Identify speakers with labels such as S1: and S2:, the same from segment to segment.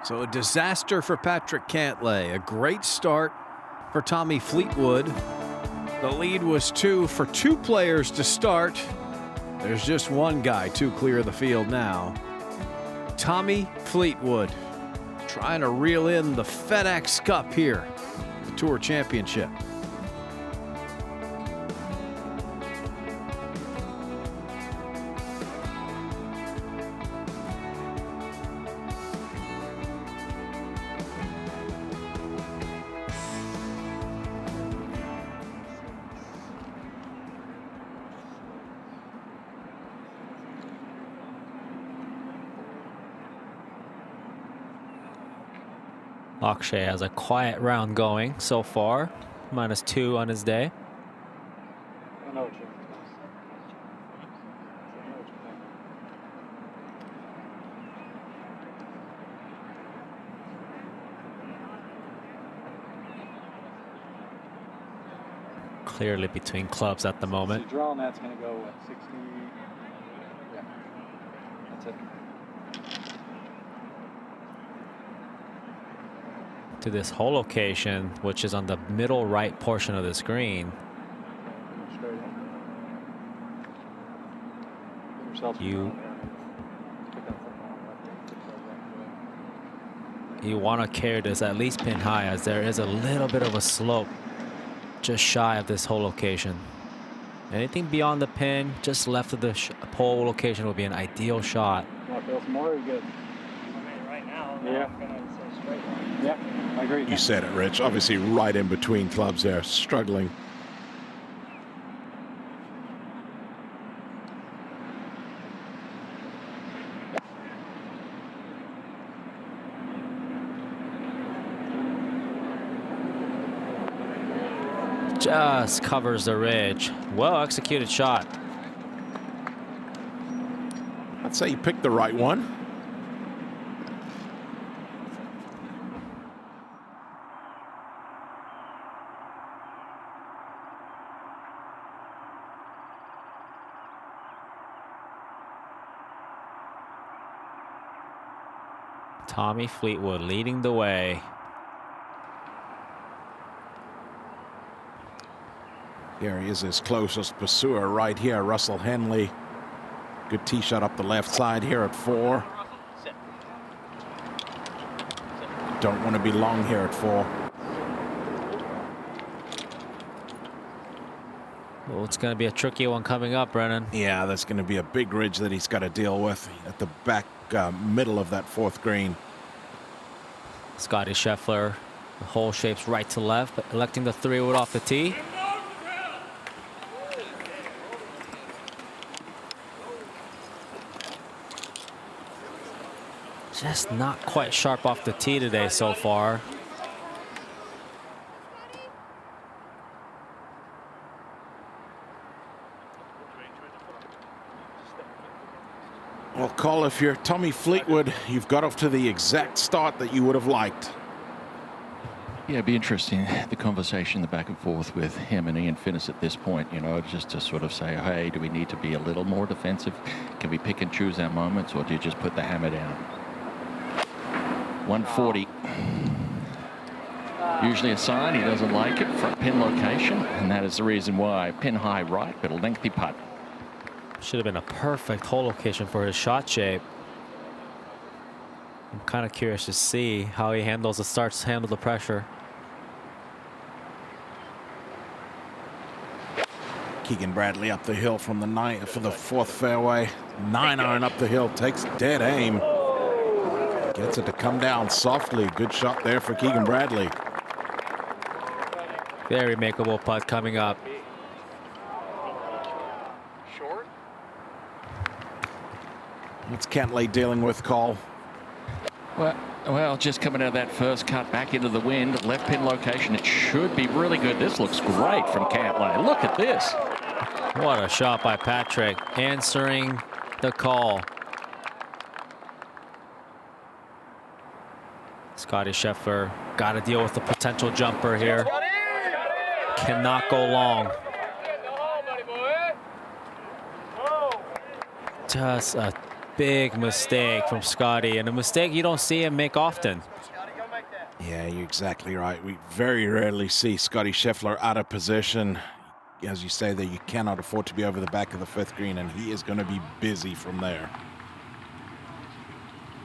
S1: So a disaster for Patrick Cantlay. A great start for Tommy Fleetwood. The lead was 2 for 2 players to start. There's just one guy to clear the field now. Tommy Fleetwood trying to reel in the FedExCup here, the Tour Championship.
S2: Akshay has a quiet round going so far, -2 on his day. Clearly between clubs at the moment.
S3: So draw on that's going to go at 60. Yeah, that's it.
S2: To this hole location, which is on the middle right portion of the screen. You want to carry this at least pin high, as there is a little bit of a slope just shy of this hole location. Anything beyond the pin, just left of the pole location, will be an ideal shot.
S3: More good.
S4: Right now,
S3: yeah.
S4: I'm gonna say straight line.
S3: Yeah, I agree.
S5: You said it, Rich. Obviously right in between clubs there, struggling.
S2: Just covers the ridge. Well executed shot.
S5: I'd say you picked the right one.
S2: Tommy Fleetwood leading the way.
S5: Here he is, his closest pursuer right here, Russell Henley. Good tee shot up the left side here at 4. Don't want to be long here at 4.
S2: Well, it's going to be a tricky one coming up, Brennan.
S5: Yeah, that's going to be a big ridge that he's got to deal with at the back middle of that 4th green.
S2: Scotty Scheffler, the hole shapes right to left, but electing the 3-wood off the tee. Just not quite sharp off the tee today so far.
S5: Well, Cole, if you're Tommy Fleetwood, you've got off to the exact start that you would have liked.
S6: Yeah, it'd be interesting, the conversation, the back and forth with him and Ian Finnis at this point, you know, just to sort of say, hey, do we need to be a little more defensive? Can we pick and choose our moments, or do you just put the hammer down? 140. Usually a sign he doesn't like it, front pin location, and that is the reason why. Pin high right, but a lengthy putt.
S2: Should have been a perfect hole location for his shot shape. I'm kind of curious to see how he starts to handle the pressure.
S5: Keegan Bradley up the hill from the 4th fairway. 9-iron up the hill, takes dead aim. Gets it to come down softly. Good shot there for Keegan Bradley.
S2: Very makeable putt coming up.
S4: Short.
S5: What's Cantlay dealing with, Cole?
S6: Well, just coming out of that first cut back into the wind, left pin location. It should be really good. This looks great from Cantlay. Look at this.
S2: What a shot by Patrick, answering the call. Scotty Scheffler got to deal with the potential jumper here. Cannot go long. Just a big mistake from Scotty, and a mistake you don't see him make often.
S5: Yeah, you're exactly right. We very rarely see Scotty Scheffler out of position. As you say there, you cannot afford to be over the back of the 5th green, and he is going to be busy from there.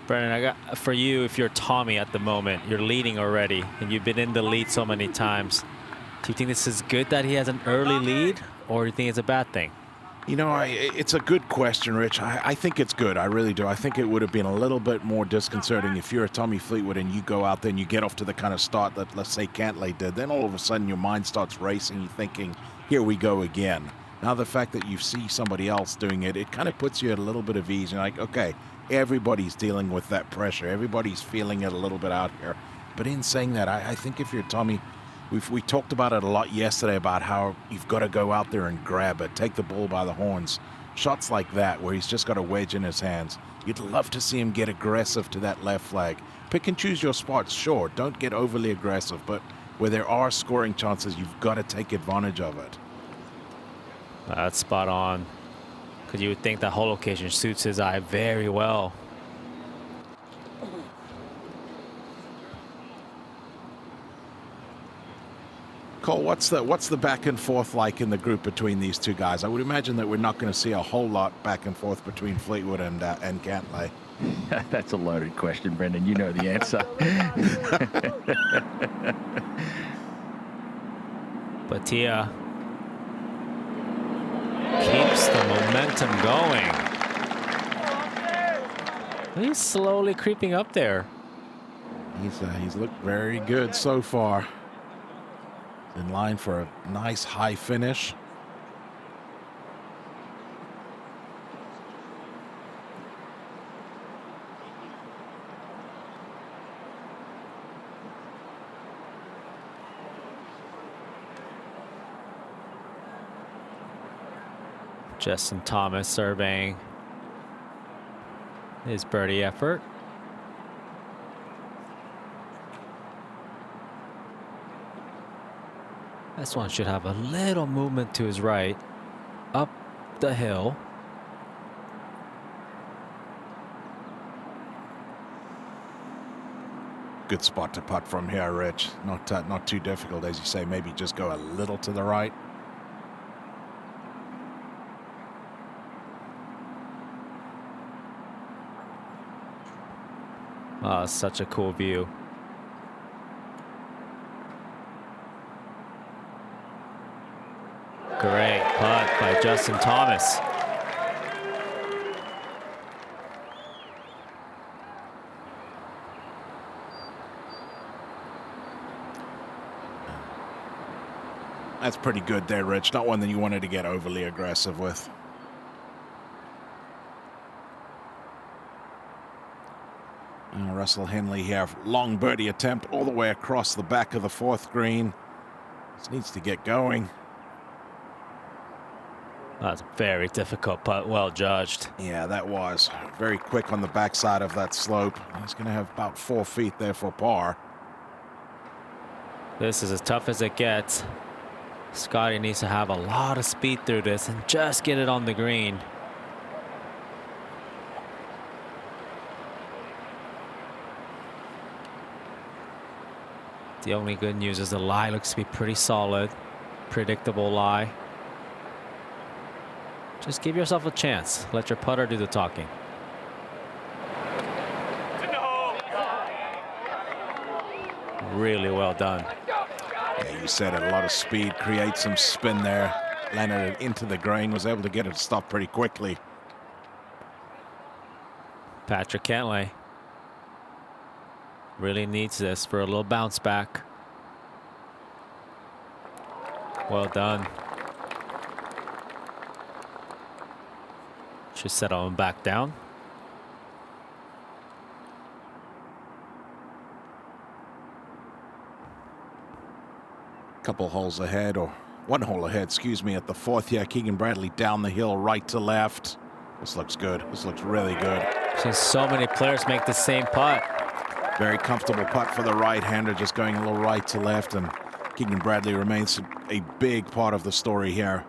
S2: Brennan, I got for you, if you're Tommy at the moment, you're leading already, and you've been in the lead so many times. Do you think this is good that he has an early lead, or do you think it's a bad thing?
S5: You know, it's a good question, Rich. I think it's good. I really do. I think it would have been a little bit more disconcerting if you're a Tommy Fleetwood and you go out there and you get off to the kind of start that, let's say, Cantlay did. Then all of a sudden your mind starts racing. You're thinking, here we go again. Now the fact that you see somebody else doing it, it kind of puts you at a little bit of ease. You're like, okay, everybody's dealing with that pressure. Everybody's feeling it a little bit out here. But in saying that, I think if you're Tommy, we talked about it a lot yesterday about how you've got to go out there and grab it, take the bull by the horns. Shots like that where he's just got a wedge in his hands. You'd love to see him get aggressive to that left flag. Pick and choose your spots, sure. Don't get overly aggressive, but where there are scoring chances, you've got to take advantage of it.
S2: That's spot on. Because you would think that whole location suits his eye very well.
S5: Cole, what's the back and forth like in the group between these two guys? I would imagine that we're not going to see a whole lot back and forth between Fleetwood and Cantlay.
S6: That's a loaded question, Brendan. You know the answer.
S2: Batia keeps the momentum going. He's slowly creeping up there.
S5: He's looked very good so far. In line for a nice high finish.
S2: Justin Thomas surveying his birdie effort. This one should have a little movement to his right, up the hill.
S5: Good spot to putt from here, Rich. Not too difficult, as you say. Maybe just go a little to the right.
S2: Oh, such a cool view. Great putt by Justin Thomas.
S5: That's pretty good there, Rich. Not one that you wanted to get overly aggressive with. Russell Henley here, long birdie attempt all the way across the back of the 4th green. Just needs to get going.
S2: That's a very difficult putt, well judged.
S5: Yeah, that was very quick on the backside of that slope. He's going to have about 4 feet there for par.
S2: This is as tough as it gets. Scotty needs to have a lot of speed through this and just get it on the green. The only good news is the lie looks to be pretty solid. Predictable lie. Just give yourself a chance. Let your putter do the talking. Really well done.
S5: Yeah, you said it. A lot of speed, create some spin there. Landed it into the green, was able to get it to stop pretty quickly.
S2: Patrick Cantlay really needs this for a little bounce back. Well done. Should settle him back down.
S5: Couple holes ahead, or one hole ahead, excuse me, at the 4th here. Keegan Bradley down the hill, right to left. This looks good. This looks really good.
S2: Seen so many players make the same putt.
S5: Very comfortable putt for the right-hander, just going a little right to left, and Keegan Bradley remains a big part of the story here.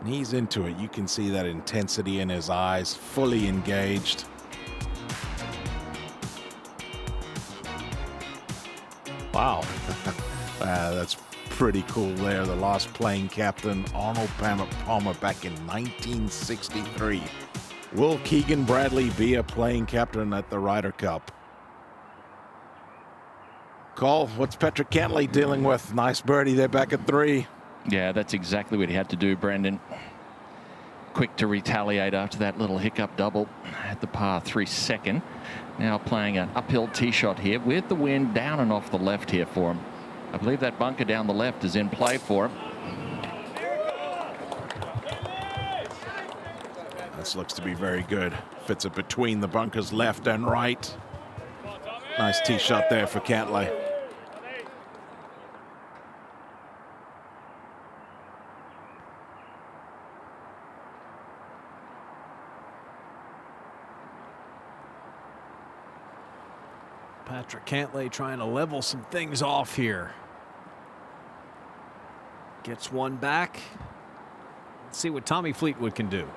S5: He's into it. You can see that intensity in his eyes, fully engaged.
S2: Wow.
S5: That's pretty cool there. The last playing captain, Arnold Palmer, back in 1963. Will Keegan Bradley be a playing captain at the Ryder Cup? Cole, what's Patrick Cantlay dealing with? Nice birdie there back at 3.
S6: Yeah, that's exactly what he had to do, Brendan. Quick to retaliate after that little hiccup double at the par 3 second. Now playing an uphill tee shot here with the wind down and off the left here for him. I believe that bunker down the left is in play for him.
S5: This looks to be very good. Fits it between the bunkers left and right. Nice tee shot there for Cantlay.
S1: Patrick Cantlay trying to level some things off here. Gets one back. Let's see what Tommy Fleetwood can do.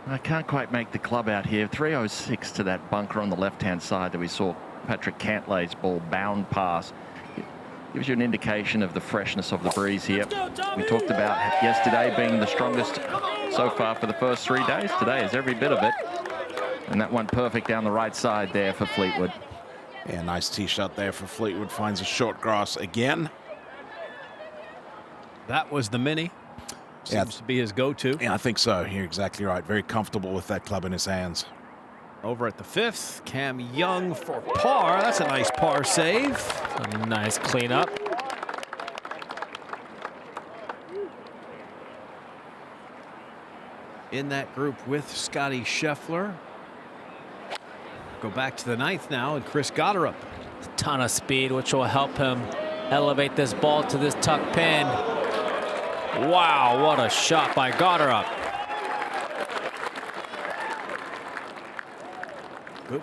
S6: I can't quite make the club out here. 306 to that bunker on the left-hand side that we saw Patrick Cantlay's ball bound past. Gives you an indication of the freshness of the breeze here. We talked about yesterday being the strongest so far for the first 3 days. Today is every bit of it. And that one perfect down the right side there for Fleetwood.
S5: Yeah, nice tee shot there for Fleetwood. Finds a short grass again.
S1: That was the mini. Seems to be his go-to.
S5: Yeah, I think so. You're exactly right. Very comfortable with that club in his hands.
S1: Over at the 5th, Cam Young for par. That's a nice par save.
S2: A nice cleanup.
S1: In that group with Scotty Scheffler. Go back to the 9th now, and Chris Gotterup.
S2: A ton of speed, which will help him elevate this ball to this tuck pin. Wow, what a shot by Gotterup.
S1: Good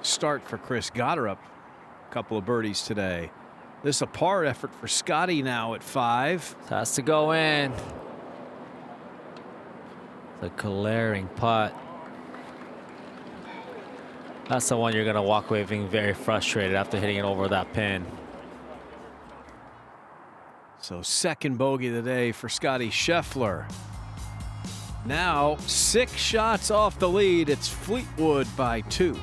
S1: start for Chris Gotterup. A couple of birdies today. This is a par effort for Scotty now at 5.
S2: Has to go in. The glaring putt. That's the one you're going to walk away being very frustrated after hitting it over that pin.
S1: So second bogey of the day for Scotty Scheffler. Now 6 shots off the lead. It's Fleetwood by 2.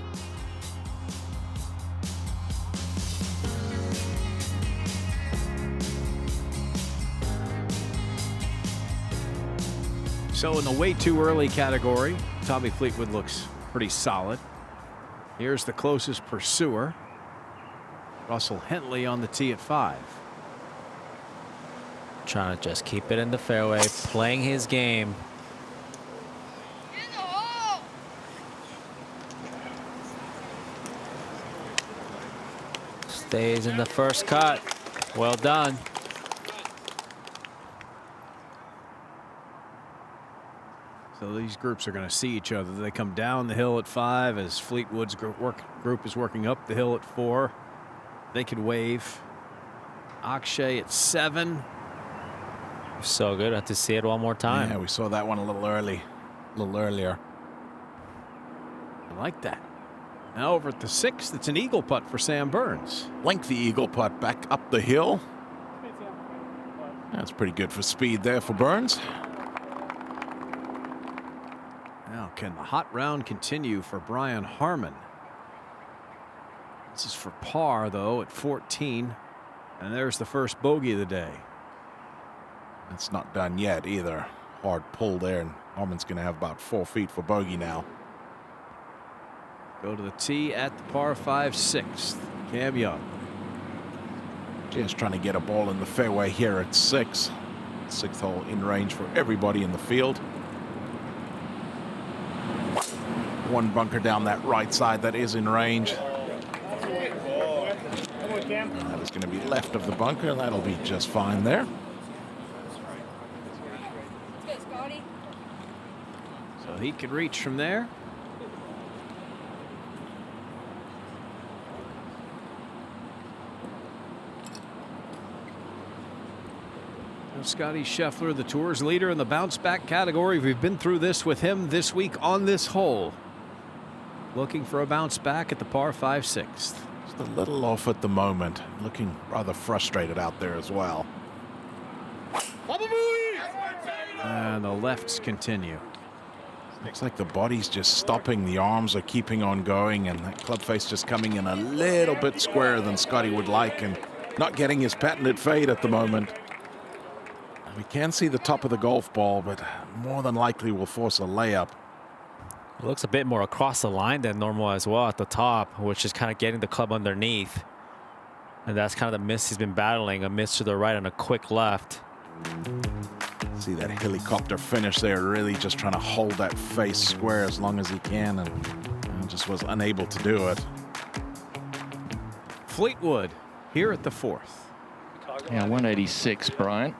S1: So in the way too early category, Tommy Fleetwood looks pretty solid. Here's the closest pursuer, Russell Henley, on the tee at 5.
S2: Trying to just keep it in the fairway, playing his game. Stays in the first cut. Well done.
S1: So these groups are going to see each other. They come down the hill at 5 as Fleetwood's group is working up the hill at 4. They could wave. Akshay at 7.
S2: So good. I have to see it one more time.
S5: Yeah, we saw that one a little earlier.
S1: I like that. Now over at the 6th, it's an eagle putt for Sam Burns.
S5: Lengthy eagle putt back up the hill. That's pretty good for speed there for Burns.
S1: Now, can the hot round continue for Brian Harman? This is for par, though, at 14. And there's the first bogey of the day.
S5: It's not done yet either. Hard pull there, and Harman's going to have about 4 feet for bogey now.
S1: Go to the tee at the par 5 6th. Cam Young.
S5: Just trying to get a ball in the fairway here at 6. 6th hole in range for everybody in the field. One bunker down that right side that is in range. And that is going to be left of the bunker, and that'll be just fine there.
S1: So he can reach from there. Scotty Scheffler, the Tour's leader in the bounce-back category. We've been through this with him this week on this hole. Looking for a bounce back at the par 5 6th.
S5: Just a little off at the moment. Looking rather frustrated out there as well.
S1: And the lefts continue.
S5: Looks like the body's just stopping. The arms are keeping on going, and that club face just coming in a little bit squarer than Scotty would like, and not getting his patented fade at the moment. We can see the top of the golf ball, but more than likely will force a layup.
S2: It looks a bit more across the line than normal as well at the top, which is kind of getting the club underneath. And that's kind of the miss he's been battling, a miss to the right and a quick left.
S5: See that helicopter finish there, really just trying to hold that face square as long as he can, and just was unable to do it.
S1: Fleetwood here at the 4th.
S6: Yeah, 186, Brian,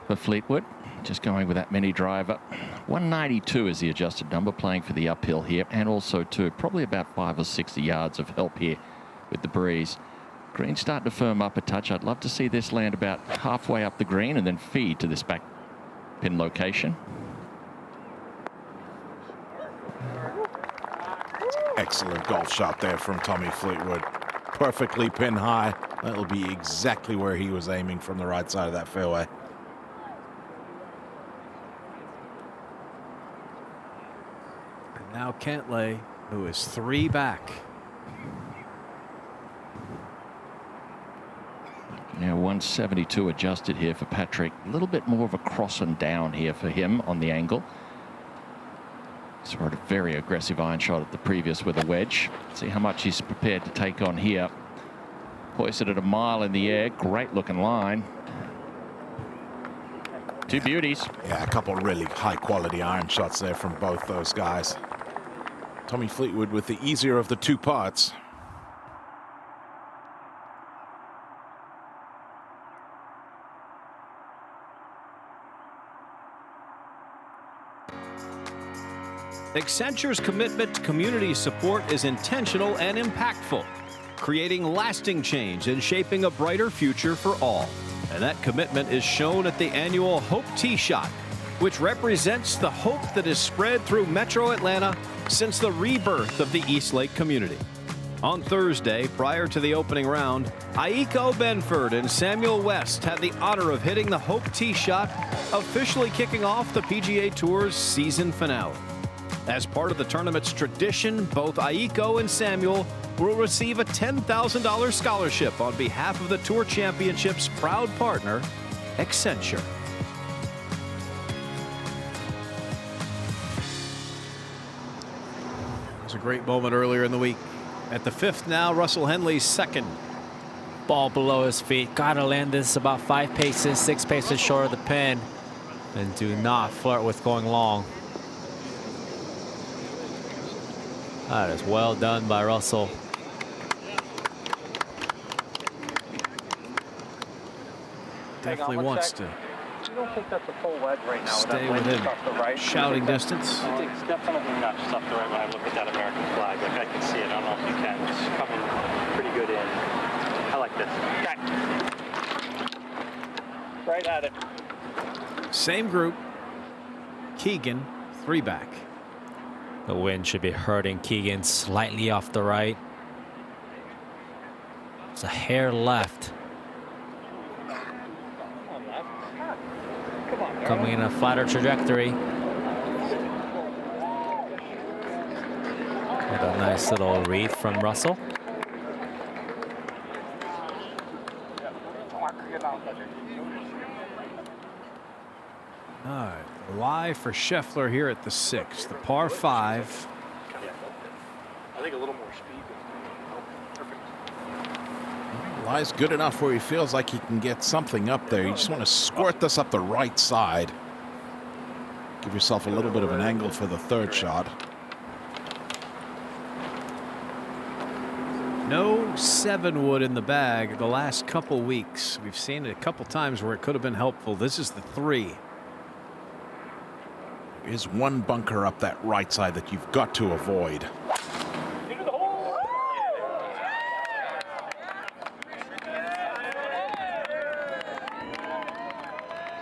S6: for Fleetwood. Just going with that mini driver. 192 is the adjusted number, playing for the uphill here, and also too probably about 5 or 60 yards of help here with the breeze. Green starting to firm up a touch. I'd love to see this land about halfway up the green and then feed to this back pin location.
S5: Excellent golf shot there from Tommy Fleetwood. Perfectly pin high. That'll be exactly where he was aiming from the right side of that fairway.
S1: And now Cantlay, who is 3 back.
S6: Now 172 adjusted here for Patrick. A little bit more of a cross and down here for him on the angle. Scored a very aggressive iron shot at the previous with a wedge. See how much he's prepared to take on here. Hoisted it a mile in the air. Great looking line. 2 beauties.
S5: Yeah, a couple really high quality iron shots there from both those guys. Tommy Fleetwood with the easier of the 2 putts.
S1: Accenture's commitment to community support is intentional and impactful, creating lasting change and shaping a brighter future for all. And that commitment is shown at the annual Hope Tee Shot, which represents the hope that has spread through Metro Atlanta since the rebirth of the Eastlake community. On Thursday, prior to the opening round, Aiko Benford and Samuel West had the honor of hitting the Hope Tee Shot, officially kicking off the PGA Tour's season finale. As part of the tournament's tradition, both Aiko and Samuel will receive a $10,000 scholarship on behalf of the Tour Championship's proud partner, Accenture. It was a great moment earlier in the week. At the 5th now, Russell Henley's 2nd.
S2: Ball below his feet. Gotta land this about 5 paces, 6 paces short of the pin. And do not flirt with going long. That is well done by Russell.
S1: Definitely wants to
S3: You don't think that's a full wedge right now?
S1: stay within shouting distance.
S3: I think it's definitely not just off the right when I look at that American flag. Like I can see it. I don't know if you can. It's coming pretty good in. I like this. Okay. Right at it.
S1: Same group. Keegan, 3 back.
S2: The wind should be hurting Keegan slightly off the right. It's a hair left. Coming in a flatter trajectory. Got a nice little wreath from Russell.
S1: All right, live for Scheffler here at the 6th, the par 5.
S3: I think a little more speed. Perfect.
S5: Lies good enough where he feels like he can get something up there. You just want to squirt this up the right side. Give yourself a little bit of an angle for the 3rd shot.
S1: No 7 wood in the bag the last couple weeks. We've seen it a couple times where it could have been helpful. This is the 3.
S5: There's one bunker up that right side that you've got to avoid.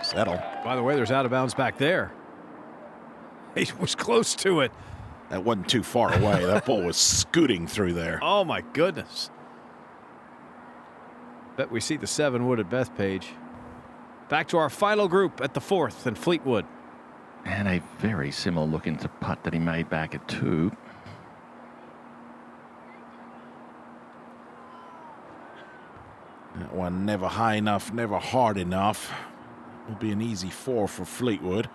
S5: Settle.
S1: By the way, there's out of bounds back there. He was close to it.
S5: That wasn't too far away. That ball was scooting through there.
S1: Oh, my goodness. Bet we see the 7 wood at Bethpage. Back to our final group at the 4th and Fleetwood.
S6: And a very similar looking to putt that he made back at 2.
S5: That one never high enough, never hard enough. Will be an easy 4 for Fleetwood.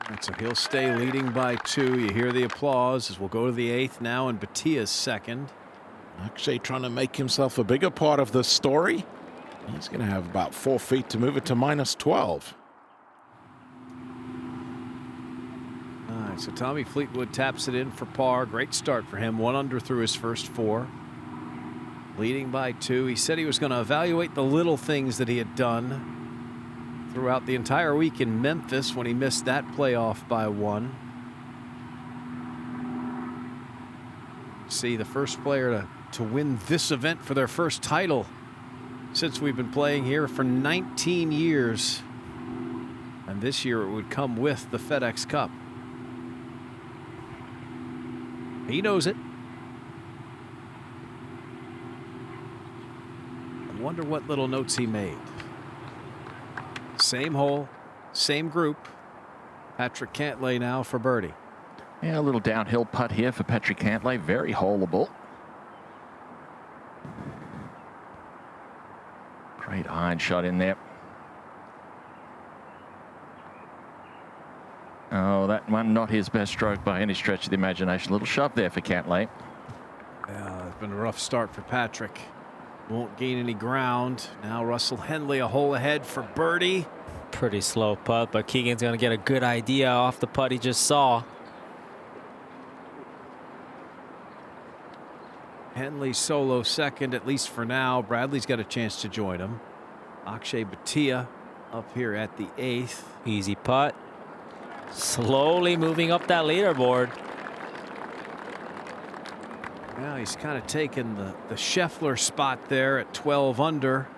S1: And so he'll stay leading by 2. You hear the applause as we'll go to the 8th now, and Batia's 2nd.
S5: Actually trying to make himself a bigger part of the story. He's going to have about 4 feet to move it to -12.
S1: All right, so Tommy Fleetwood taps it in for par. Great start for him. 1 under through his first 4. Leading by 2. He said he was going to evaluate the little things that he had done throughout the entire week in Memphis when he missed that playoff by 1. See, the first player to win this event for their first title since we've been playing here for 19 years. And this year it would come with the FedExCup. He knows it. I wonder what little notes he made. Same hole, same group. Patrick Cantlay now for birdie.
S6: Yeah, a little downhill putt here for Patrick Cantlay. Very holeable. Great iron shot in there. Oh, that one not his best stroke by any stretch of the imagination. A little shove there for Cantlay.
S1: Yeah, it's been a rough start for Patrick. Won't gain any ground. Now Russell Henley a hole ahead for birdie.
S2: Pretty slow putt, but Keegan's going to get a good idea off the putt he just saw.
S1: Henley solo 2nd, at least for now. Bradley's got a chance to join him. Akshay Bhatia up here at the 8th.
S2: Easy putt. Slowly moving up that leaderboard.
S1: Now he's kind of taken the Scheffler spot there at 12 under.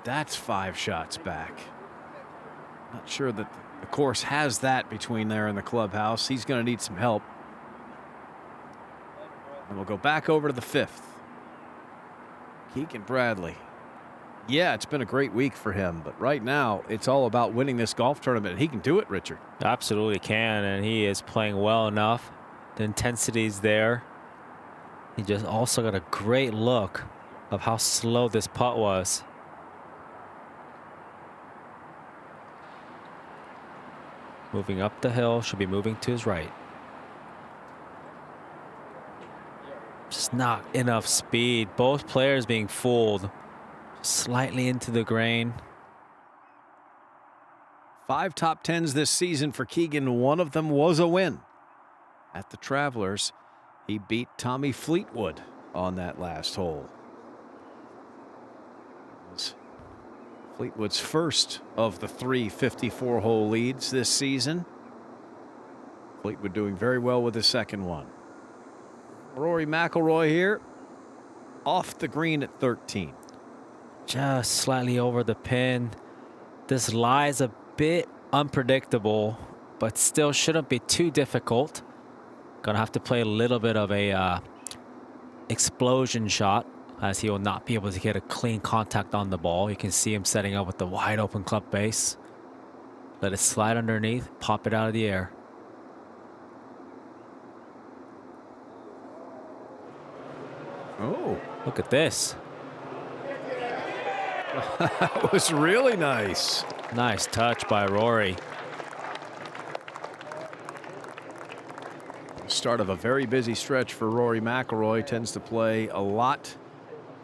S1: That's 5 shots back. Not sure that the course has that between there and the clubhouse. He's going to need some help. And we'll go back over to the 5th. Keegan Bradley. Yeah, it's been a great week for him, but right now it's all about winning this golf tournament. He can do it, Richard.
S2: Absolutely can, and he is playing well enough. The intensity's there. He just also got a great look of how slow this putt was. Moving up the hill, should be moving to his right. Just not enough speed. Both players being fooled. Slightly into the grain.
S1: 5 top 10s this season for Keegan. One of them was a win at the Travelers. He beat Tommy Fleetwood on that last hole. It was Fleetwood's first of the 3 54-hole leads this season. Fleetwood doing very well with his second one. Rory McIlroy here, off the green at 13.
S2: Just slightly over the pin. This lie's a bit unpredictable, but still shouldn't be too difficult. Gonna have to play a little bit of a explosion shot, as he will not be able to get a clean contact on the ball. You can see him setting up with the wide open club base. Let it slide underneath, pop it out of the air.
S1: Oh,
S2: Look at this.
S1: that was really nice.
S2: Nice touch by Rory.
S1: Start of a very busy stretch for Rory McIlroy. Tends to play a lot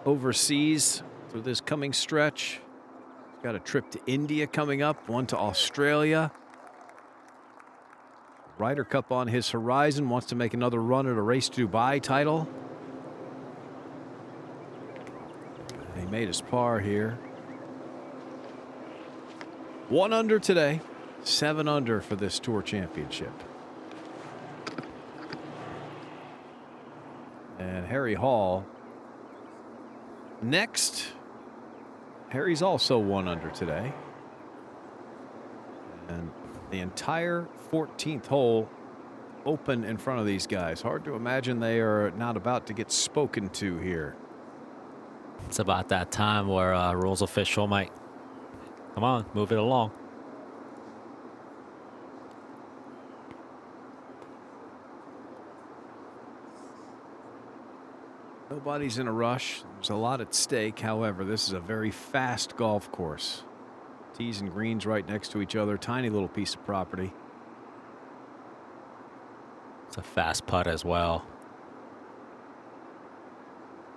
S1: overseas through this coming stretch. Got a trip to India coming up, one to Australia. Ryder Cup on his horizon, wants to make another run at a Race to Dubai title. He made his par here. 1 under today, 7 under for this Tour Championship. And Harry Hall next Harry's also 1 under today. And the entire 14th hole open in front of these guys. Hard to imagine they are not about to get spoken to here.
S2: It's about that time where rules official might, come on, move it along.
S1: Nobody's in a rush. There's a lot at stake. However, this is a very fast golf course. Tees and greens right next to each other. Tiny little piece of property.
S2: It's a fast putt as well.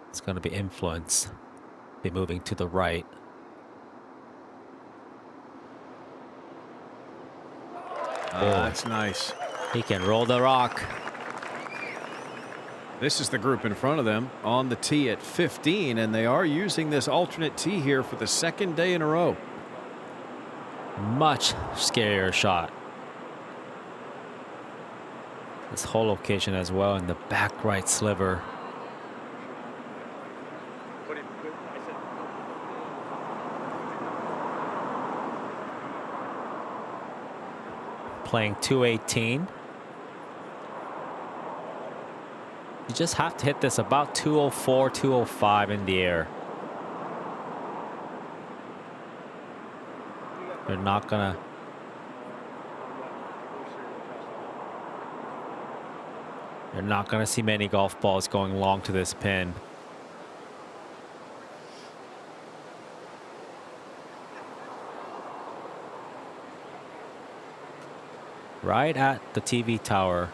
S2: It's going to be influence. Be moving to the right.
S1: That's nice.
S2: He can roll the rock.
S1: This is the group in front of them on the tee at 15, and they are using this alternate tee here for the second day in a row.
S2: Much scarier shot. This whole location as well in the back right sliver. Playing 218. You just have to hit this about 204, 205 in the air. You're not gonna. You're not gonna see many golf balls going long to this pin. Right at the TV tower.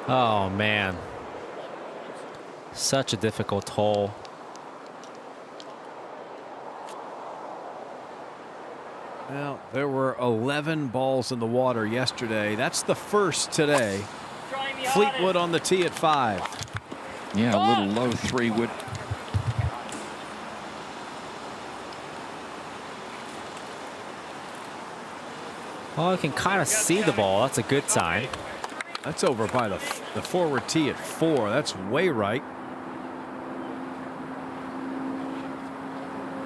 S2: Oh man, such a difficult hole.
S1: Well, there were 11 balls in the water yesterday. That's the first today. Fleetwood on the tee at 5.
S6: Yeah, a little low 3-wood.
S2: Oh, I can kind of see the ball. That's a good sign.
S1: That's over by the forward tee at 4. That's way right.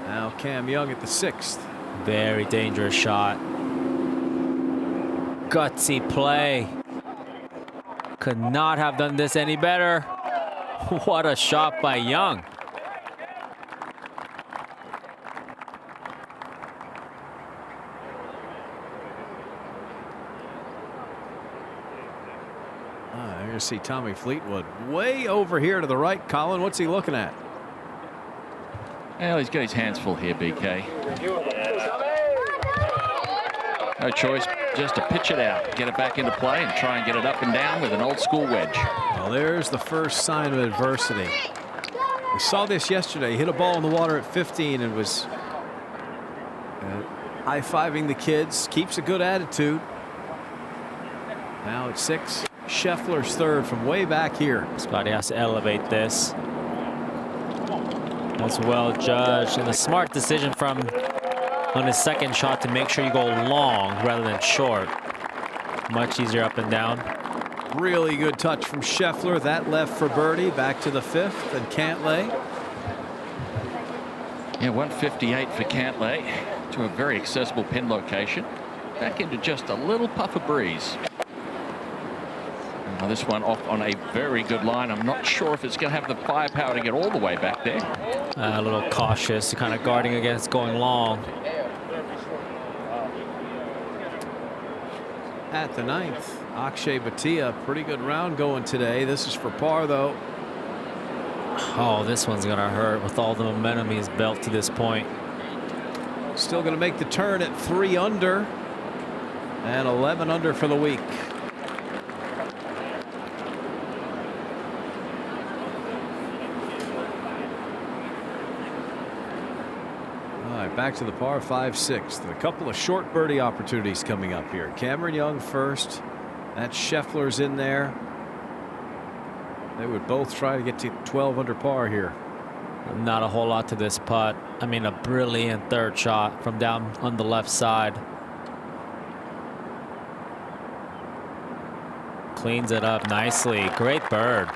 S1: Now Cam Young at the 6th.
S2: Very dangerous shot. Gutsy play. Could not have done this any better. What a shot by Young.
S1: There you see Tommy Fleetwood way over here to the right. Colin, what's he looking at?
S6: Well, he's got his hands full here, BK. No choice, just to pitch it out, get it back into play, and try and get it up and down with an old school wedge.
S1: Well, there's the first sign of adversity. We saw this yesterday. He hit a ball in the water at 15 and was high-fiving the kids. Keeps a good attitude. Now at 6. Scheffler's third from way back here.
S2: Scotty has to elevate this. That's well judged, and a smart decision from on his second shot to make sure you go long rather than short. Much easier up and down.
S1: Really good touch from Scheffler. That left for birdie. Back to the 5th and Cantlay.
S6: Yeah, 158 for Cantlay to a very accessible pin location. Back into just a little puff of breeze. Now this one off on a very good line. I'm not sure if it's going to have the firepower to get all the way back there.
S2: A little cautious, kind of guarding against going long.
S1: At the 9th, Akshay Bhatia, pretty good round going today. This is for par, though.
S2: Oh, this one's going to hurt with all the momentum he's built to this point.
S1: Still going to make the turn at 3 under and 11 under for the week. Back to the par 5 6th. And a couple of short birdie opportunities coming up here. Cameron Young first. That Scheffler's in there. They would both try to get to 12 under par here.
S2: Not a whole lot to this putt. I mean, a brilliant third shot from down on the left side. Cleans it up nicely. Great bird.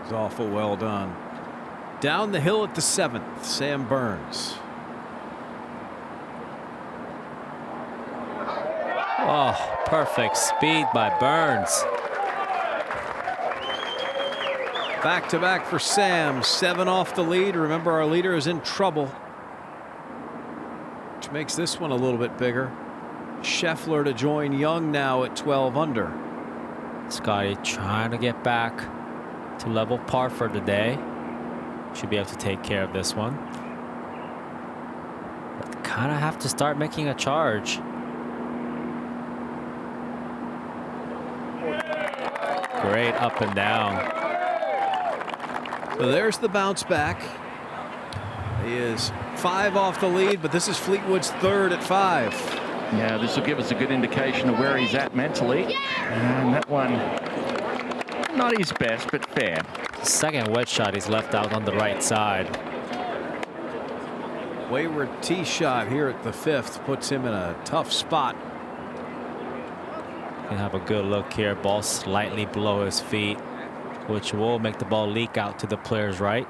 S1: It's awful well done. Down the hill at the 7th, Sam Burns.
S2: Oh, perfect speed by Burns.
S1: Back to back for Sam. 7 off the lead. Remember, our leader is in trouble, which makes this one a little bit bigger. Scheffler to join Young now at 12 under.
S2: Scotty trying to get back to level par for the day. Should be able to take care of this one. But kind of have to start making a charge. Great up and down.
S1: So there's the bounce back. He is 5 off the lead, but this is Fleetwood's 3rd at 5.
S6: Yeah, this will give us a good indication of where he's at mentally. And that one, not his best, but fair.
S2: Second wedge shot he's left out on the right side.
S1: Wayward tee shot here at the 5th puts him in a tough spot.
S2: Can have a good look here. Ball slightly below his feet, which will make the ball leak out to the player's right.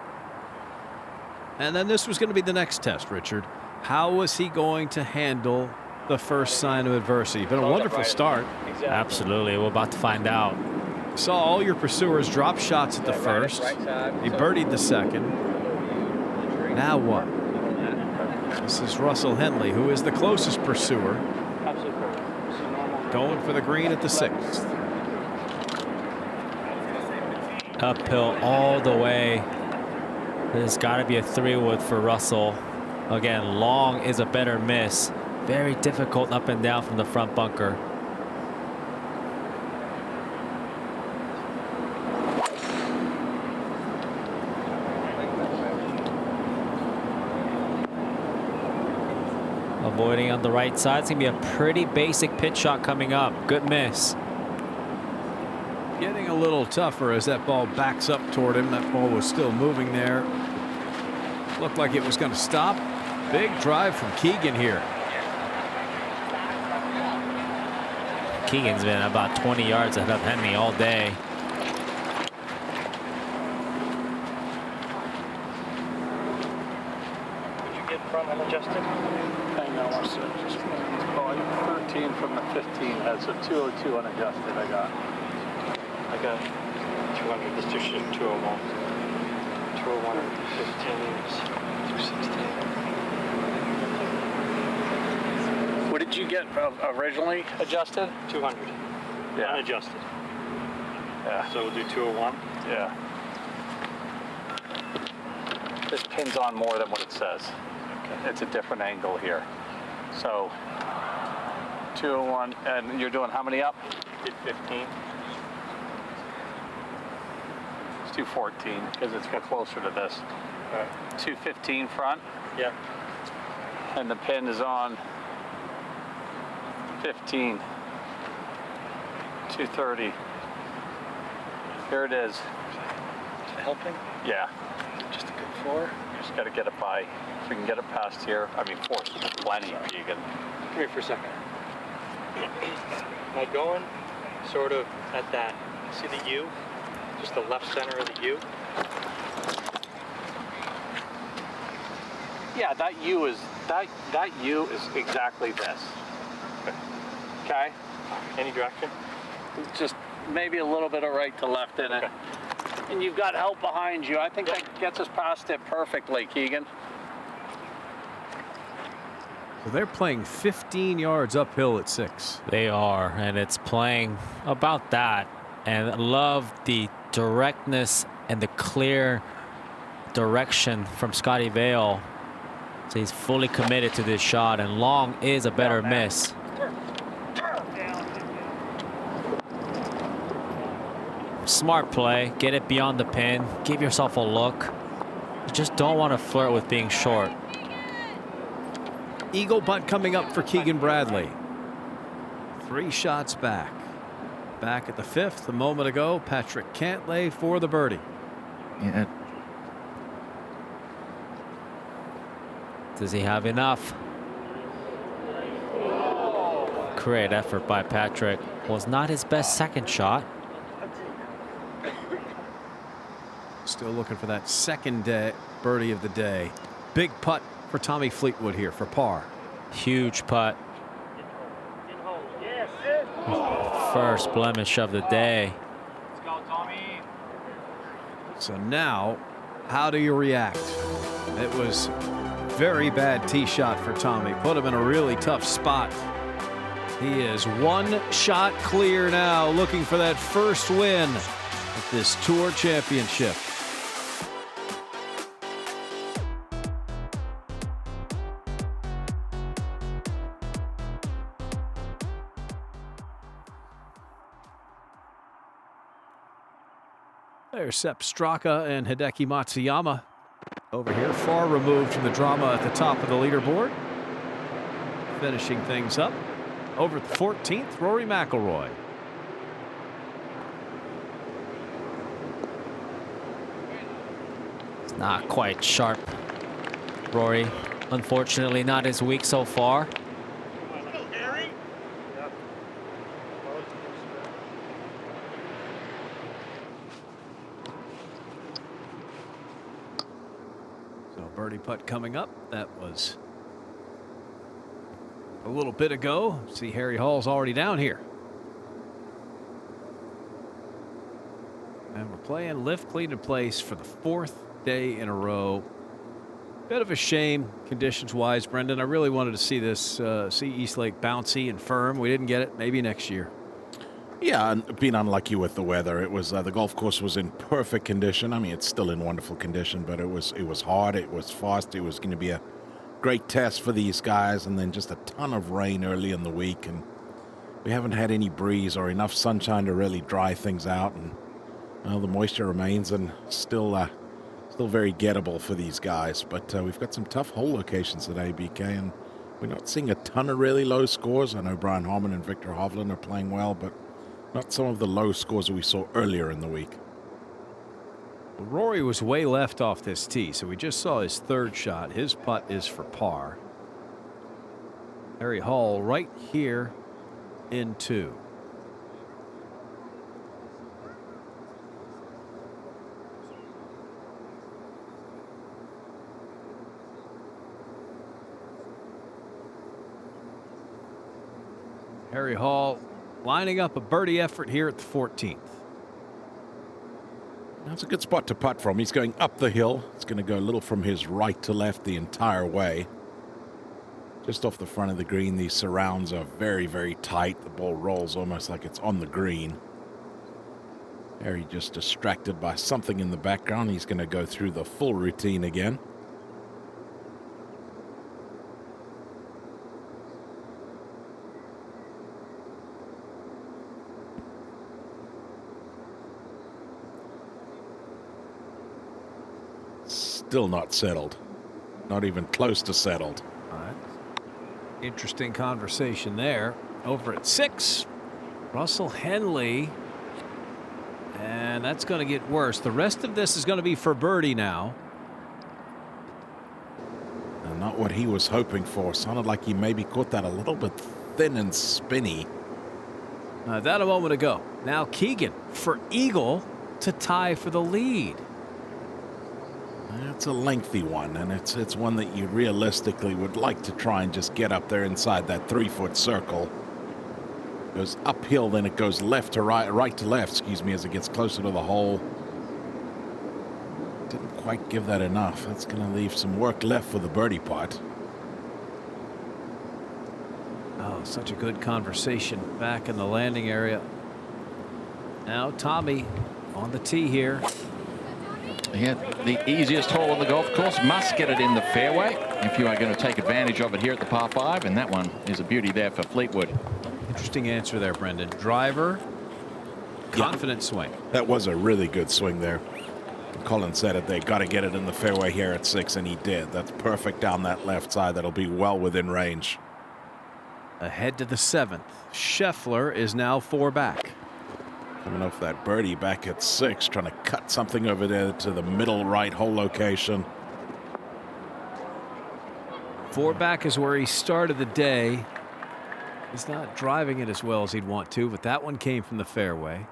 S1: And then this was going to be the next test, Richard. How was he going to handle the first sign of adversity? Been a wonderful start.
S2: Absolutely. We're about to find out.
S1: Saw all your pursuers drop shots at the first. He birdied the second. Now what? This is Russell Henley, who is the closest pursuer, going for the green at the 6th.
S2: Uphill all the way. There's got to be a 3-wood for Russell. Again, long is a better miss. Very difficult up and down from the front bunker. Avoiding on the right side. It's going to be a pretty basic pitch shot coming up. Good miss.
S1: Getting a little tougher as that ball backs up toward him. That ball was still moving there. Looked like it was going to stop. Big drive from Keegan here.
S2: Keegan's been about 20 yards ahead of Henley all day.
S3: Did you get front unadjusted?
S4: Hang on one second. Just probably 13 from the 15. That's a 202 unadjusted I got.
S3: I got 200. This just 201. 201 and 15 is 216.
S4: What did you get originally adjusted?
S3: 200.
S4: Yeah.
S3: Unadjusted.
S4: Yeah.
S3: So we'll do 201.
S4: Yeah. This pin's on more than what it says. Okay. It's a different angle here. So 201, and you're doing how many up?
S3: Did 15.
S4: Let's do 14 because it's got closer to this.
S3: All right.
S4: 215 front,
S3: Yeah.
S4: and the pin is on 15. 230. Here it is.
S3: Helping?
S4: Yeah.
S3: Just a good 4.
S4: Just got to get it by. If we can get it past here, I mean, 4 is plenty. You can.
S3: Come here for a second. Am I going sort of at that? See the U? Just the left center of the U?
S4: Yeah, that U is exactly this. Okay.
S3: Any direction?
S4: Just maybe a little bit of right to left in it.
S3: Okay.
S4: And you've got help behind you. I think that gets us past it perfectly, Keegan.
S1: So they're playing 15 yards uphill at 6.
S2: They are, and it's playing about that. And I love the directness and the clear direction from Scotty Vail. So he's fully committed to this shot, and long is a better miss. Smart play. Get it beyond the pin. Give yourself a look. You just don't want to flirt with being short.
S1: Eagle putt coming up for Keegan Bradley. 3 shots back. Back at the 5th a moment ago. Patrick Cantlay for the birdie.
S6: Yeah.
S2: Does he have enough? Great effort by Patrick. Was not his best second shot.
S1: Still looking for that second birdie of the day. Big putt for Tommy Fleetwood here for par.
S2: Huge putt. First blemish of the day.
S1: So now, how do you react? It was very bad tee shot for Tommy. Put him in a really tough spot. He is one shot clear now, looking for that first win at this Tour Championship. There's Sepp Straka and Hideki Matsuyama over here, far removed from the drama at the top of the leaderboard. Finishing things up over at the 14th, Rory McIlroy.
S2: It's not quite sharp. Rory, unfortunately, not his week so far.
S1: Birdie putt coming up. That was a little bit ago. See, Harry Hall's already down here. And we're playing lift, clean, and place for the 4th day in a row. Bit of a shame, conditions-wise, Brendan. I really wanted to see this, see East Lake bouncy and firm. We didn't get it. Maybe next year.
S5: Yeah, and being unlucky with the weather. It was the golf course was in perfect condition. I mean, it's still in wonderful condition, but it was hard. It was fast. It was going to be a great test for these guys, and then just a ton of rain early in the week, and we haven't had any breeze or enough sunshine to really dry things out, and well, the moisture remains and still very gettable for these guys. But we've got some tough hole locations today, BK, and we're not seeing a ton of really low scores. I know Brian Harman and Victor Hovland are playing well, but not some of the low scores that we saw earlier in the week.
S1: Well, Rory was way left off this tee, so we just saw his third shot. His putt is for par. Harry Hall right here in 2. Harry Hall lining up a birdie effort here at the 14th.
S5: That's a good spot to putt from. He's going up the hill. It's going to go a little from his right to left the entire way. Just off the front of the green, these surrounds are very, very tight. The ball rolls almost like it's on the green. Harry just distracted by something in the background. He's going to go through the full routine again. Still not settled. Not even close to settled.
S1: All right. Interesting conversation there. Over at 6, Russell Henley. And that's going to get worse. The rest of this is going to be for birdie now.
S5: And not what he was hoping for. Sounded like he maybe caught that a little bit thin and spinny.
S1: That a moment ago. Now Keegan for eagle to tie for the lead.
S5: It's a lengthy one, and it's one that you realistically would like to try and just get up there inside that 3-foot circle. It goes uphill, then it goes left to right to left, excuse me, as it gets closer to the hole. Didn't quite give that enough. That's going to leave some work left for the birdie putt.
S1: Oh, such a good conversation back in the landing area. Now Tommy on the tee here.
S6: Yeah, the easiest hole on the golf course. Must get it in the fairway if you are going to take advantage of it here at the par 5, and that one is a beauty there for Fleetwood.
S1: Interesting answer there, Brendan. Driver, confident swing.
S5: That was a really good swing there. Colin said it. They got to get it in the fairway here at 6, and he did. That's perfect down that left side. That'll be well within range.
S1: Ahead to the 7th. Scheffler is now 4 back.
S5: Coming off that birdie back at 6, trying to cut something over there to the middle right hole location.
S1: 4 back is where he started the day. He's not driving it as well as he'd want to, but that one came from the fairway.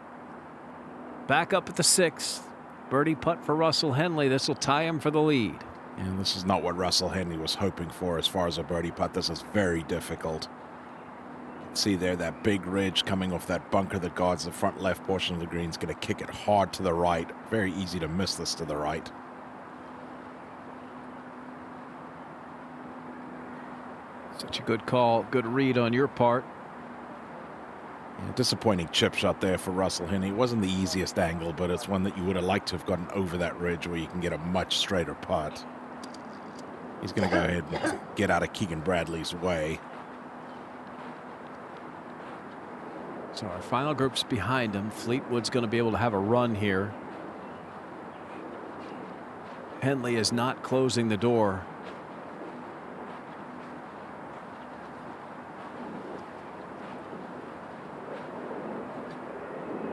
S1: Back up at the 6th. Birdie putt for Russell Henley. This will tie him for the lead.
S5: And this is not what Russell Henley was hoping for as far as a birdie putt. This is very difficult. See there, that big ridge coming off that bunker that guards the front left portion of the green is going to kick it hard to the right. Very easy to miss this to the right.
S1: Such a good call, good read on your part.
S5: Yeah, disappointing chip shot there for Russell Henley. It wasn't the easiest angle, but it's one that you would have liked to have gotten over that ridge where you can get a much straighter putt. He's going to go ahead and get out of Keegan Bradley's way.
S1: So our final group's behind him. Fleetwood's going to be able to have a run here. Henley is not closing the door.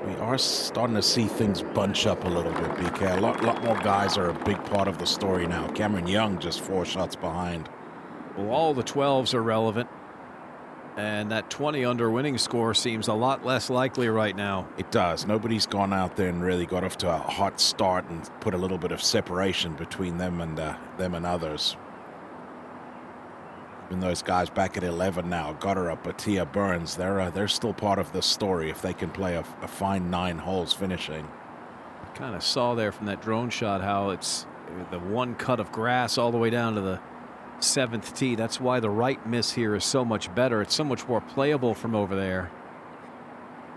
S5: We are starting to see things bunch up a little bit, BK. A lot more guys are a big part of the story now. Cameron Young just 4 shots behind.
S1: Well, all the 12s are relevant. And that 20 under winning score seems a lot less likely right now.
S5: It does. Nobody's gone out there and really got off to a hot start and put a little bit of separation between them and others. Even those guys back at 11 now, Gotterup, Batia, Burns, they're still part of the story if they can play a fine 9 holes finishing.
S1: Kind of saw there from that drone shot how it's the one cut of grass all the way down to the 7th tee. That's why the right miss here is so much better. It's so much more playable from over there.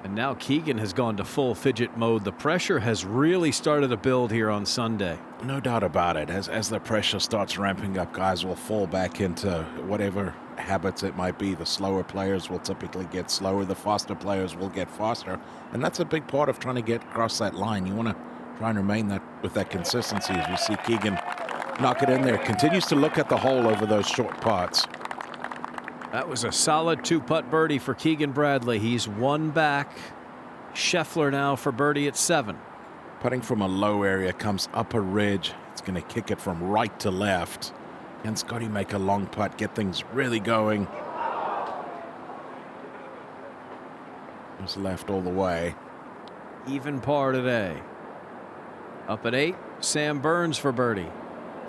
S1: And now Keegan has gone to full fidget mode. The pressure has really started to build here on Sunday.
S5: No doubt about it. As the pressure starts ramping up, guys will fall back into whatever habits it might be. The slower players will typically get slower. The faster players will get faster. And that's a big part of trying to get across that line. You want to try and remain that with that consistency. As you see Keegan knock it in there. Continues to look at the hole over those short putts.
S1: That was a solid 2-putt birdie for Keegan Bradley. He's 1 back. Scheffler now for birdie at 7.
S5: Putting from a low area, comes up a ridge. It's going to kick it from right to left. Can Scotty make a long putt, get things really going? Just left all the way.
S1: Even par today. Up at 8, Sam Burns for birdie.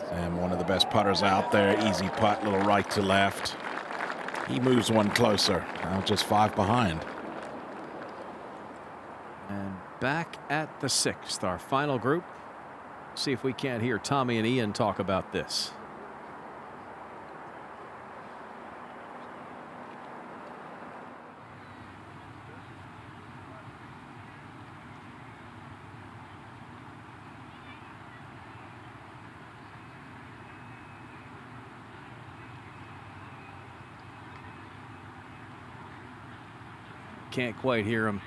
S5: Sam, one of the best putters out there. Easy putt, little right to left. He moves one closer. Now just 5 behind.
S1: And back at the 6th, our final group. See if we can't hear Tommy and Ian talk about this. Can't quite hear him.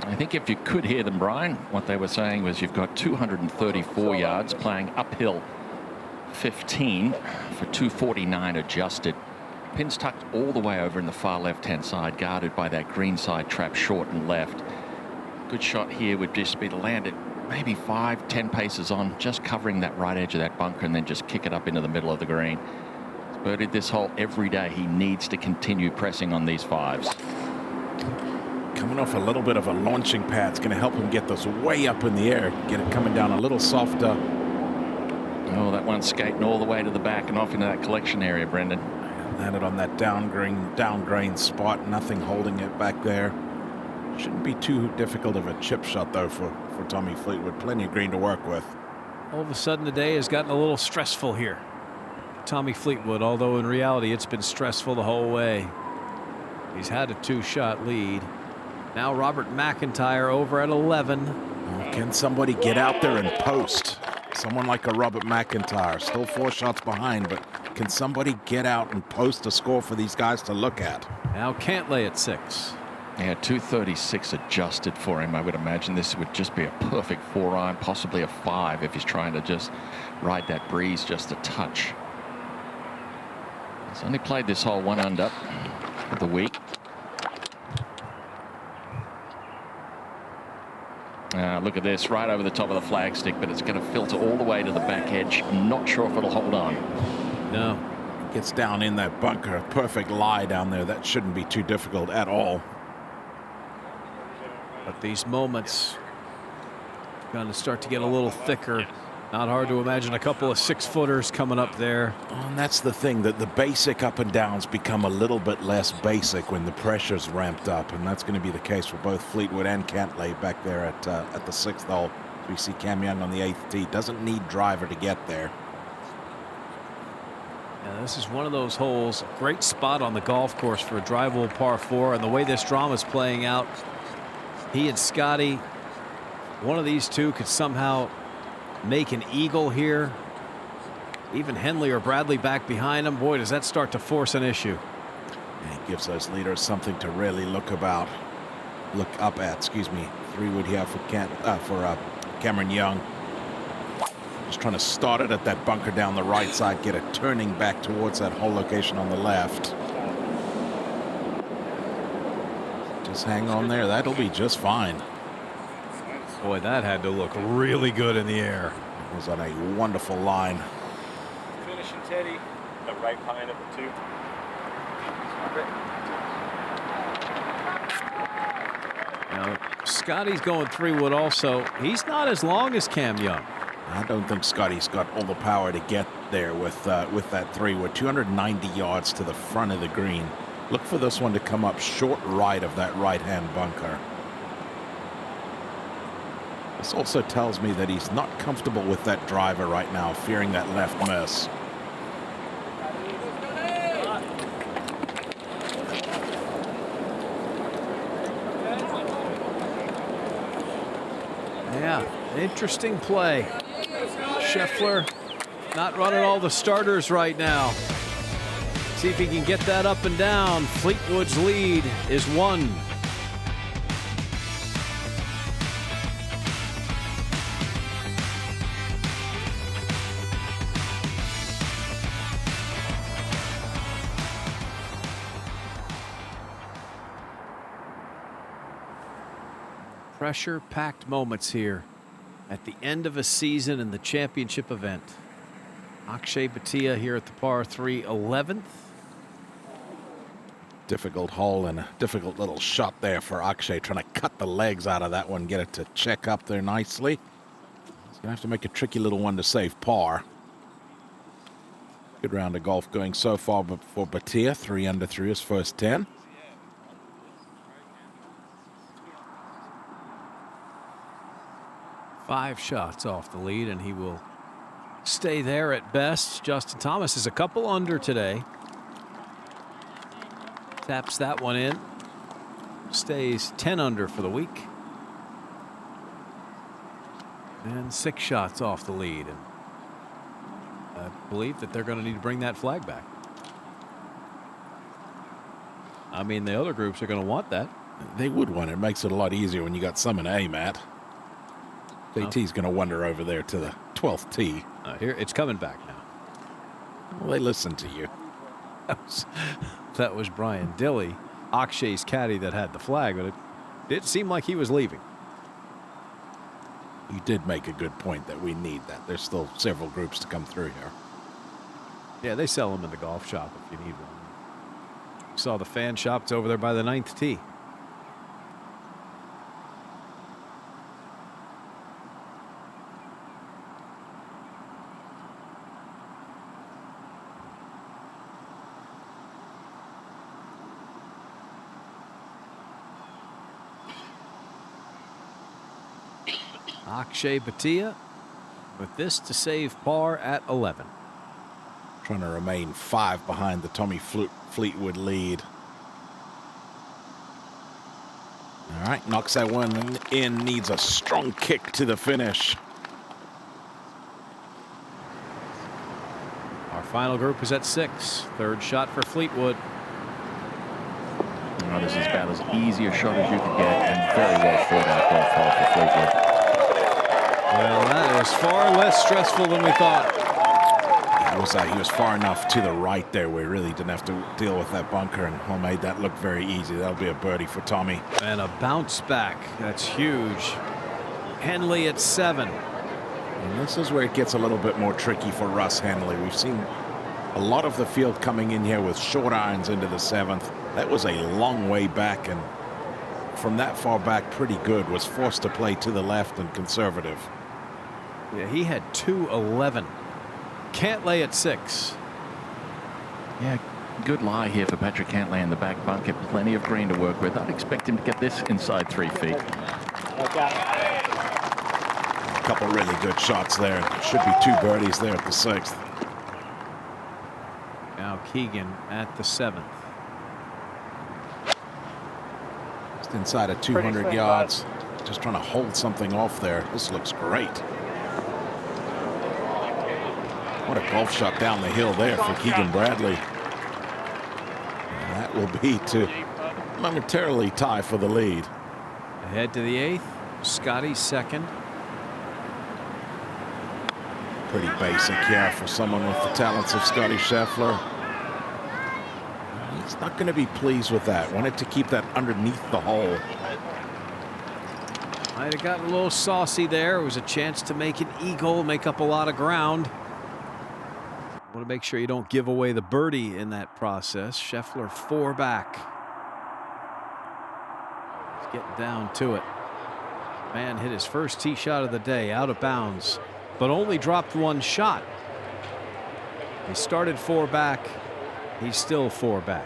S6: I think if you could hear them, Brian, what they were saying was you've got 234 yards playing uphill 15 for 249 adjusted. Pins tucked all the way over in the far left-hand side, guarded by that green side trap short and left. Good shot here would just be to land it maybe 5-10 paces on, just covering that right edge of that bunker and then just kick it up into the middle of the green. He's birdied this hole every day. He needs to continue pressing on these 5s.
S5: Coming off a little bit of a launching pad. It's going to help him get this way up in the air, get it coming down a little softer.
S6: Oh, that one's skating all the way to the back and off into that collection area, Brendan.
S5: Landed on that down grain spot. Nothing holding it back there. Shouldn't be too difficult of a chip shot, though, for Tommy Fleetwood. Plenty of green to work with.
S1: All of a sudden the day has gotten a little stressful here. Tommy Fleetwood, although in reality it's been stressful the whole way. He's had a 2-shot lead. Now Robert McIntyre over at 11.
S5: Can somebody get out there and post? Someone like a Robert McIntyre, still 4 shots behind, but can somebody get out and post a score for these guys to look at?
S1: Now Cantlay at 6.
S6: Yeah, 236 adjusted for him. I would imagine this would just be a perfect 4-iron, possibly a 5 if he's trying to just ride that breeze just a touch. He's only played this hole 1 under of the week. Look at this, right over the top of the flagstick, but it's going to filter all the way to the back edge. I'm not sure if it'll hold on.
S1: No.
S5: Gets down in that bunker. Perfect lie down there. That shouldn't be too difficult at all.
S1: But these moments going to start to get a little thicker. Not hard to imagine a couple of 6-footers coming up there.
S5: And that's the thing, that the basic up and downs become a little bit less basic when the pressure's ramped up, and that's going to be the case for both Fleetwood and Cantlay back there at the 6th hole. We see Cam Young on the 8th tee. Doesn't need driver to get there.
S1: Yeah, this is one of those holes, great spot on the golf course for a drivable par 4, and the way this drama is playing out, he and Scotty, one of these two could somehow make an eagle here. Even Henley or Bradley back behind him. Boy, does that start to force an issue.
S5: And it gives those leaders something to really look up at. Excuse me. 3 wood here for Cameron Young. Just trying to start it at that bunker down the right side, get it turning back towards that hole location on the left. Just hang on there. That'll be just fine.
S1: Boy, that had to look really good in the air.
S5: It was on a wonderful line.
S3: Finishing Teddy, the right behind of the 2.
S1: Now, Scotty's going 3 wood also. He's not as long as Cam Young.
S5: I don't think Scotty's got all the power to get there with that 3 wood. 290 yards to the front of the green. Look for this one to come up short right of that right-hand bunker. This also tells me that he's not comfortable with that driver right now, fearing that left miss.
S1: Yeah, interesting play. Scheffler not running all the starters right now. See if he can get that up and down. Fleetwood's lead is 1. Pressure-packed moments here at the end of a season in the championship event. Akshay Bhatia here at the par 3 11th.
S5: Difficult hole and a difficult little shot there for Akshay, trying to cut the legs out of that one, get it to check up there nicely. He's gonna have to make a tricky little one to save par. Good round of golf going so far for Bhatia. 3 under through his first 10.
S1: Five shots off the lead, and he will stay there at best. Justin Thomas is a couple under today. Taps that one in. Stays 10 under for the week. And 6 shots off the lead. And I believe that they're going to need to bring that flag back. I mean, the other groups are going to want that.
S5: They would want it. It makes it a lot easier when you got some in A, Matt. JT's going to wander over there to the 12th tee.
S1: Here, it's coming back now.
S5: Well, they listen to you.
S1: That was Brian Dilley, Akshay's caddy, that had the flag, but it did seem like he was leaving.
S5: You did make a good point that we need that. There's still several groups to come through here.
S1: Yeah, they sell them in the golf shop if you need one. You saw the fan shop. It's over there by the 9th tee. Akshay Bhatia with this to save par at 11.
S5: Trying to remain 5 behind the Tommy Fleetwood lead. All right, knocks that one in, needs a strong kick to the finish.
S1: Our final group is at 6. Third shot for Fleetwood.
S6: Oh, this is about as easy a shot as you could get, and very well thought out golf hole for Fleetwood.
S1: Well, that is far less stressful than we thought.
S5: He was far enough to the right there where he really didn't have to deal with that bunker, and made that look very easy. That'll be a birdie for Tommy.
S1: And a bounce back. That's huge. Henley at 7.
S5: And this is where it gets a little bit more tricky for Russ Henley. We've seen a lot of the field coming in here with short irons into the 7th. That was a long way back, and from that far back, pretty good. Was forced to play to the left and conservative.
S1: Yeah, he had 2-11. Cantlay at 6.
S6: Yeah, good lie here for Patrick Cantlay in the back bunker. Plenty of green to work with. I'd expect him to get this inside 3 feet.
S5: A couple really good shots there. Should be 2 birdies there at the 6th.
S1: Now Keegan at the 7th.
S5: Just inside of 200 yards. Just trying to hold something off there. This looks great. What a golf shot down the hill there for Keegan Bradley. And that will be to momentarily tie for the lead.
S1: Ahead to the 8th. Scotty 2nd.
S5: Pretty basic here for someone with the talents of Scotty Scheffler. He's not going to be pleased with that. Wanted to keep that underneath the hole.
S1: Might have gotten a little saucy there. It was a chance to make an eagle, make up a lot of ground. Want to make sure you don't give away the birdie in that process. Scheffler 4 back. He's getting down to it. Man hit his first tee shot of the day out of bounds, but only dropped 1 shot. He started 4 back. He's still 4 back.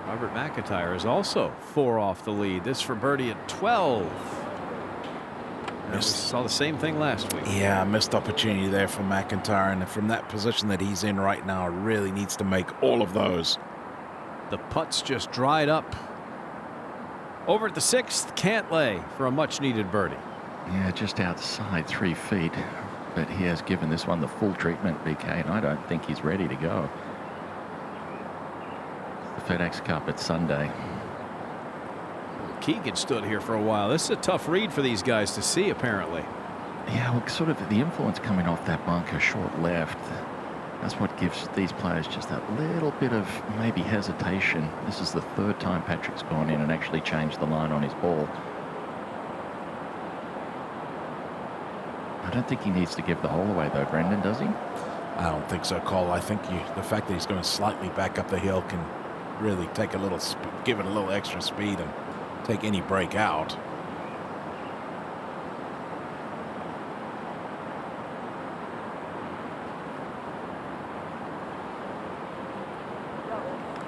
S1: Robert McIntyre is also 4 off the lead. This for birdie at 12. And we saw the same thing last week.
S5: Yeah, missed opportunity there for McIntyre, and from that position that he's in right now, really needs to make all of those.
S1: The putts just dried up. Over at the 6th, Cantlay for a much-needed birdie.
S6: Yeah, just outside 3 feet, but he has given this one the full treatment, BK, and I don't think he's ready to go. The FedExCup at Sunday.
S1: Keegan stood here for a while. This is a tough read for these guys to see, apparently.
S6: Yeah, well, sort of the influence coming off that bunker short left. That's what gives these players just that little bit of maybe hesitation. This is the 3rd time Patrick's gone in and actually changed the line on his ball. I don't think he needs to give the hole away, though, Brendan, does he?
S5: I don't think so, Cole. I think the fact that he's going slightly back up the hill can really take a little, give it a little extra speed and take any break out.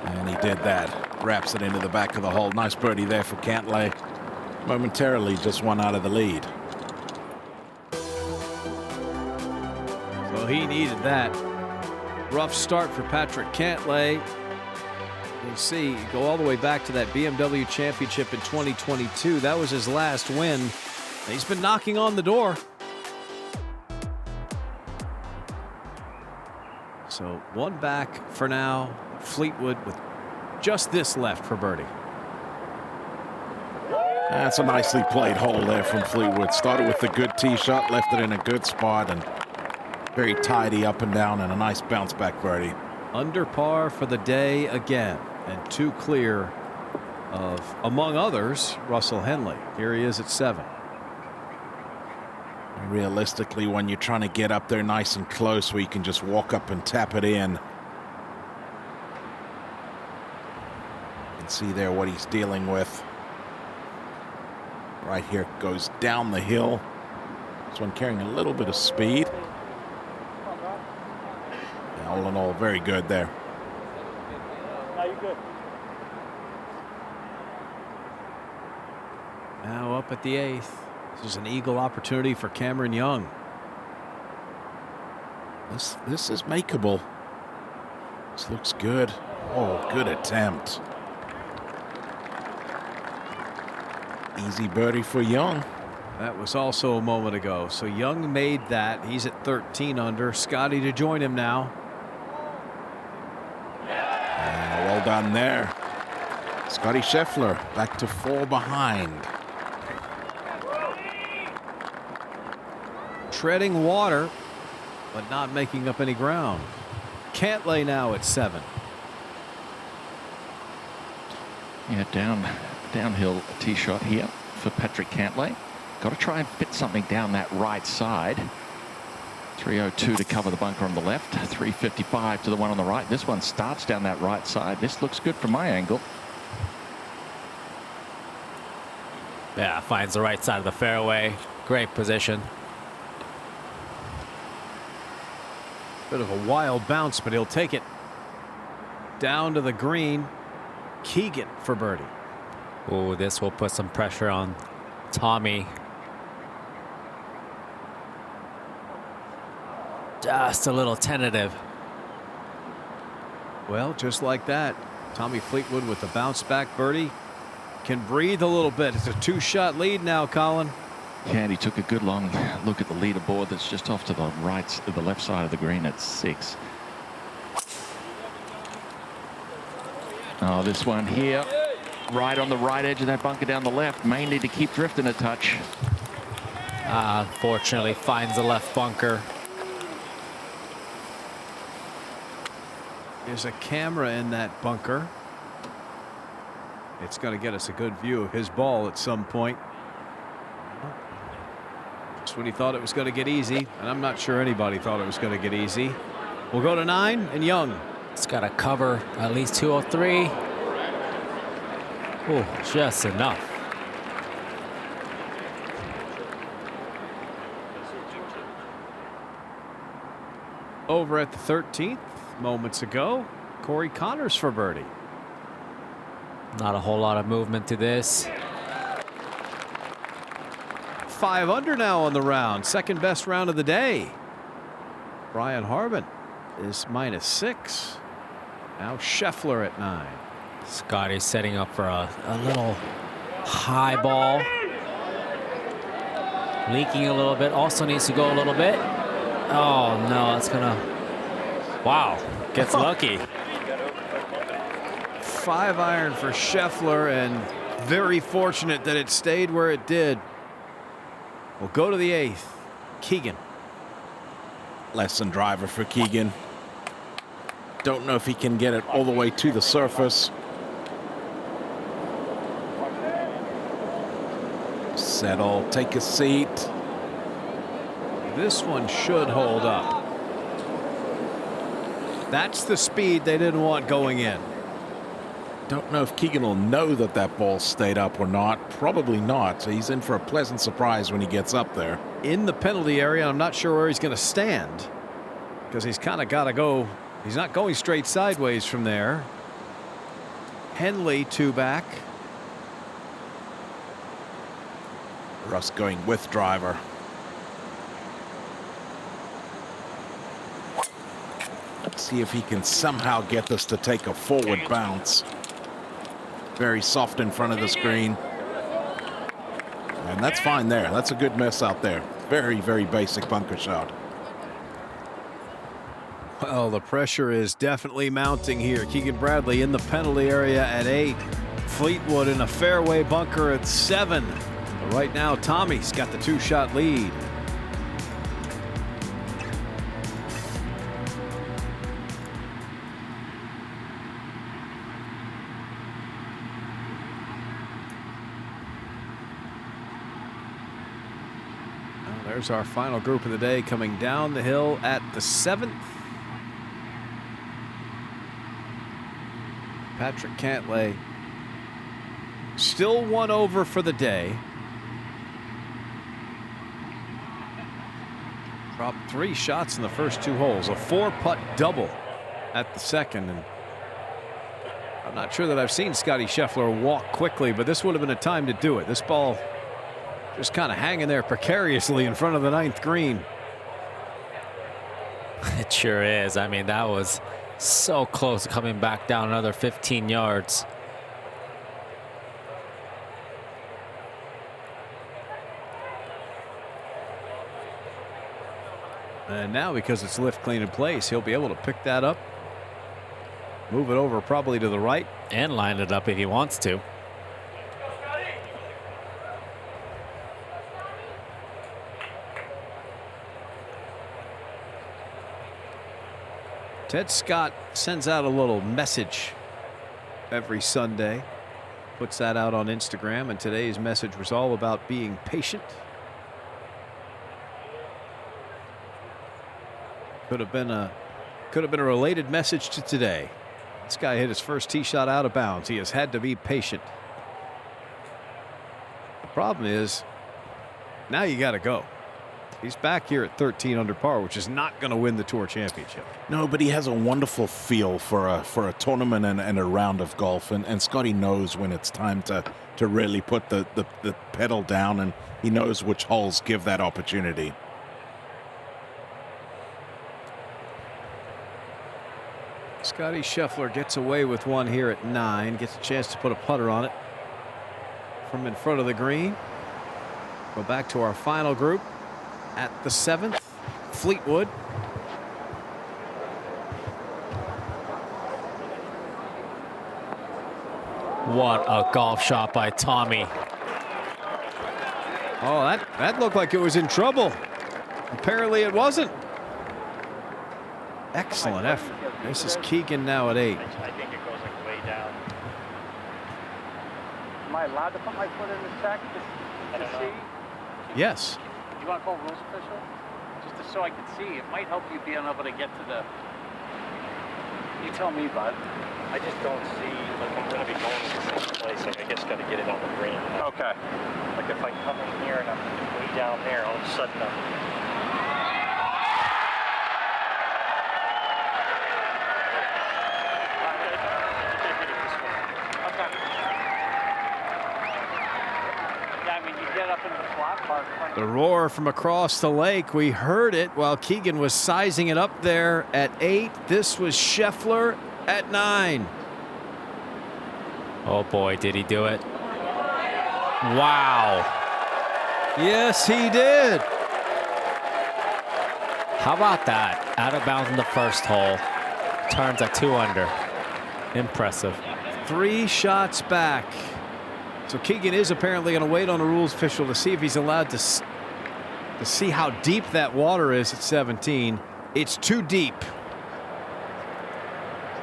S5: And he did that. Wraps it into the back of the hole. Nice birdie there for Cantlay. Momentarily just 1 out of the lead.
S1: So he needed that. Rough start for Patrick Cantlay. You see, go all the way back to that BMW Championship in 2022. That was his last win. He's been knocking on the door. So 1 back for now. Fleetwood with just this left for birdie.
S5: That's a nicely played hole there from Fleetwood. Started with a good tee shot, left it in a good spot, and very tidy up and down, and a nice bounce back birdie.
S1: Under par for the day again, and 2 clear of, among others, Russell Henley. Here he is at 7.
S5: Realistically, when you're trying to get up there nice and close where you can just walk up and tap it in. You can see there what he's dealing with. Right here, goes down the hill. This one carrying a little bit of speed. Yeah, all in all, very good there.
S3: Now you're good.
S1: Now up at the 8th. This is an eagle opportunity for Cameron Young.
S5: This is makeable. This looks good. Oh, good attempt. Easy birdie for Young.
S1: That was also a moment ago. So Young made that. He's at 13 under. Scotty to join him now.
S5: Well done there. Scotty Scheffler back to 4 behind.
S1: Treading water. but not making up any ground. Cantlay now at 7.
S6: Yeah, downhill tee shot here for Patrick Cantlay. Got to try and fit something down that right side. 302 to cover the bunker on the left. 355 to the one on the right. This one starts down that right side. This looks good from my angle.
S2: Yeah, finds the right side of the fairway. Great position.
S1: Bit of a wild bounce, but he'll take it. Down to the green. Keegan for birdie.
S2: Oh, this will put some pressure on Tommy. Just a little tentative.
S1: Well, just like that, Tommy Fleetwood with the bounce back birdie can breathe a little bit. It's a 2-shot lead now, Colin.
S6: Yeah, and he took a good long look at the leaderboard that's just off to the left side of the green at 6. Oh, this one here, right on the right edge of that bunker down the left. May need to keep drifting a touch.
S2: Unfortunately, finds the left bunker.
S1: There's a camera in that bunker. It's going to get us a good view of his ball at some point. Just when he thought it was going to get easy, and I'm not sure anybody thought it was going to get easy. We'll go to 9 and Young.
S2: It's got to cover at least 203. Oh, just enough.
S1: Over at the 13th, moments ago, Corey Connors for birdie.
S2: Not a whole lot of movement to this.
S1: 5 under now on the round. Second best round of the day. Brian Harman is -6. Now Scheffler at 9.
S2: Scotty's setting up for a little high ball. Leaking a little bit. Also needs to go a little bit. Oh, no, it's going to... Wow. Gets lucky.
S1: 5-iron for Scheffler, and very fortunate that it stayed where it did. We'll go to the 8th. Keegan.
S5: Lesson driver for Keegan. Don't know if he can get it all the way to the surface. Settle, take a seat.
S1: This one should hold up. That's the speed they didn't want going in.
S5: Don't know if Keegan will know that that ball stayed up or not. Probably not. So he's in for a pleasant surprise when he gets up there.
S1: In the penalty area, I'm not sure where he's going to stand, because he's kind of got to go. He's not going straight sideways from there. Henley 2 back.
S5: Russ going with driver. Let's see if he can somehow get this to take a forward bounce. Very soft in front of the screen. And that's fine there. That's a good miss out there. Very, very basic bunker shot.
S1: Well, the pressure is definitely mounting here. Keegan Bradley in the penalty area at 8. Fleetwood in a fairway bunker at 7. But right now, Tommy's got the 2-shot lead. There's our final group of the day coming down the hill at the 7th. Patrick Cantlay still 1 over for the day. Dropped 3 shots in the first 2 holes. A 4-putt double at the second. And I'm not sure that I've seen Scotty Scheffler walk quickly, but this would have been a time to do it. This ball just kind of hanging there precariously in front of the 9th green.
S2: It sure is. I mean, that was so close to coming back down another 15 yards.
S1: And now, because it's lift, clean, in place, he'll be able to pick that up, move it over probably to the right,
S2: and line it up if he wants to.
S1: Ted Scott sends out a little message every Sunday, puts that out on Instagram, and today's message was all about being patient. Could have been a related message to today. This guy hit his first tee shot out of bounds. He has had to be patient. The problem is, now you got to go. He's back here at 13 under par, which is not going to win the Tour Championship.
S5: No, but he has a wonderful feel for a tournament and a round of golf, and Scotty knows when it's time to really put the pedal down, and he knows which holes give that opportunity.
S1: Scotty Scheffler gets away with one here at 9, gets a chance to put a putter on it from in front of the green. Go back to our final group. At the 7th, Fleetwood.
S2: What a golf shot by Tommy.
S1: Oh, that looked like it was in trouble. Apparently it wasn't. Excellent effort. This is Keegan now at 8.
S4: I think it goes like way down. Am I allowed to put my foot in the check to see?
S1: Yes.
S4: You want to call rules official? Just so I can see. It might help you being able to get to the... You tell me, bud.
S3: I just don't see, like, I'm going to be going to the same place. Like, I just got to get it on the green.
S4: Okay.
S3: Like, if I come in here and I'm way down there, all of a sudden
S1: The roar from across the lake. We heard it while Keegan was sizing it up there at 8. This was Scheffler at 9.
S2: Oh boy, did he do it. Wow.
S1: Yes, he did.
S2: How about that? Out of bounds in the first hole. Turns at 2 under. Impressive.
S1: 3 shots back. So Keegan is apparently going to wait on a rules official to see if he's allowed to see how deep that water is at 17. It's too deep.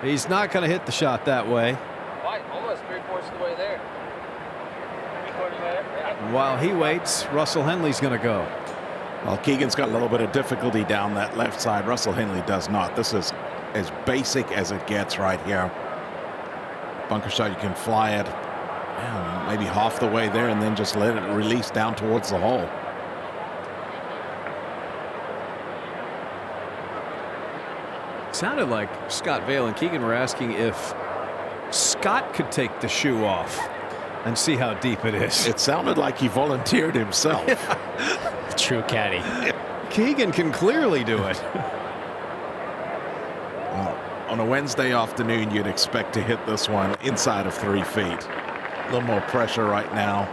S1: He's not going to hit the shot that way.
S7: Almost 3/4 of the way there.
S1: And while he waits, Russell Henley's going to go.
S5: Well, Keegan's got a little bit of difficulty down that left side. Russell Henley does not. This is as basic as it gets right here. Bunker shot, you can fly it maybe half the way there and then just let it release down towards the hole.
S1: Sounded like Scott Vail and Keegan were asking if Scott could take the shoe off and see how deep it is.
S5: It sounded like he volunteered himself.
S2: True caddy.
S1: Keegan can clearly do it.
S5: On a Wednesday afternoon, you'd expect to hit this one inside of 3 feet. A little more pressure right now.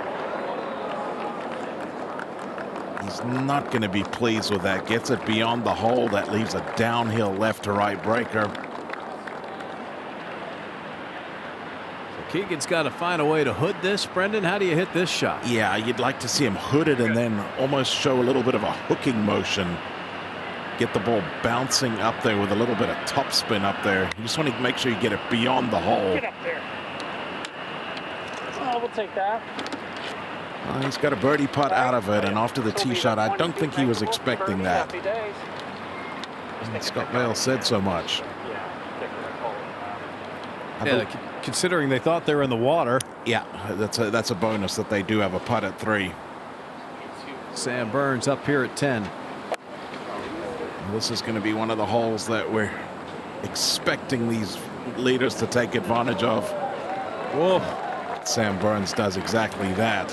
S5: He's not going to be pleased with that. Gets it beyond the hole. That leaves a downhill left to right breaker.
S1: So Keegan's got to find a way to hood this. Brendan, how do you hit this shot?
S5: Yeah, you'd like to see him hooded and then almost show a little bit of a hooking motion. Get the ball bouncing up there with a little bit of topspin up there. You just want to make sure you get it beyond the hole.
S4: Get up there. Oh, we'll take that.
S5: He's got a birdie putt out of it, and after the tee shot, I don't think he was expecting that. And Scott Vail said so much.
S1: Yeah, considering they thought they were in the water.
S5: Yeah, that's a bonus that they do have a putt at 3.
S1: Sam Burns up here at 10.
S5: This is going to be one of the holes that we're expecting these leaders to take advantage of.
S1: Whoa.
S5: Sam Burns does exactly that.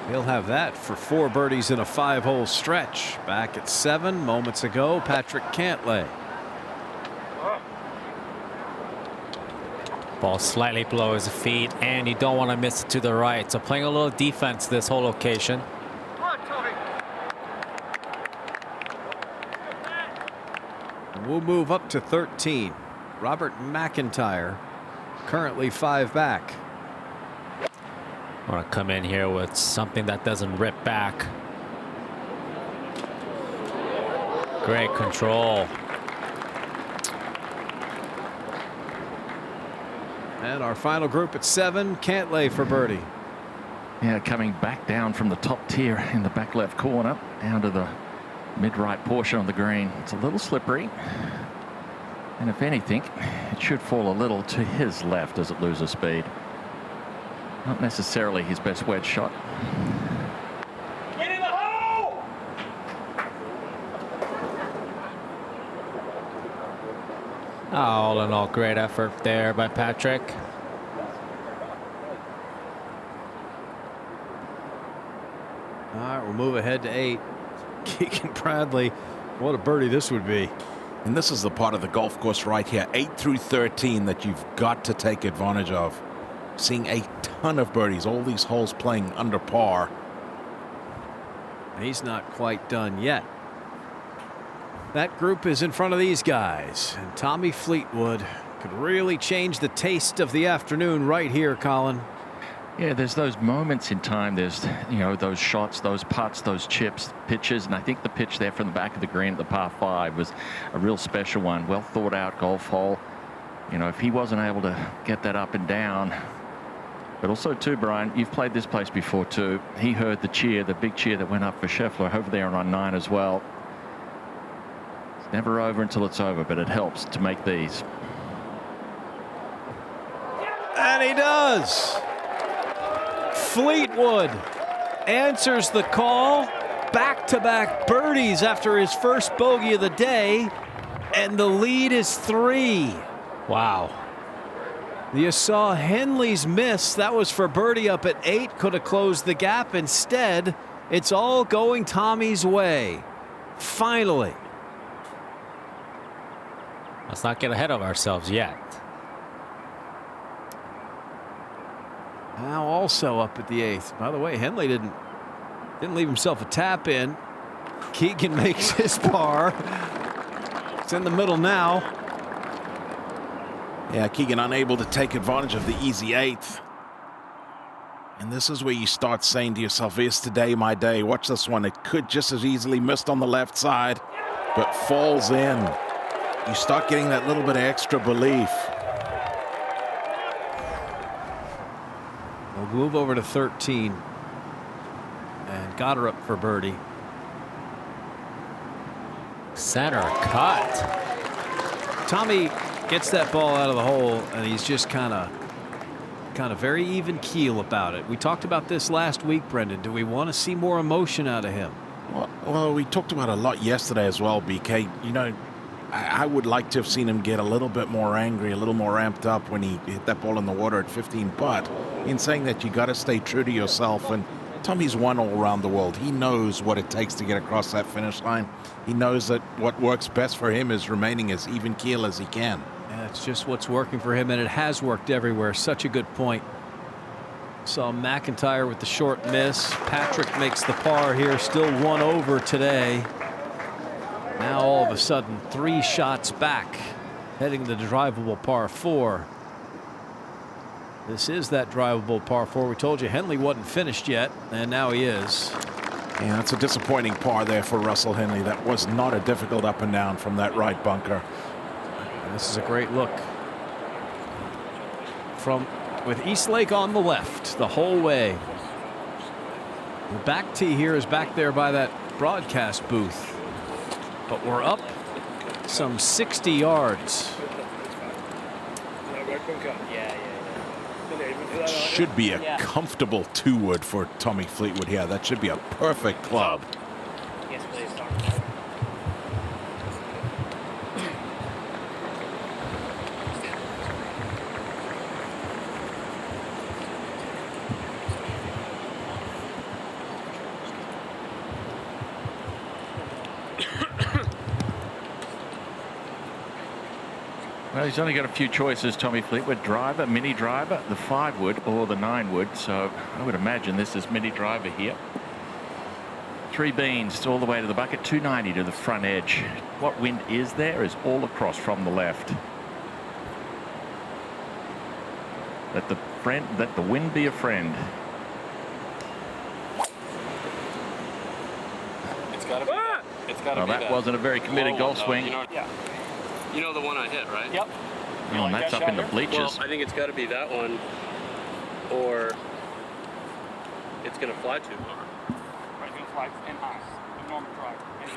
S1: He'll have that for 4 birdies in a 5-hole stretch. Back at 7 moments ago, Patrick Cantlay.
S2: Ball slightly below his feet, and you don't want to miss it to the right. So playing a little defense this whole occasion.
S1: We'll move up to 13. Robert McIntyre currently 5 back.
S2: I want to come in here with something that doesn't rip back. Great control.
S1: And our final group at 7, Cantlay for birdie.
S6: Yeah, coming back down from the top tier in the back left corner down to the mid-right portion of the green. It's a little slippery. And if anything, it should fall a little to his left as it loses speed. Not necessarily his best wedge shot.
S3: Get in the hole!
S2: All in all, great effort there by Patrick.
S1: All right, we'll move ahead to 8. Keegan Bradley, what a birdie this would be.
S5: And this is the part of the golf course right here, 8 through 13, that you've got to take advantage of. Seeing a ton of birdies, all these holes playing under par.
S1: He's not quite done yet. That group is in front of these guys, and Tommy Fleetwood could really change the taste of the afternoon right here, Colin.
S6: Yeah, there's those moments in time. There's, you know, those shots, those putts, those chips, pitches. And I think the pitch there from the back of the green at the par 5 was a real special one. Well thought out golf hole. You know, if he wasn't able to get that up and down. But also, too, Brian, you've played this place before, too. He heard the cheer, the big cheer that went up for Scheffler over there on 9 as well. It's never over until it's over, but it helps to make these.
S1: And he does. Fleetwood answers the call. Back-to-back birdies after his first bogey of the day. And the lead is 3.
S2: Wow.
S1: You saw Henley's miss. That was for birdie up at 8. Could have closed the gap. Instead, it's all going Tommy's way. Finally.
S2: Let's not get ahead of ourselves yet.
S1: Now also up at the 8th. By the way, Henley didn't leave himself a tap in. Keegan makes his par. It's in the middle now.
S5: Yeah, Keegan unable to take advantage of the easy 8th. And this is where you start saying to yourself, is today my day? Watch this one. It could just as easily missed on the left side, but falls in. You start getting that little bit of extra belief.
S1: We'll move over to 13. And got her up for birdie.
S2: Center cut.
S1: Tommy gets that ball out of the hole, and he's just kind of very even keel about it. We talked about this last week, Brendan. Do we want to see more emotion out of him?
S5: Well, we talked about it a lot yesterday as well, BK. You know, I would like to have seen him get a little bit more angry, a little more amped up when he hit that ball in the water at 15. But in saying that, you got to stay true to yourself. And Tommy's won all around the world. He knows what it takes to get across that finish line. He knows that what works best for him is remaining as even keel as he can.
S1: Yeah, it's just what's working for him, and it has worked everywhere. Such a good point. Saw McIntyre with the short miss. Patrick makes the par here, still 1 over today. Now all of a sudden 3 shots back, heading the drivable par 4. This is that drivable par 4. We told you Henley wasn't finished yet, and now he is.
S5: Yeah, that's a disappointing par there for Russell Henley. That was not a difficult up and down from that right bunker.
S1: And this is a great look from with Eastlake on the left the whole way. The back tee here is back there by that broadcast booth. But we're up some 60 yards.
S5: It should be a comfortable 2-wood for Tommy Fleetwood here. That should be a perfect club.
S7: Yes, please.
S6: Well, he's only got a few choices, Tommy Fleetwood. Driver, mini driver, the 5-wood or the 9-wood. So I would imagine this is mini driver here. 3 beans all the way to the bucket, 290 to the front edge. What wind is there is all across from the left. Let the wind be a friend.
S7: It's got to be that. It's got to
S6: Well,
S7: be
S6: that wasn't a very committed golf swing.
S7: You know the one I hit, right? Yep.
S6: And that's up in the bleachers.
S8: Well, I think it's got to be that one, or it's going to fly too far.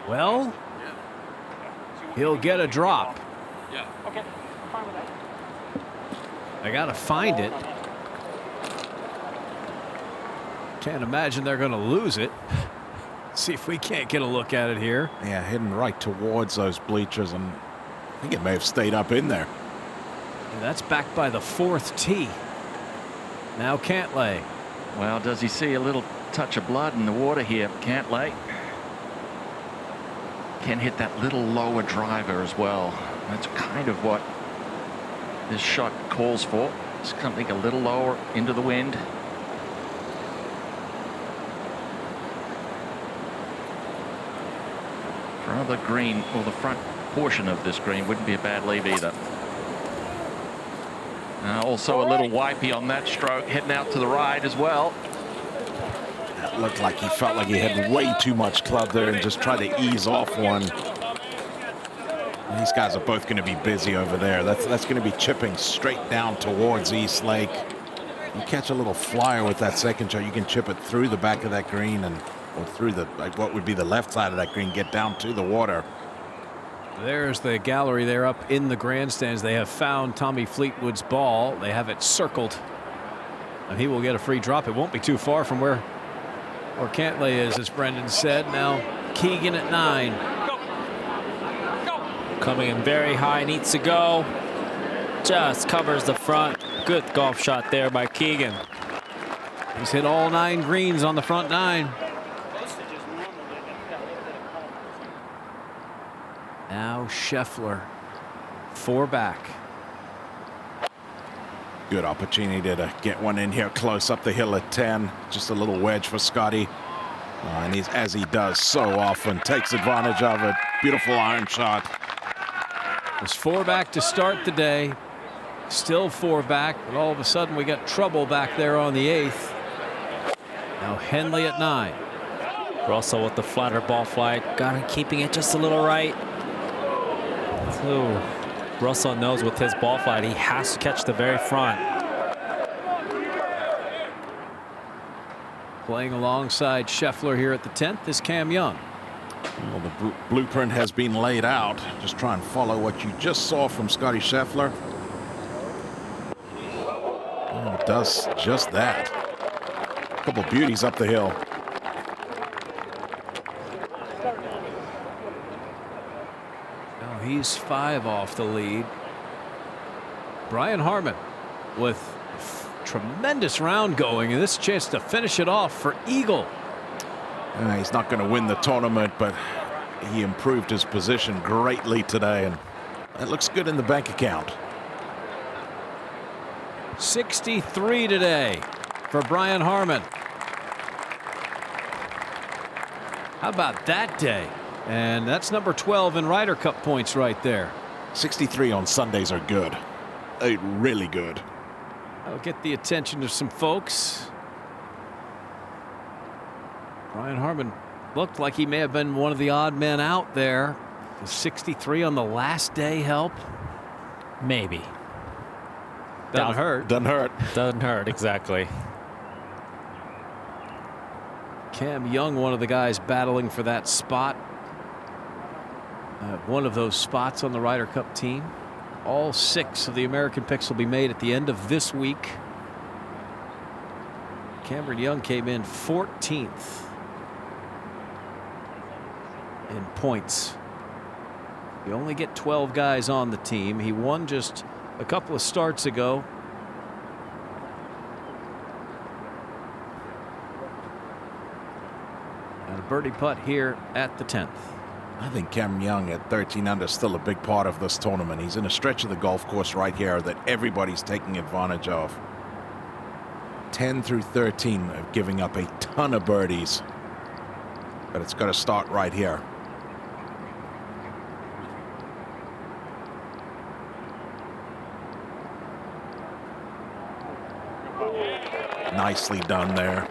S1: Well, he'll get a drop.
S8: Yeah.
S3: Okay, I'm fine with that.
S1: I got to find it. Can't imagine they're going to lose it. See if we can't get a look at it here.
S5: Yeah, heading right towards those bleachers, and I think it may have stayed up in there.
S1: And that's back by the 4th tee. Now Cantlay.
S6: Well, does he see a little touch of blood in the water here? Cantlay can hit that little lower driver as well. That's kind of what this shot calls for. Something a little lower into the wind. Front of the green, or the front portion of this green, wouldn't be a bad leave either. Also a little wipey on that stroke, heading out to the right as well.
S5: That looked like he felt like he had way too much club there and just tried to ease off one. These guys are both going to be busy over there. That's going to be chipping straight down towards East Lake. You catch a little flyer with that second shot, you can chip it through the back of that green and or through the what would be the left side of that green, get down to the water.
S1: There's the gallery there up in the grandstands. They have found Tommy Fleetwood's ball. They have it circled, and he will get a free drop. It won't be too far from where Cantlay is, as Brendan said. Now Keegan at 9.
S2: Coming in very high, needs to go. Just covers the front. Good golf shot there by Keegan.
S1: He's hit all 9 greens on the front 9. Now Scheffler, 4 back.
S5: Good opportunity to get one in here close up the hill at 10. Just a little wedge for Scotty. And he's, as he does so often, takes advantage of it. Beautiful iron shot.
S1: It was 4 back to start the day. Still 4 back, but all of a sudden we got trouble back there on the 8th. Now Henley at 9.
S2: Russell with the flatter ball flight. Got him keeping it just a little right. Ooh. Russell knows with his ball flight, he has to catch the very front.
S1: Playing alongside Scheffler here at the 10th is Cam Young.
S5: Well, the blueprint has been laid out. Just try and follow what you just saw from Scotty Scheffler. Oh, it does just that. A couple beauties up the hill.
S1: Now he's 5 off the lead. Brian Harman with tremendous round going, and this chance to finish it off for eagle.
S5: He's not going to win the tournament, but he improved his position greatly today, and it looks good in the bank account.
S1: 63 today for Brian Harman. How about that day? And that's number 12 in Ryder Cup points right there.
S5: 63 on Sundays are good. Really good.
S1: I'll get the attention of some folks. Brian Harman looked like he may have been one of the odd men out there. Does 63 on the last day help?
S2: Maybe.
S1: Doesn't hurt.
S5: Doesn't hurt.
S2: Doesn't hurt, exactly.
S1: Cam Young, one of the guys battling for that spot. One of those spots on the Ryder Cup team. All 6 of the American picks will be made at the end of this week. Cameron Young came in 14th in points. You only get 12 guys on the team. He won just a couple of starts ago. And a birdie putt here at the 10th.
S5: I think Cam Young at 13 under is still a big part of this tournament. He's in a stretch of the golf course right here that everybody's taking advantage of. 10 through 13 of giving up a ton of birdies. But it's got to start right here. Nicely done there.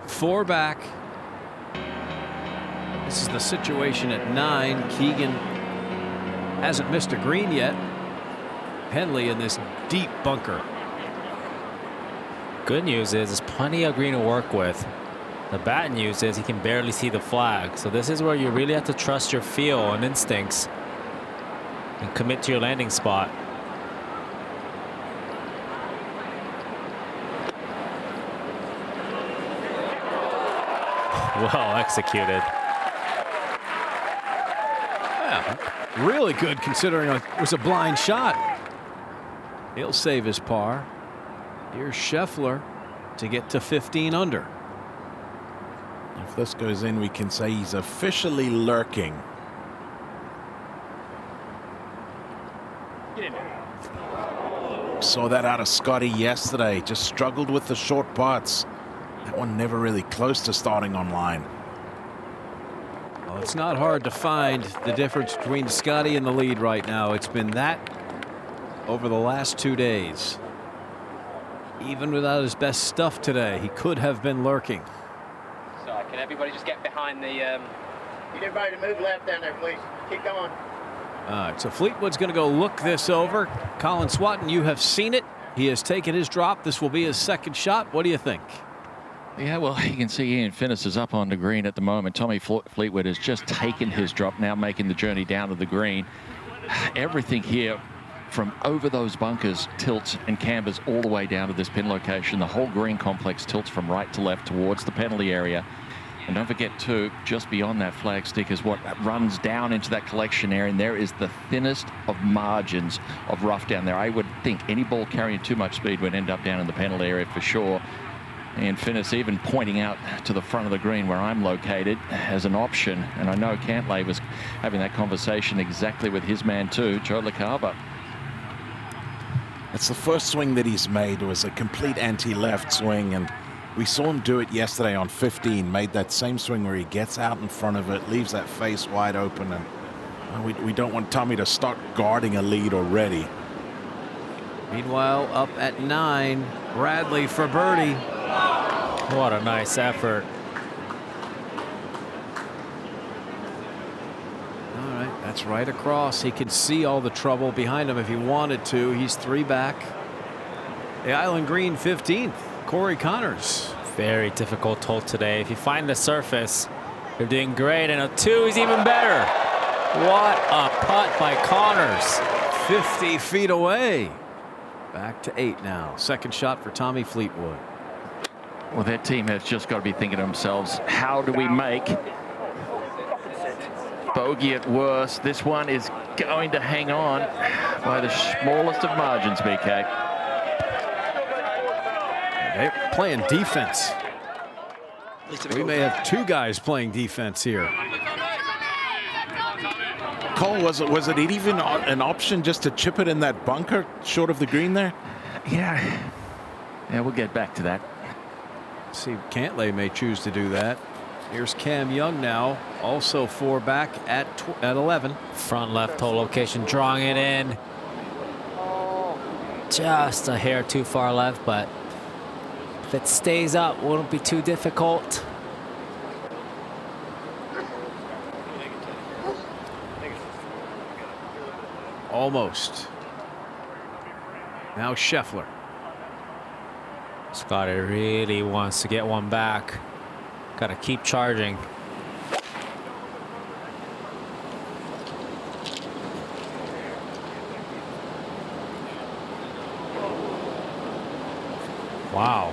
S1: 4 back. This is the situation at 9. Keegan hasn't missed a green yet. Henley in this deep bunker.
S2: Good news is there's plenty of green to work with. The bad news is he can barely see the flag. So this is where you really have to trust your feel and instincts and commit to your landing spot. Well executed.
S1: Yeah, really good considering it was a blind shot. He'll save his par. Here's Scheffler to get to 15 under.
S5: If this goes in, we can say he's officially lurking. Saw that out of Scotty yesterday. Just struggled with the short putts. That one never really close to starting on line.
S1: Well, it's not hard to find the difference between Scotty and the lead right now. It's been that over the last 2 days. Even without his best stuff today, he could have been lurking.
S7: So can everybody just get behind the...
S9: Need everybody to move left down there, please. Keep going.
S1: All right, so Fleetwood's going to go look this over. Colin Swatton, you have seen it. He has taken his drop. This will be his second shot. What do you think?
S6: Yeah, well, you can see Ian Finnis is up on the green at the moment. Tommy Fleetwood has just taken his drop, now making the journey down to the green. Everything here from over those bunkers tilts and cambers all the way down to this pin location. The whole green complex tilts from right to left towards the penalty area. And don't forget too, just beyond that flag stick is what runs down into that collection area, and there is the thinnest of margins of rough down there. I would think any ball carrying too much speed would end up down in the penalty area for sure. And Finnis even pointing out to the front of the green where I'm located as an option. And I know Cantlay was having that conversation exactly with his man too, Joe LaCava.
S5: It's the first swing that he's made. It was a complete anti-left swing, and we saw him do it yesterday on 15. Made that same swing where he gets out in front of it, leaves that face wide open, and we don't want Tommy to start guarding a lead already.
S1: Meanwhile, up at 9, Bradley for birdie.
S2: What a nice effort.
S1: All right, that's right across. He can see all the trouble behind him if he wanted to. He's 3 back. The Island Green 15th, Corey Connors.
S2: Very difficult hole today. If you find the surface, you're doing great. And a 2 is even better. What a putt by Connors.
S1: 50 feet away. Back to 8 now. Second shot for Tommy Fleetwood.
S6: Well, their team has just got to be thinking to themselves, how do we make bogey at worst? This one is going to hang on by the smallest of margins, BK.
S1: They're playing defense. We may have 2 guys playing defense here.
S5: Cole, was it even an option just to chip it in that bunker short of the green there?
S6: Yeah, we'll get back to that.
S1: See, Cantlay may choose to do that. Here's Cam Young now, also 4 back at 11.
S2: Front left hole location, drawing it in. Just a hair too far left, but if it stays up, won't be too difficult.
S1: Almost. Now Scheffler.
S2: Scotty really wants to get one back. Got to keep charging. Wow.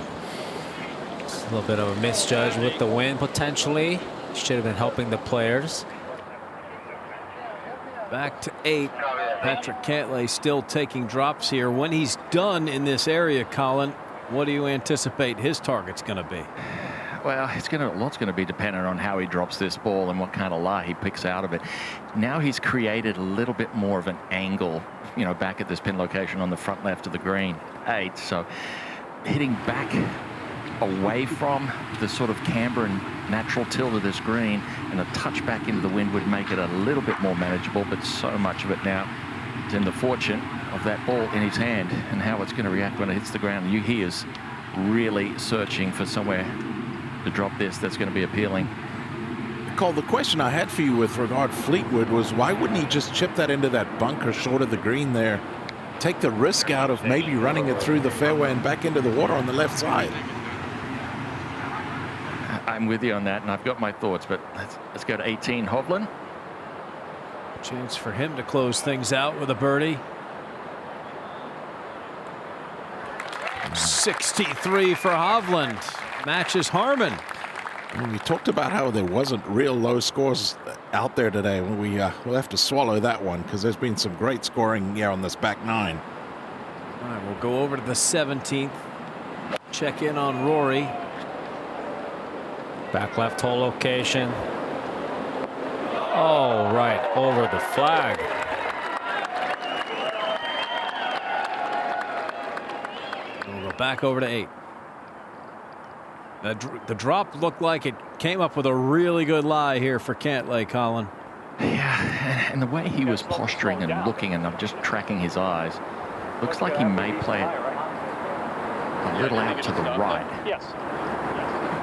S2: Just a little bit of a misjudge with the wind potentially. Should have been helping the players.
S1: Back to 8. Patrick Cantlay still taking drops here. When he's done in this area, Colin, what do you anticipate his target's going to be?
S6: Well, a lot's going to be dependent on how he drops this ball and what kind of lie he picks out of it. Now he's created a little bit more of an angle, back at this pin location on the front left of the green, 8. So hitting back away from the sort of camber and natural tilt of this green, and a touch back into the wind would make it a little bit more manageable, but so much of it now is in the fortune of that ball in his hand and how it's going to react when it hits the ground. He is really searching for somewhere to drop this that's going to be appealing.
S5: Cole, the question I had for you with regard Fleetwood was why wouldn't he just chip that into that bunker short of the green there? Take the risk out of maybe running it through the fairway and back into the water on the left side.
S6: I'm with you on that, and I've got my thoughts, but let's go to 18. Hovland.
S1: Chance for him to close things out with a birdie. 63 for Hovland. Matches Harman.
S5: And we talked about how there wasn't real low scores out there today. We'll have to swallow that one because there's been some great scoring here on this back nine.
S1: All right, we'll go over to the 17th. Check in on Rory.
S2: Back left hole location. Oh, right over the flag.
S1: We'll go back over to 8. The drop looked like it came up with a really good lie here for Cantlay, Colin.
S6: Yeah, and the way he was posturing and looking, and I'm just tracking his eyes, looks like he may play it a little out to the right.
S4: Yes.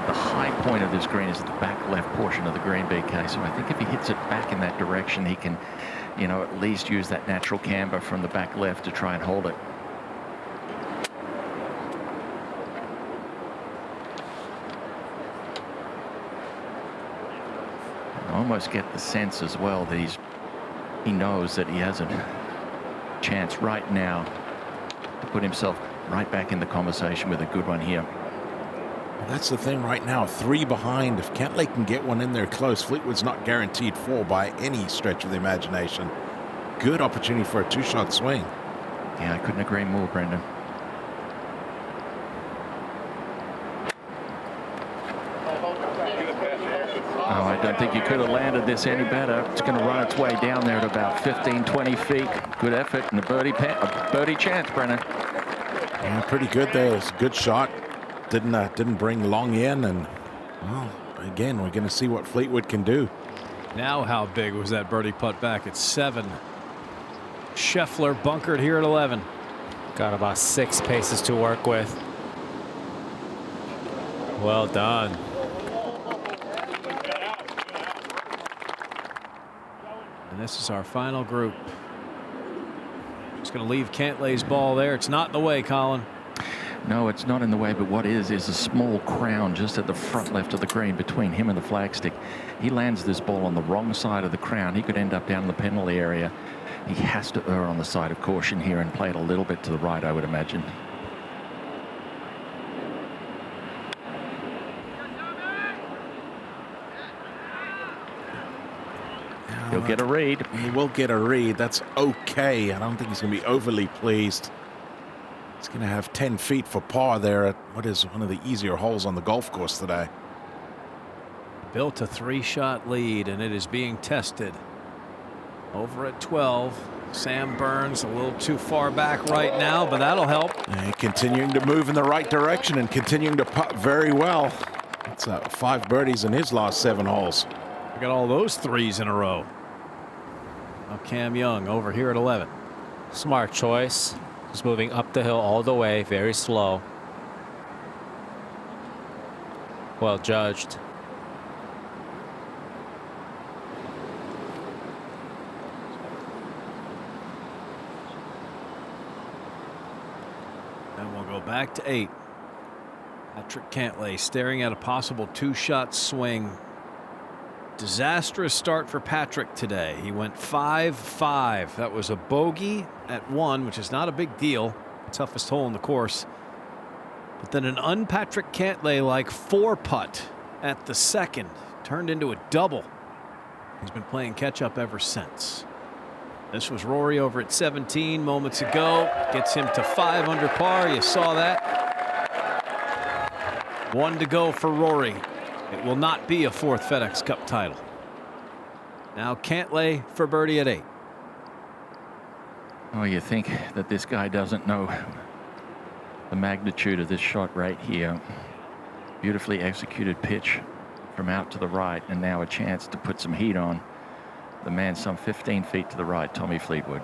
S6: The high point of this green is the back left portion of the green, BK. So I think if he hits it back in that direction, he can, you know, at least use that natural camber from the back left to try and hold it. I almost get the sense as well that he knows that he has a chance right now to put himself right back in the conversation with a good one here.
S5: That's the thing right now, 3 behind. If Cantlay can get one in there close, Fleetwood's not guaranteed 4 by any stretch of the imagination. Good opportunity for a 2-shot swing.
S6: Yeah, I couldn't agree more, Brendan. Oh, I don't think you could have landed this any better. It's going to run its way down there at about 15, 20 feet. Good effort and a birdie chance, Brennan.
S5: Yeah, pretty good there. It's a good shot. Didn't bring long in, and well, again, we're going to see what Fleetwood can do.
S1: Now how big was that birdie putt back at 7? Scheffler bunkered here at 11.
S2: Got about 6 paces to work with. Well done.
S1: And this is our final group. Just going to leave Cantlay's ball there. It's not in the way, Colin.
S6: No, it's not in the way, but what is a small crown just at the front left of the green between him and the flagstick. He lands this ball on the wrong side of the crown. He could end up down in the penalty area. He has to err on the side of caution here and play it a little bit to the right, I would imagine. He'll get a read.
S5: He will get a read. That's okay. I don't think he's going to be overly pleased. He's going to have 10 feet for par there at what is one of the easier holes on the golf course today.
S1: Built a 3-shot lead, and it is being tested. Over at 12. Sam Burns a little too far back right now, but that'll help.
S5: And continuing to move in the right direction and continuing to putt very well. It's 5 birdies in his last 7 holes.
S1: We got all those 3s in a row. Now Cam Young over here at 11.
S2: Smart choice. Just moving up the hill all the way, very slow. Well judged.
S1: And we'll go back to 8. Patrick Cantlay staring at a possible 2-shot swing. Disastrous start for Patrick today. He went 5-5. That was a bogey at 1, which is not a big deal. Toughest hole in the course. But then an un-Patrick Cantlay-like 4-putt at the 2nd turned into a double. He's been playing catch-up ever since. This was Rory over at 17 moments ago. Gets him to 5 under par. You saw that. 1 to go for Rory. It will not be a 4th FedEx Cup title. Now Cantlay for birdie at 8.
S6: Oh, you think that this guy doesn't know the magnitude of this shot right here. Beautifully executed pitch from out to the right, and now a chance to put some heat on the man some 15 feet to the right, Tommy Fleetwood.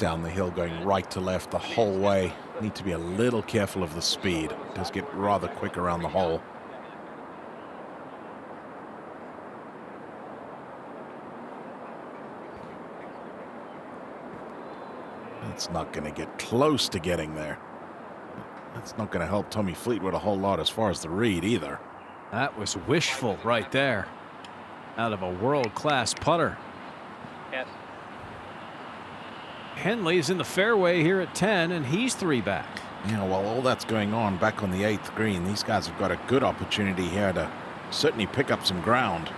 S5: down the hill, going right to left the whole way. Need to be a little careful of the speed. It does get rather quick around the hole. It's not going to get close to getting there. That's not going to help Tommy Fleetwood a whole lot as far as the read either.
S1: That was wishful right there. Out of a world-class putter.
S8: Yes.
S1: Henley's in the fairway here at 10, and he's 3 back.
S5: Yeah, while all that's going on back on the 8th green, these guys have got a good opportunity here to certainly pick up some ground.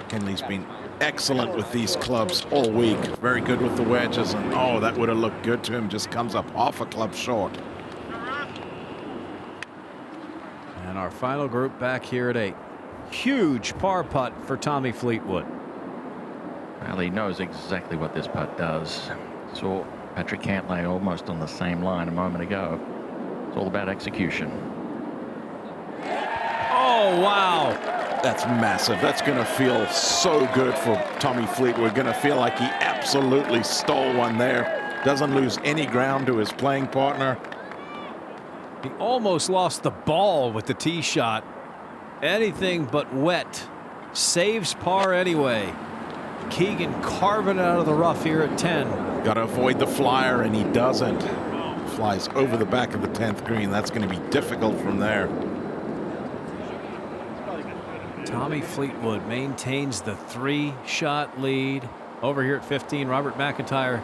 S5: Henley's been excellent with these clubs all week. Very good with the wedges, and oh, that would have looked good to him. Just comes up half a club short.
S1: And our final group back here at 8. Huge par putt for Tommy Fleetwood.
S6: Well, he knows exactly what this putt does. Saw Patrick Cantlay almost on the same line a moment ago. It's all about execution.
S1: Oh, wow.
S5: That's massive. That's going to feel so good for Tommy Fleetwood. Going to feel like he absolutely stole one there. Doesn't lose any ground to his playing partner.
S1: He almost lost the ball with the tee shot. Anything but wet. Saves par anyway. Keegan carving it out of the rough here at 10.
S5: Got to avoid the flyer, and he doesn't. Flies over the back of the 10th green. That's going to be difficult from there.
S1: Tommy Fleetwood maintains the 3-shot lead. Over here at 15, Robert McIntyre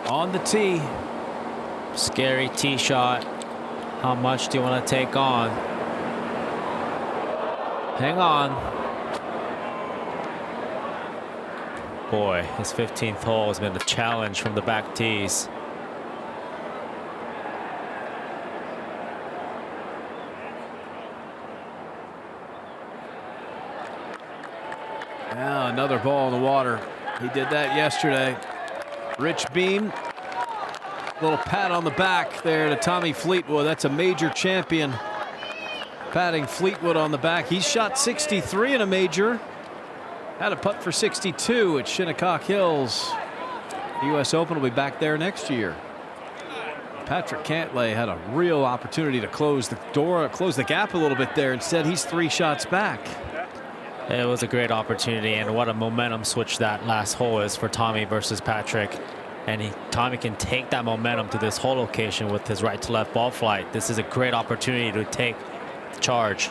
S1: on the tee.
S2: Scary tee shot. How much do you want to take on? Hang on. Boy, his 15th hole has been a challenge from the back tees.
S1: Now another ball in the water. He did that yesterday. Rich Beam. Little pat on the back there to Tommy Fleetwood. That's a major champion. Patting Fleetwood on the back. He's shot 63 in a major. Had a putt for 62 at Shinnecock Hills. The U.S. Open will be back there next year. Patrick Cantlay had a real opportunity to close the gap a little bit there. Instead, he's 3 shots back.
S2: It was a great opportunity, and what a momentum switch that last hole is for Tommy versus Patrick. And Tommy can take that momentum to this hole location with his right to left ball flight. This is a great opportunity to take charge.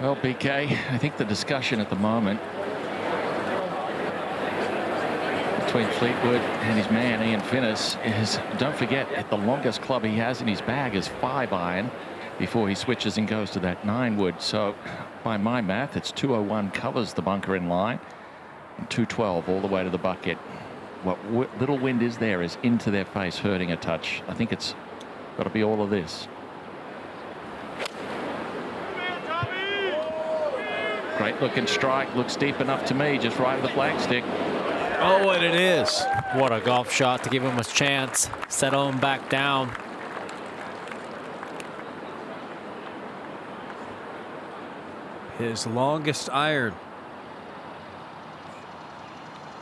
S6: Well, BK, I think the discussion at the moment between Fleetwood and his man Ian Finnis is, don't forget, the longest club he has in his bag is 5-iron before he switches and goes to that 9-wood. So by my math, it's 201 covers the bunker in line and 212 all the way to the bucket. What little wind is there is into their face, hurting a touch. I think it's got to be all of this. Great looking strike. Looks deep enough to me, just right of the flagstick.
S1: Oh, and it is.
S2: What a golf shot to give him a chance. Settle him back down.
S1: His longest iron.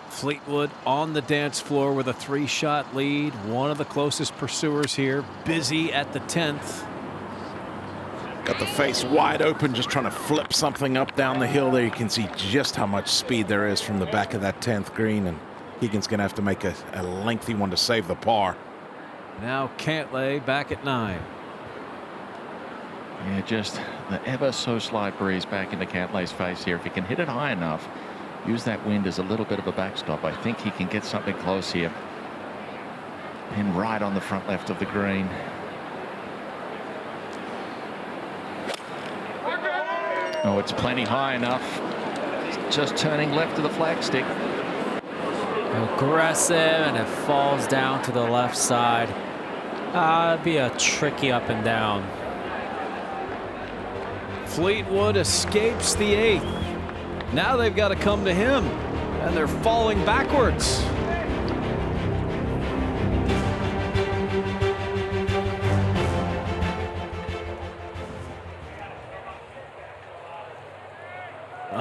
S1: Fleetwood on the dance floor with a 3-shot lead. One of the closest pursuers here. Busy at the 10th.
S5: Got the face wide open, just trying to flip something up down the hill there. You can see just how much speed there is from the back of that 10th green, and Keegan's going to have to make a lengthy one to save the par.
S1: Now Cantlay back at 9.
S6: Yeah, just the ever so slight breeze back into Cantlay's face here. If he can hit it high enough, use that wind as a little bit of a backstop, I think he can get something close here. And right on the front left of the green. Oh, it's plenty high enough. Just turning left to the flagstick.
S2: Aggressive, and it falls down to the left side. It'd be a tricky up and down.
S1: Fleetwood escapes the 8th. Now they've got to come to him, and they're falling backwards.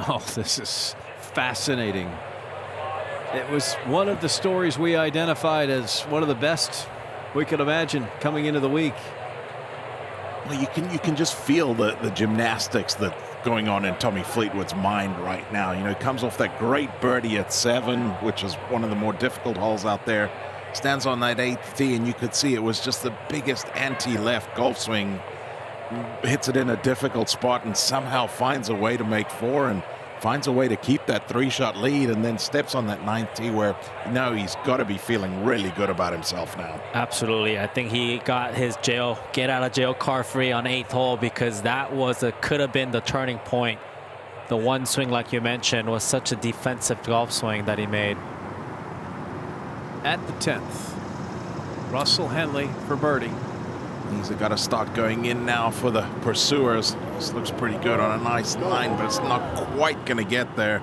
S1: Oh, this is fascinating. It was one of the stories we identified as one of the best we could imagine coming into the week.
S5: Well, you can just feel the gymnastics that's going on in Tommy Fleetwood's mind right now. You know, he comes off that great birdie at 7, which is one of the more difficult holes out there. Stands on that 8th tee, and you could see it was just the biggest anti-left golf swing. Hits it in a difficult spot and somehow finds a way to make 4 and finds a way to keep that 3-shot lead, and then steps on that 9th tee where now he's got to be feeling really good about himself now.
S2: Absolutely. I think he got his get out of jail card free on 8th hole, because that could have been the turning point. The one swing, like you mentioned, was such a defensive golf swing that he made.
S1: At the 10th, Russell Henley for birdie.
S5: He's got to start going in now for the pursuers. This looks pretty good on a nice line, but it's not quite going to get there.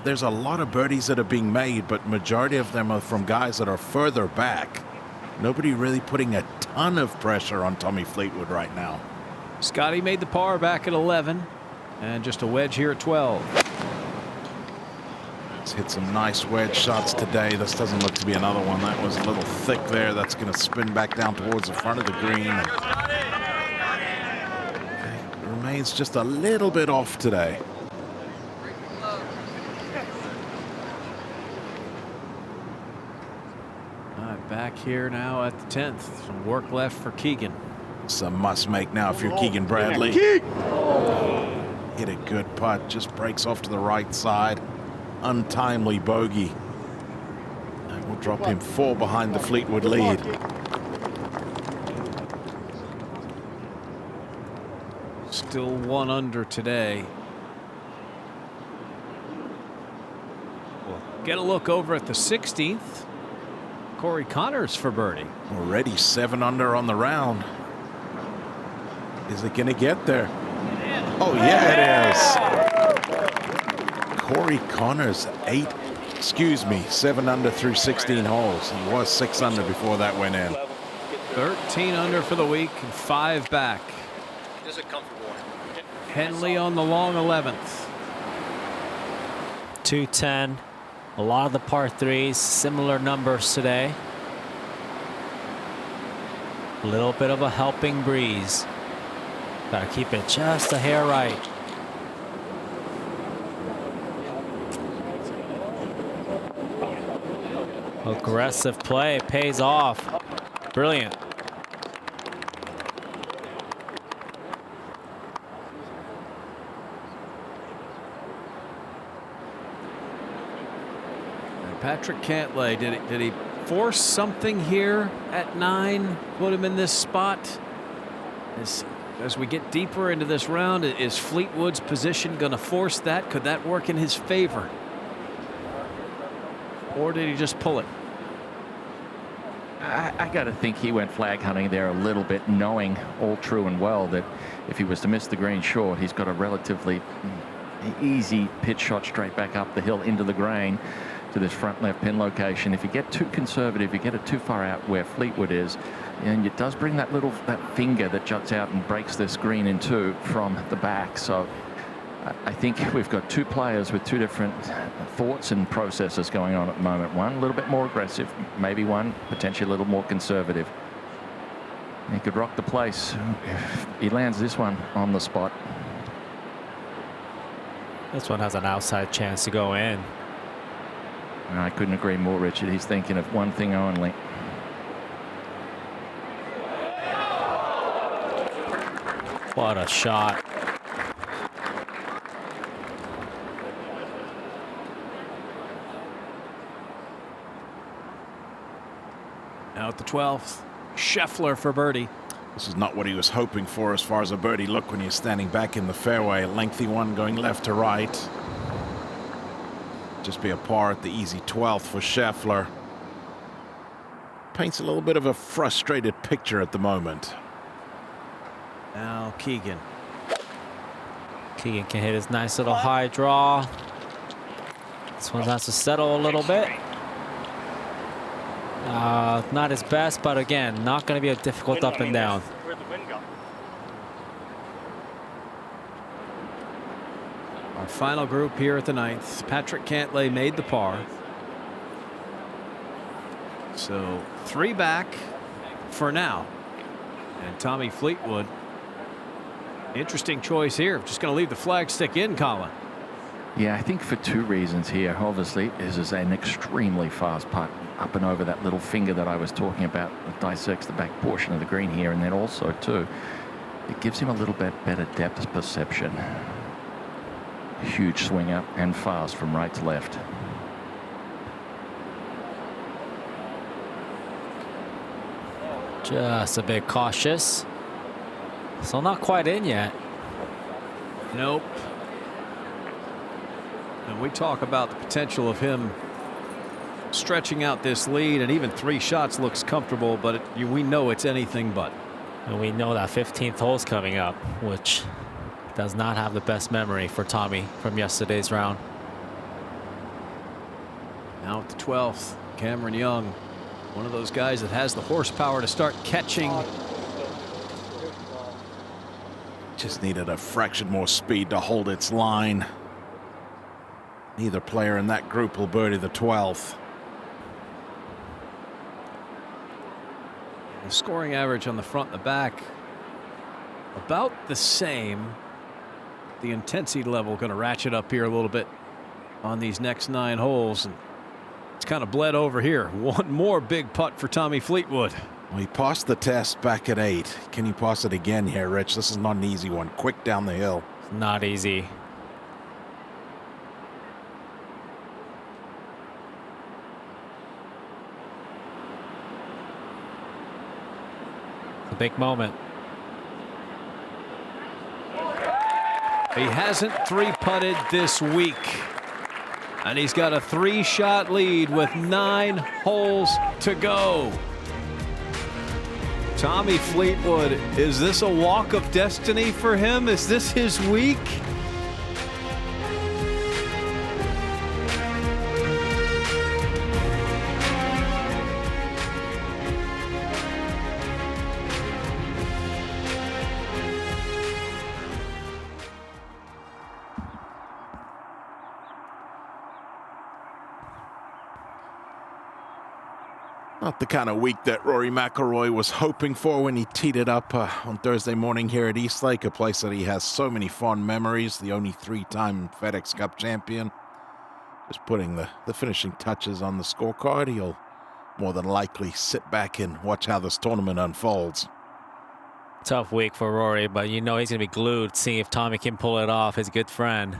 S5: There's a lot of birdies that are being made, but majority of them are from guys that are further back. Nobody really putting a ton of pressure on Tommy Fleetwood right now.
S1: Scotty made the par back at 11, and just a wedge here at 12.
S5: He's hit some nice wedge shots today. This doesn't look to be another one. That was a little thick there. That's going to spin back down towards the front of the green. It remains just a little bit off today.
S1: All right, back here now at the 10th. Some work left for Keegan.
S5: Some must make now if you're Keegan Bradley. Hit a good putt. Just breaks off to the right side. Untimely bogey. That will drop him 4 behind the Fleetwood lead.
S1: Still 1 under today. We'll get a look over at the 16th. Corey Connors for birdie.
S5: Already 7 under on the round. Is it going to get there? Oh, yeah, it is. Corey Connors, 7 under through 16 holes. He was 6 under before that went in.
S1: 13 under for the week and 5 back.
S8: This is a comfortable one.
S1: Henley on the long 11th.
S2: 210. A lot of the par 3s, similar numbers today. A little bit of a helping breeze. Gotta keep it just a hair right. Aggressive play pays off. Brilliant.
S1: And Patrick Cantlay, did he force something here at 9? Put him in this spot? As we get deeper into this round, is Fleetwood's position going to force that? Could that work in his favor? Or did he just pull it?
S6: I got to think he went flag hunting there a little bit, knowing all true and well that if he was to miss the green short, he's got a relatively easy pitch shot straight back up the hill into the green to this front left pin location. If you get too conservative, you get it too far out where Fleetwood is, and it does bring that finger that juts out and breaks this green in two from the back. So I think we've got 2 players with 2 different thoughts and processes going on at the moment. One a little bit more aggressive, maybe one potentially a little more conservative. He could rock the place if he lands this one on the spot.
S2: This one has an outside chance to go in.
S6: I couldn't agree more, Richard. He's thinking of one thing only.
S2: What a shot.
S1: Now at the 12th, Scheffler for birdie.
S5: This is not what he was hoping for as far as a birdie. Look, when you're standing back in the fairway, a lengthy one going left to right. Just be a par at the easy 12th for Scheffler. Paints a little bit of a frustrated picture at the moment.
S1: Now Keegan.
S2: Keegan can hit his nice little high draw. This one has to settle a little bit. Not his best, but again, not going to be a difficult up and down.
S3: Where'd the wind go?
S1: Our final group here at the 9th. Patrick Cantlay made the par. So 3 back for now. And Tommy Fleetwood. Interesting choice here. Just going to leave the flag stick in, Colin.
S6: Yeah, I think for 2 reasons here. Obviously, this is an extremely fast putt up and over that little finger that I was talking about that dissects the back portion of the green here. And then also, too, it gives him a little bit better depth perception. Huge swing up and fast from right to left.
S2: Just a bit cautious. So not quite in yet.
S1: Nope. And we talk about the potential of him stretching out this lead, and even 3 shots looks comfortable, but we know it's anything but.
S2: And we know that 15th hole's coming up, which does not have the best memory for Tommy from yesterday's round.
S1: Now at the 12th, Cameron Young, one of those guys that has the horsepower to start catching.
S5: Just needed a fraction more speed to hold its line. Neither player in that group will birdie the 12th.
S1: The scoring average on the front and the back about the same. The intensity level going to ratchet up here a little bit on these next 9 holes, and it's kind of bled over here. One more big putt for Tommy Fleetwood.
S5: Well, he passed the test back at 8. Can he pass it again here, Rich? This is not an easy one. Quick down the hill.
S2: Not easy. It's a big moment.
S1: He hasn't 3-putted this week, and he's got a 3-shot lead with 9 holes to go. Tommy Fleetwood, is this a walk of destiny for him? Is this his week?
S5: Not the kind of week that Rory McIlroy was hoping for when he teed it up on Thursday morning here at Eastlake, a place that he has so many fond memories, the only 3-time FedExCup champion. Just putting the finishing touches on the scorecard. He'll more than likely sit back and watch how this tournament unfolds.
S2: Tough week for Rory, but you know he's going to be glued, seeing if Tommy can pull it off, his good friend.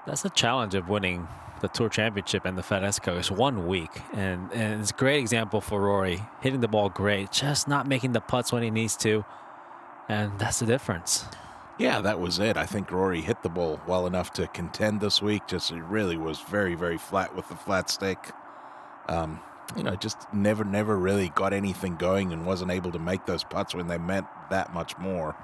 S2: That's the challenge of winning the Tour Championship and the FedExCup. It's 1 week, and it's a great example for Rory. Hitting the ball great, just not making the putts when he needs to, and that's the difference.
S5: Yeah, that was it. I think Rory hit the ball well enough to contend this week. Just it really was very, very flat with the flat stick. You know, just never really got anything going and wasn't able to make those putts when they meant that much more.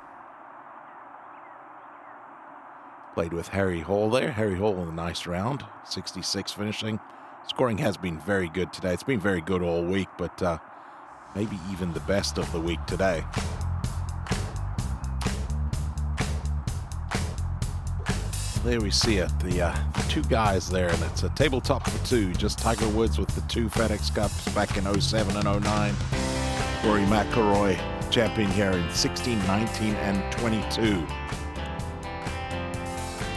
S5: Played with Harry Hall there. Harry Hall with a nice round, 66 finishing. Scoring has been very good today. It's been very good all week, but maybe even the best of the week today. There we see it, the 2 guys there, and it's a tabletop for 2. Just Tiger Woods with the 2 FedEx Cups back in 07 and 09. Rory McIlroy, champion here in 16, 19, and 22.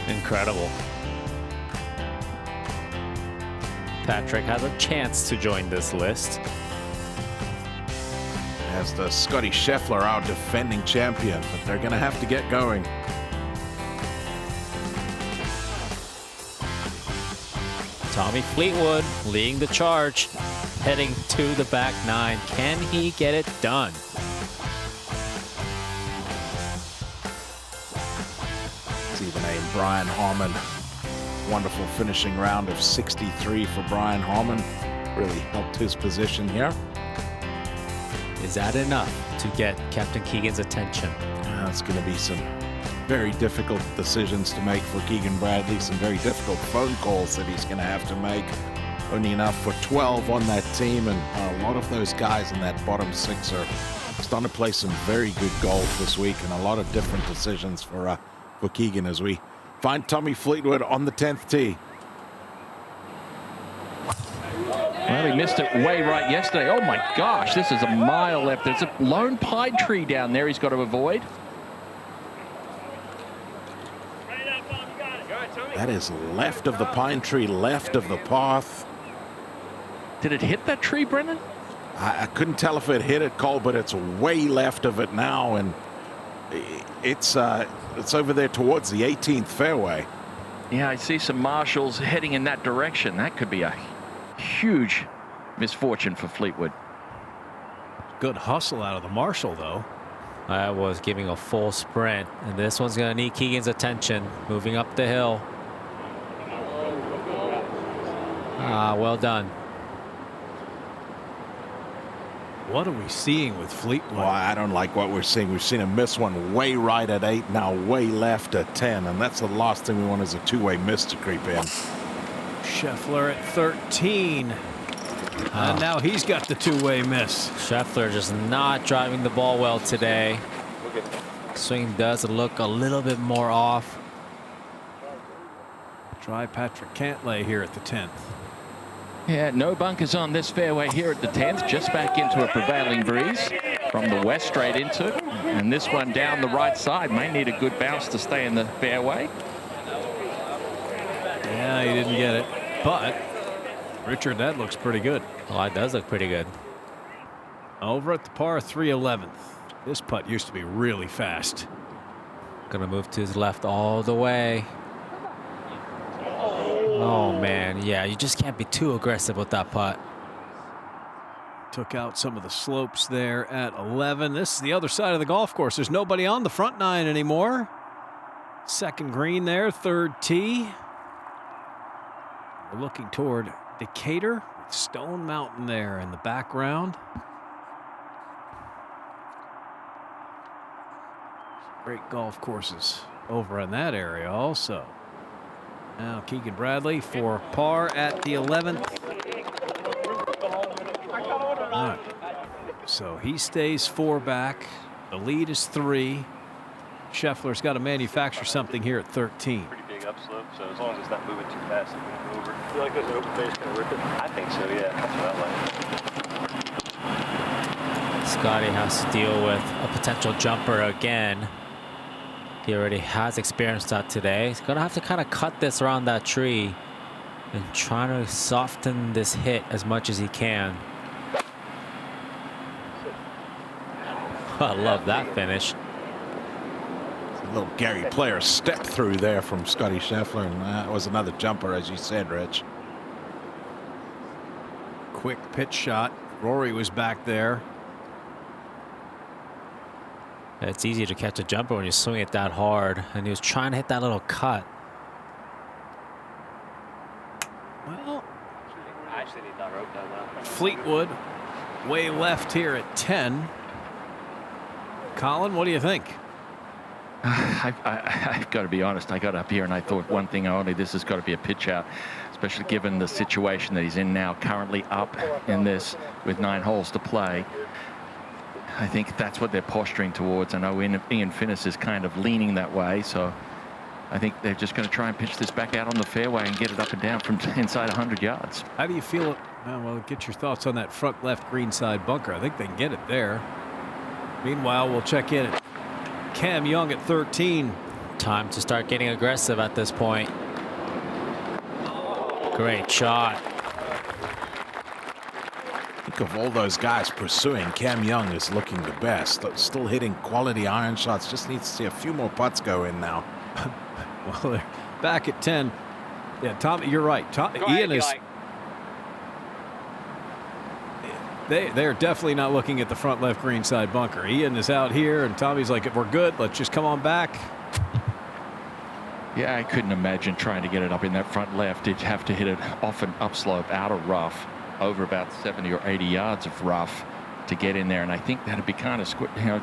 S2: Incredible. Patrick has a chance to join this list.
S5: as the Scotty Scheffler, our defending champion, but they're going to have to get going.
S2: Tommy Fleetwood leading the charge, heading to the back nine. Can he get it done?
S5: See the name Brian Harman. Wonderful finishing round of 63 for Brian Harman. Really helped his position here.
S2: Is that enough to get Captain Keegan's attention?
S5: It's going to be some very difficult decisions to make for Keegan Bradley. Some very difficult phone calls that he's going to have to make. Only enough for 12 on that team, and a lot of those guys in that bottom six are starting to play some very good golf this week, and a lot of different decisions for Keegan as we find Tommy Fleetwood on the 10th tee.
S6: Well, he missed it way right yesterday. Oh my gosh, this is a mile left. There's a lone pine tree down there he's got to avoid.
S5: That is left of the pine tree, left of the path.
S6: Did it hit that tree, Brendan?
S5: I couldn't tell if it hit it, Cole, but it's way left of it now, and it's over there towards the 18th fairway.
S6: Yeah, I see some marshals heading in that direction. That could be a huge misfortune for Fleetwood.
S1: Good hustle out of the marshal, though.
S2: I was giving a full sprint, and this one's going to need Keegan's attention. Moving up the hill. Well done.
S1: What are we seeing with Fleetwood?
S5: Well, I don't like what we're seeing. We've seen him miss one way right at 8, now way left at 10, and that's the last thing we want is a two-way miss to creep in.
S1: Scheffler at 13. And now he's got the two-way miss.
S2: Scheffler just not driving the ball well today. Swing does look a little bit more off.
S1: Try Patrick Cantlay here at the 10th.
S6: Yeah, no bunkers on this fairway here at the 10th. Just back into a prevailing breeze from the west straight into it. And this one down the right side may need a good bounce to stay in the fairway.
S1: Yeah, he didn't get it. But, Richard, that looks pretty good.
S2: Well, that does look pretty good.
S1: Over at the par 3 11th. This putt used to be really fast.
S2: Gonna move to his left all the way. Oh, man. Yeah, you just can't be too aggressive with that putt.
S1: Took out some of the slopes there at 11. This is the other side of the golf course. There's nobody on the front nine anymore. Second green there, third tee. We're looking toward Decatur with Stone Mountain there in the background. Great golf courses over in that area also. Now Keegan Bradley for par at the 11th. All right. So he stays 4 back. The lead is 3. Scheffler's got to manufacture something here at 13.
S10: Pretty big upslope, so as long as it's not moving too fast, it won't go over.
S3: I feel like there's an open face going to rip it.
S10: I think so, yeah. That's what I like.
S2: Scotty has to deal with a potential jumper again. He already has experienced that today. He's gonna have to kind of cut this around that tree and try to soften this hit as much as he can. I love that finish.
S5: A little Gary Player step through there from Scotty Scheffler, and that was another jumper, as you said, Rich.
S1: Quick pitch shot. Rory was back there.
S2: It's easy to catch a jumper when you swing it that hard, and he was trying to hit that little cut.
S1: Well,
S7: I actually need that rope down now.
S1: Fleetwood way left here at 10. Colin, what do you think?
S6: I've got to be honest. I got up here and I thought one thing only: this has got to be a pitch out, especially given the situation that he's in now, currently up in this with 9 holes to play. I think that's what they're posturing towards. I know Ian Finnis is kind of leaning that way, so I think they're just going to try and pitch this back out on the fairway and get it up and down from inside 100 yards.
S1: How do you feel? Well, get your thoughts on that front left green side bunker. I think they can get it there. Meanwhile, we'll check in at Cam Young at 13.
S2: Time to start getting aggressive at this point. Great shot.
S5: think of all those guys pursuing, Cam Young is looking the best. Still hitting quality iron shots. Just needs to see a few more putts go in now.
S1: Well, they're back at 10. Yeah, Tommy, you're right. Ian is. They're definitely not looking at the front left green side bunker. Ian is out here, and Tommy's like, we're good. Let's just come on back.
S6: Yeah, I couldn't imagine trying to get it up in that front left. You'd have to hit it off an upslope out of rough, over about 70 or 80 yards of rough to get in there. And I think that'd be kind of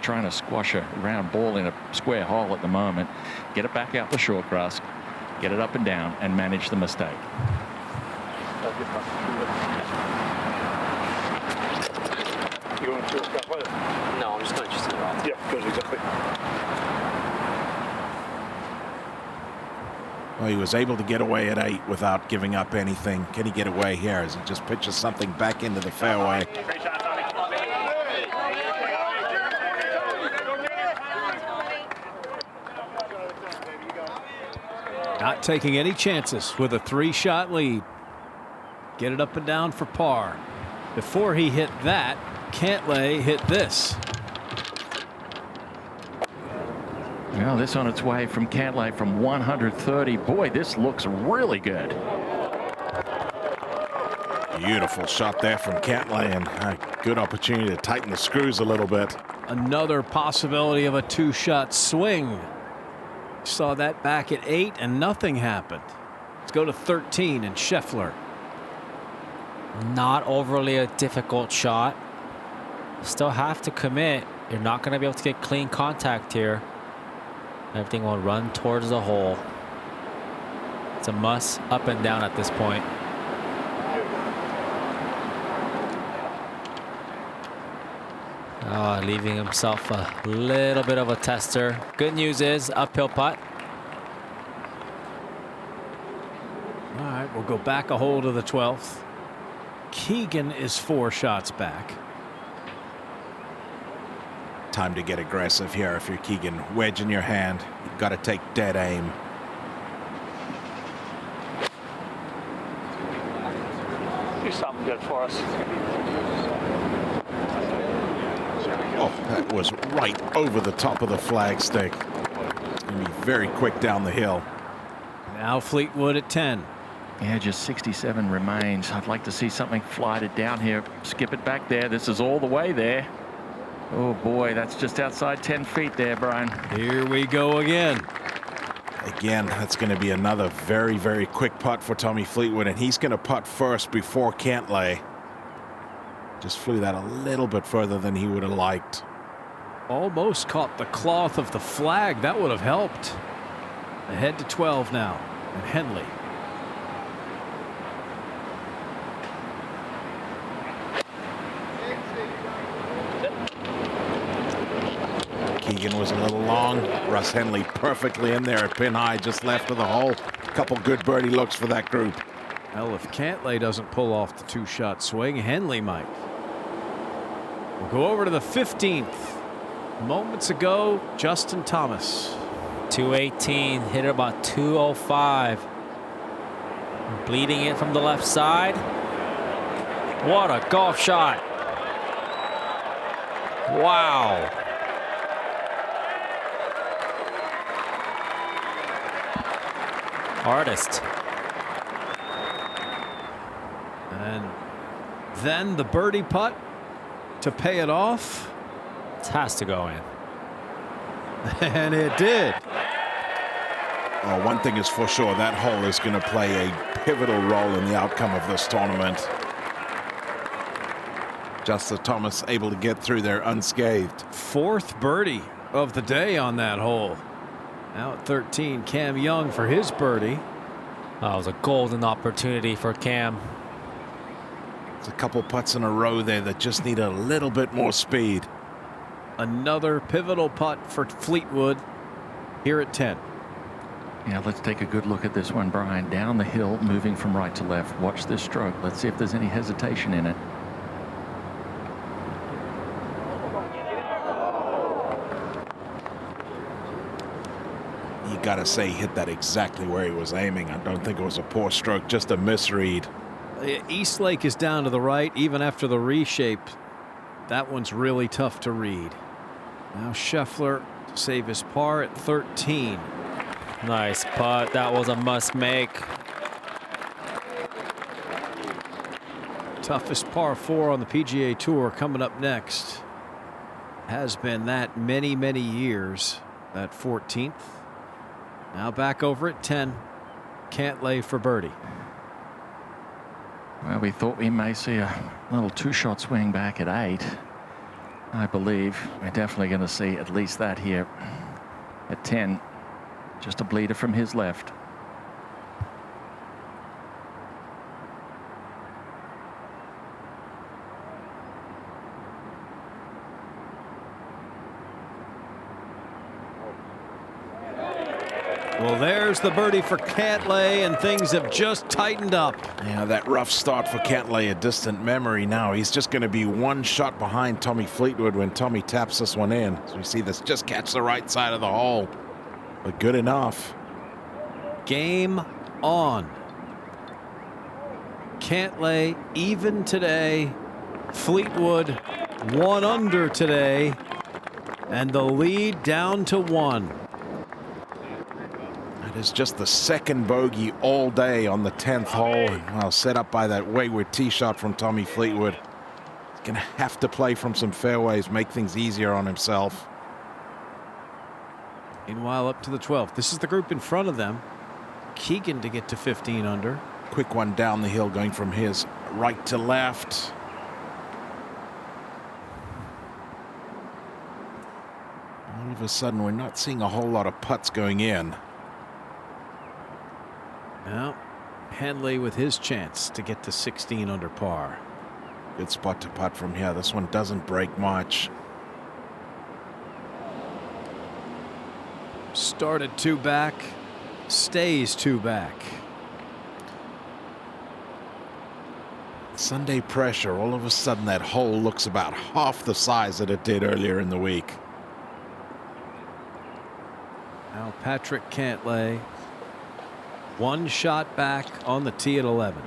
S6: trying to squash a round ball in a square hole at the moment. Get it back out the short grass, get it up and down, and manage the mistake.
S10: You going to telecast with it?
S7: No, I'm just going to just around.
S10: Yeah, good, exactly.
S5: Well, he was able to get away at 8 without giving up anything. Can he get away here as he just pitches something back into the fairway?
S10: Great shot, Tommy.
S1: Not taking any chances with a 3-shot lead. Get it up and down for par. Before he hit that, Cantlay hit this.
S6: Well, this on its way from Cantlay from 130. Boy, this looks really good.
S5: Beautiful shot there from Cantlay, and a good opportunity to tighten the screws a little bit.
S1: Another possibility of a 2-shot swing. Saw that back at 8 and nothing happened. Let's go to 13 and Scheffler.
S2: Not overly a difficult shot. Still have to commit. You're not going to be able to get clean contact here. Everything will run towards the hole. It's a must up and down at this point. Leaving himself a little bit of a tester. Good news is uphill putt.
S1: All right, we'll go back a hole to the 12th. Keegan is 4 shots back.
S5: Time to get aggressive here if you're Keegan. Wedge in your hand. You've got to take dead aim.
S4: Do something good for us.
S5: Oh, that was right over the top of the flagstick. It's going to be very quick down the hill.
S1: Now Fleetwood at 10.
S6: Yeah, just 67 remains. I'd like to see something flighted down here. Skip it back there. This is all the way there. Oh boy, that's just outside 10 feet there, Brian.
S1: Here we go again.
S5: Again, that's going to be another very, very quick putt for Tommy Fleetwood, and he's going to putt first before Cantlay. Just flew that a little bit further than he would have liked.
S1: Almost caught the cloth of the flag. That would have helped. Ahead to 12 now. And Henley.
S5: Keegan was a little long. Russ Henley perfectly in there at pin high, just left of the hole. Couple good birdie looks for that group.
S1: Well, if Cantlay doesn't pull off the 2-shot swing, Henley might. We'll go over to the 15th. Moments ago, Justin Thomas.
S2: 218, hit it about 205. Bleeding it from the left side. What a golf shot. Wow. Artist.
S1: And then the birdie putt to pay it off.
S2: It has to go in.
S1: And it did.
S5: Oh, one thing is for sure, that hole is going to play a pivotal role in the outcome of this tournament. Justin Thomas able to get through there unscathed.
S1: 4th birdie of the day on that hole. Now at 13, Cam Young for his birdie.
S2: That was a golden opportunity for Cam.
S5: It's a couple putts in a row there that just need a little bit more speed.
S1: Another pivotal putt for Fleetwood here at 10.
S6: Yeah, let's take a good look at this one, Brian. Down the hill, moving from right to left. Watch this stroke. Let's see if there's any hesitation in it.
S5: You got to say he hit that exactly where he was aiming. I don't think it was a poor stroke, just a misread.
S1: Eastlake is down to the right. Even after the reshape, that one's really tough to read. Now Scheffler to save his par at 13.
S2: Nice putt. That was a must make.
S1: Toughest par 4 on the PGA Tour coming up next. Has been that many, many years. That 14th. Now back over at 10. Cantlay for birdie.
S6: Well, we thought we may see a little two-shot swing back at 8. I believe we're definitely going to see at least that here at 10. Just a bleeder from his left.
S1: Well, there's the birdie for Cantlay, and things have just tightened up.
S5: Yeah, that rough start for Cantlay, a distant memory now. He's just going to be one shot behind Tommy Fleetwood when Tommy taps this one in. So we see this just catch the right side of the hole, but good enough.
S1: Game on. Cantlay even today. Fleetwood 1 under today, and the lead down to 1.
S5: It's just the second bogey all day on the 10th hole. And, well, set up by that wayward tee shot from Tommy Fleetwood. He's going to have to play from some fairways, make things easier on himself.
S1: Meanwhile, up to the 12th. This is the group in front of them. Keegan to get to 15 under.
S5: Quick one down the hill going from his right to left. All of a sudden, we're not seeing a whole lot of putts going in.
S1: Now, Henley with his chance to get to 16 under par.
S5: Good spot to putt from here. This one doesn't break much.
S1: Started 2 back, stays 2 back.
S5: Sunday pressure. All of a sudden, that hole looks about half the size that it did earlier in the week.
S1: Now Patrick Cantlay. 1 shot back on the tee at 11.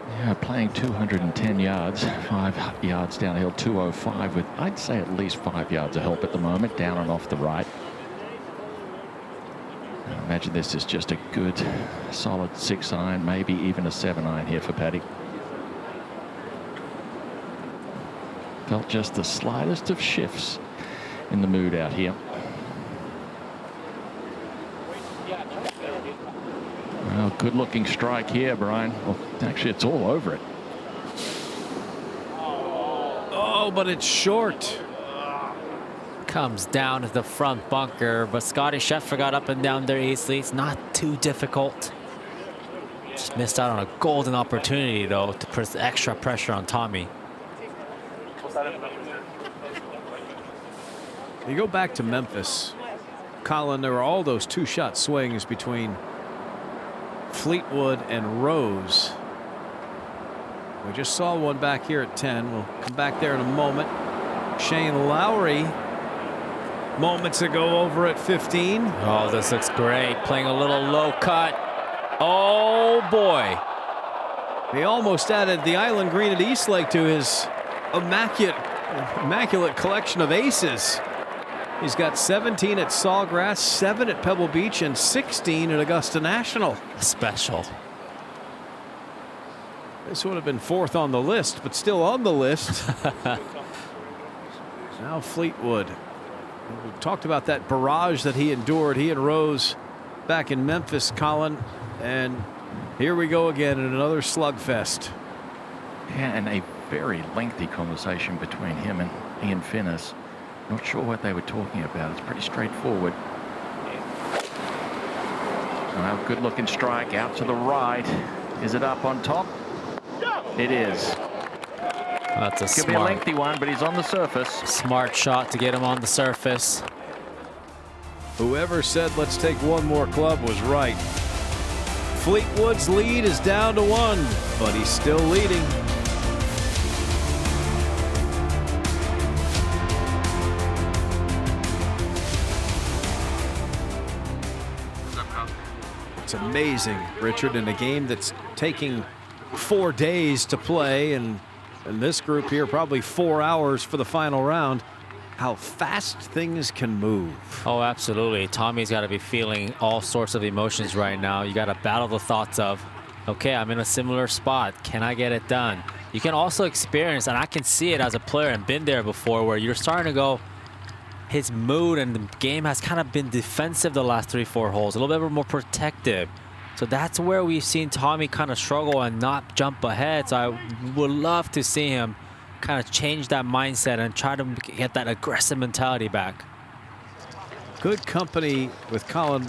S6: Yeah, playing 210 yards, 5 yards downhill, 205 with, I'd say, at least 5 yards of help at the moment, down and off the right. I imagine this is just a good, solid 6 iron, maybe even a 7 iron here for Paddy. Felt just the slightest of shifts in the mood out here. Well, good looking strike here, Brian. Well, actually, it's all over it.
S1: Oh, but it's short.
S2: Comes down to the front bunker, but Scotty Scheffler got up and down there easily. It's not too difficult. Just missed out on a golden opportunity, though, to put extra pressure on Tommy.
S1: You go back to Memphis, Colin, there were all those 2-shot swings between Fleetwood and Rose. We just saw one back here at 10. We'll come back there in a moment. Shane Lowry moments ago over at 15.
S2: Oh, this looks great. Playing a little low cut. Oh, boy.
S1: He almost added the island green at Eastlake to his immaculate collection of aces. He's got 17 at Sawgrass, 7 at Pebble Beach, and 16 at Augusta National.
S2: Special.
S1: This would have been 4th on the list, but still on the list. Now Fleetwood. We talked about that barrage that he endured, he and Rose back in Memphis, Colin. And here we go again in another slugfest.
S6: Yeah, and a very lengthy conversation between him and Ian Finnis. Not sure what they were talking about. It's pretty straightforward. Well, good looking strike out to the right. Is it up on top? It is.
S2: That's a
S6: Could be a lengthy one, but he's on the surface.
S2: Smart shot to get him on the surface.
S1: Whoever said let's take one more club was right. Fleetwood's lead is down to 1, but he's still leading. It's amazing, Richard, in a game that's taking 4 days to play, and this group here probably 4 hours for the final round. How fast things can move.
S2: Oh, absolutely. Tommy's got to be feeling all sorts of emotions right now. You got to battle the thoughts of, okay, I'm in a similar spot. Can I get it done? You can also experience, and I can see it as a player and been there before, where you're starting to go, his mood and the game has kind of been defensive the last 3-4 holes, a little bit more protective. So that's where we've seen Tommy kind of struggle and not jump ahead. So I would love to see him kind of change that mindset and try to get that aggressive mentality back.
S1: Good company with Colin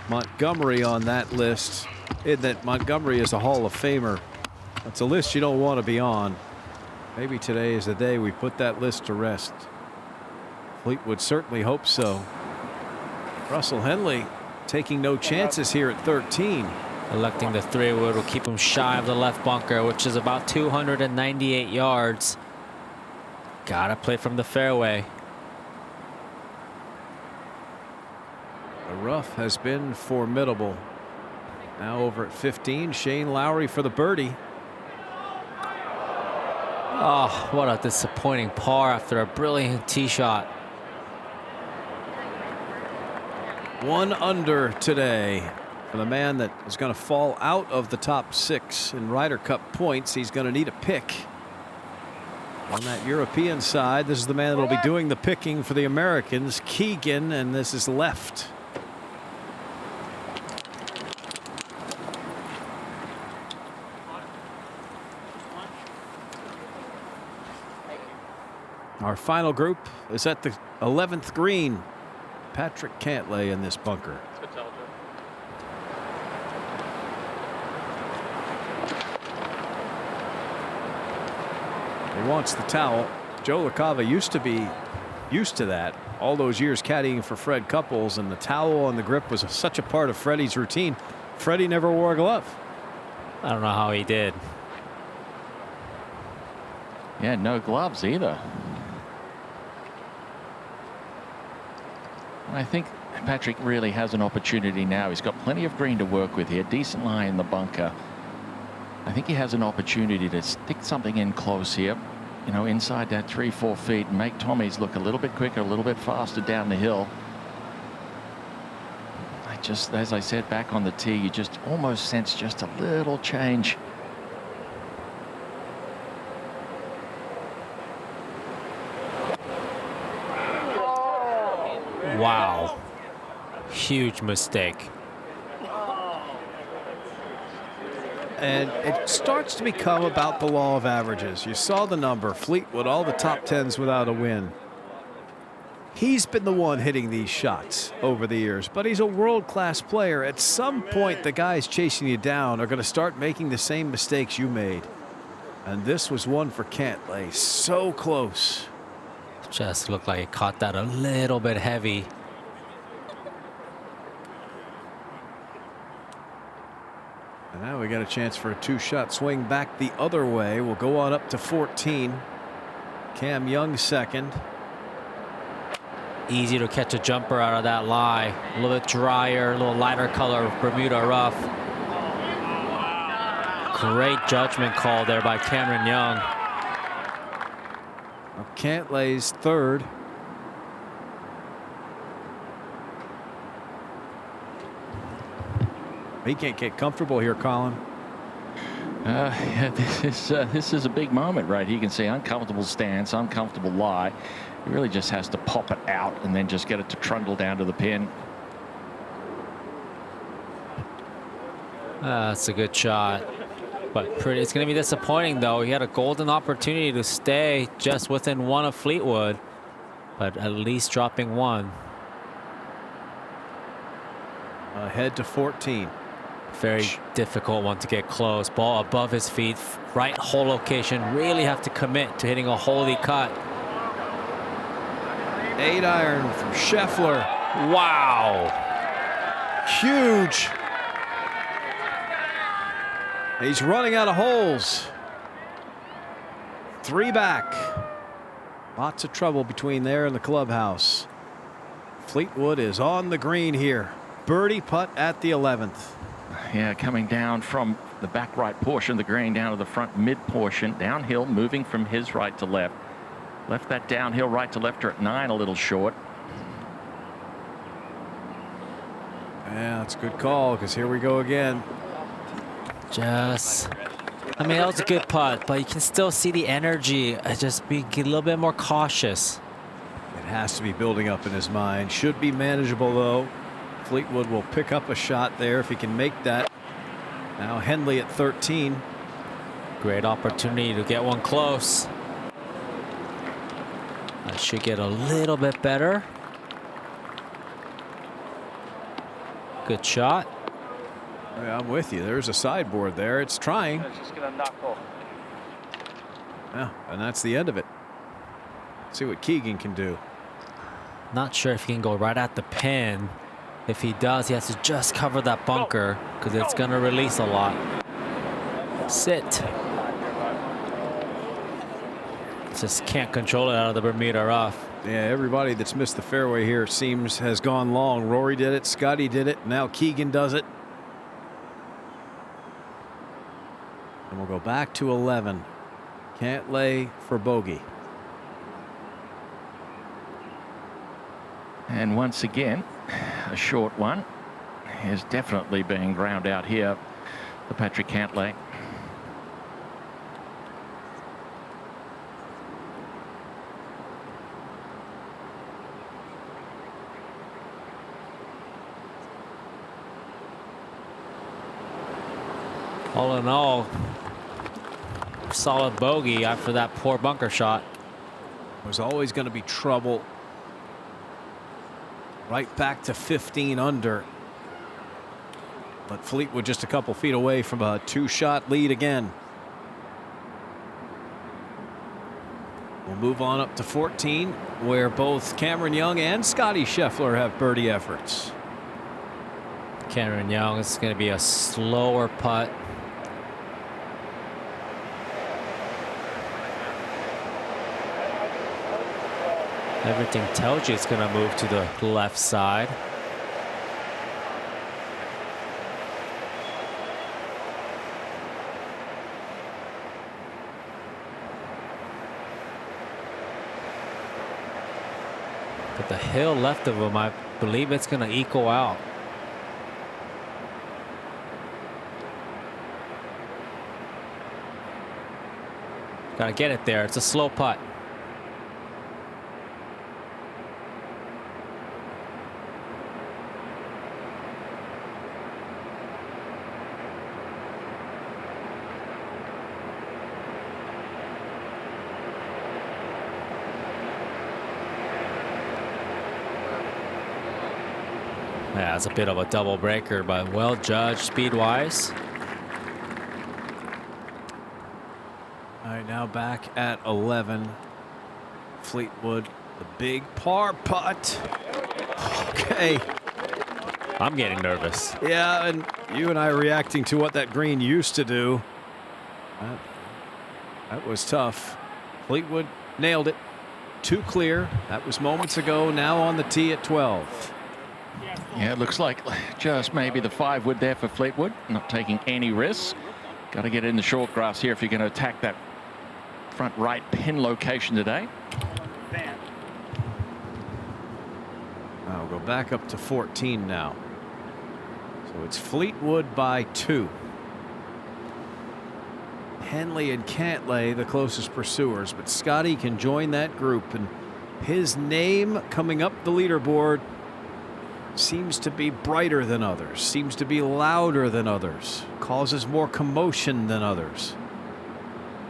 S1: Montgomery on that list, in that Montgomery is a Hall of Famer. That's a list you don't want to be on. Maybe today is the day we put that list to rest. Fleetwood certainly hopes so. Russell Henley taking no chances here at 13.
S2: Electing the 3-wood will keep him shy of the left bunker, which is about 298 yards. Gotta play from the fairway.
S1: The rough has been formidable. Now over at 15, Shane Lowry for the birdie.
S2: Oh, what a disappointing par after a brilliant tee shot.
S1: 1 under today. For the man that is going to fall out of the top 6 in Ryder Cup points, he's going to need a pick. On that European side, this is the man that will be doing the picking for the Americans, Keegan, and this is left. Our final group is at the 11th green. Patrick Cantlay in this bunker. He wants the towel. Joe LaCava used to be used to that all those years caddying for Fred Couples, and the towel on the grip was such a part of Freddie's routine. Freddie never wore a glove.
S2: I don't know how he did.
S6: Yeah, no gloves either. I think Patrick really has an opportunity now. He's got plenty of green to work with here. Decent lie in the bunker. I think he has an opportunity to stick something in close here, you know, inside that 3-4 feet, and make Tommy's look a little bit quicker, a little bit faster down the hill. As I said, back on the tee, you just almost sense just a little change.
S2: Wow. Huge mistake.
S1: And it starts to become about the law of averages. You saw the number, Fleetwood, all the top 10s without a win. He's been the one hitting these shots over the years, but he's a world-class player. At some point, the guys chasing you down are going to start making the same mistakes you made. And this was one for Cantlay. So close.
S2: Just looked like he caught that a little bit heavy.
S1: And now we got a chance for a 2-shot swing back the other way. We'll go on up to 14. Cam Young second.
S2: Easy to catch a jumper out of that lie. A little bit drier, a little lighter color Bermuda rough. Great judgment call there by Cameron Young.
S1: Cantlay's third. He can't get comfortable here, Colin.
S6: Yeah, this is a big moment, right? He can say uncomfortable stance, uncomfortable lie. He really just has to pop it out and then just get it to trundle down to the pin.
S2: That's a good shot. But it's going to be disappointing, though. He had a golden opportunity to stay just within 1 of Fleetwood, but at least dropping 1.
S1: Ahead to 14.
S2: Very difficult one to get close. Ball above his feet, right hole location. Really have to commit to hitting a holy cut.
S1: 8-iron from Scheffler.
S2: Wow.
S1: Huge. He's running out of holes. 3 back. Lots of trouble between there and the clubhouse. Fleetwood is on the green here. Birdie putt at the 11th.
S6: Yeah, coming down from the back right portion of the green down to the front mid portion, downhill, moving from his right to left. Left that downhill right to left at 9, a little short.
S1: Yeah, that's a good call, because here we go again.
S2: I mean, that was a good putt, but you can still see the energy. Just be a little bit more cautious.
S1: It has to be building up in his mind. Should be manageable, though. Fleetwood will pick up a shot there if he can make that. Now Henley at 13.
S2: Great opportunity to get one close. That should get a little bit better. Good shot.
S1: Yeah, I'm with you. There's a sideboard there. It's trying.
S4: It's just going to knuckle.
S1: Yeah, and that's the end of it. See what Keegan can do.
S2: Not sure if he can go right at the pin. If he does, he has to just cover that bunker because it's going to release a lot. Sit. Just can't control it out of the Bermuda rough.
S1: Yeah, everybody that's missed the fairway here seems has gone long. Rory did it. Scotty did it. Now Keegan does it. And we'll go back to 11. Cantlay for bogey.
S6: And once again, a short one is definitely being ground out here for Patrick Cantlay.
S2: All in all, solid bogey after that poor bunker shot.
S1: There's always going to be trouble. Right back to 15 under. But Fleetwood just a couple feet away from a 2-shot lead again. We'll move on up to 14, where both Cameron Young and Scotty Scheffler have birdie efforts.
S2: Cameron Young, is going to be a slower putt. Everything tells you it's going to move to the left side. But the hill left of him, I believe it's going to equal out. Got to get it there. It's a slow putt. Yeah, it's a bit of a double breaker, but well judged speed-wise.
S1: All right, now back at 11. Fleetwood, the big par putt. Okay.
S2: I'm getting nervous.
S1: Yeah, and you and I are reacting to what that green used to do. That was tough. Fleetwood nailed it. 2 clear. That was moments ago. Now on the tee at 12.
S6: Yeah, it looks like just maybe the 5 wood there for Fleetwood. Not taking any risks. Got to get in the short grass here if you're going to attack that front right pin location today.
S1: I'll go back up to 14 now. So it's Fleetwood by 2. Henley and Cantlay the closest pursuers, but Scotty can join that group, and his name coming up the leaderboard seems to be brighter than others, seems to be louder than others, causes more commotion than others.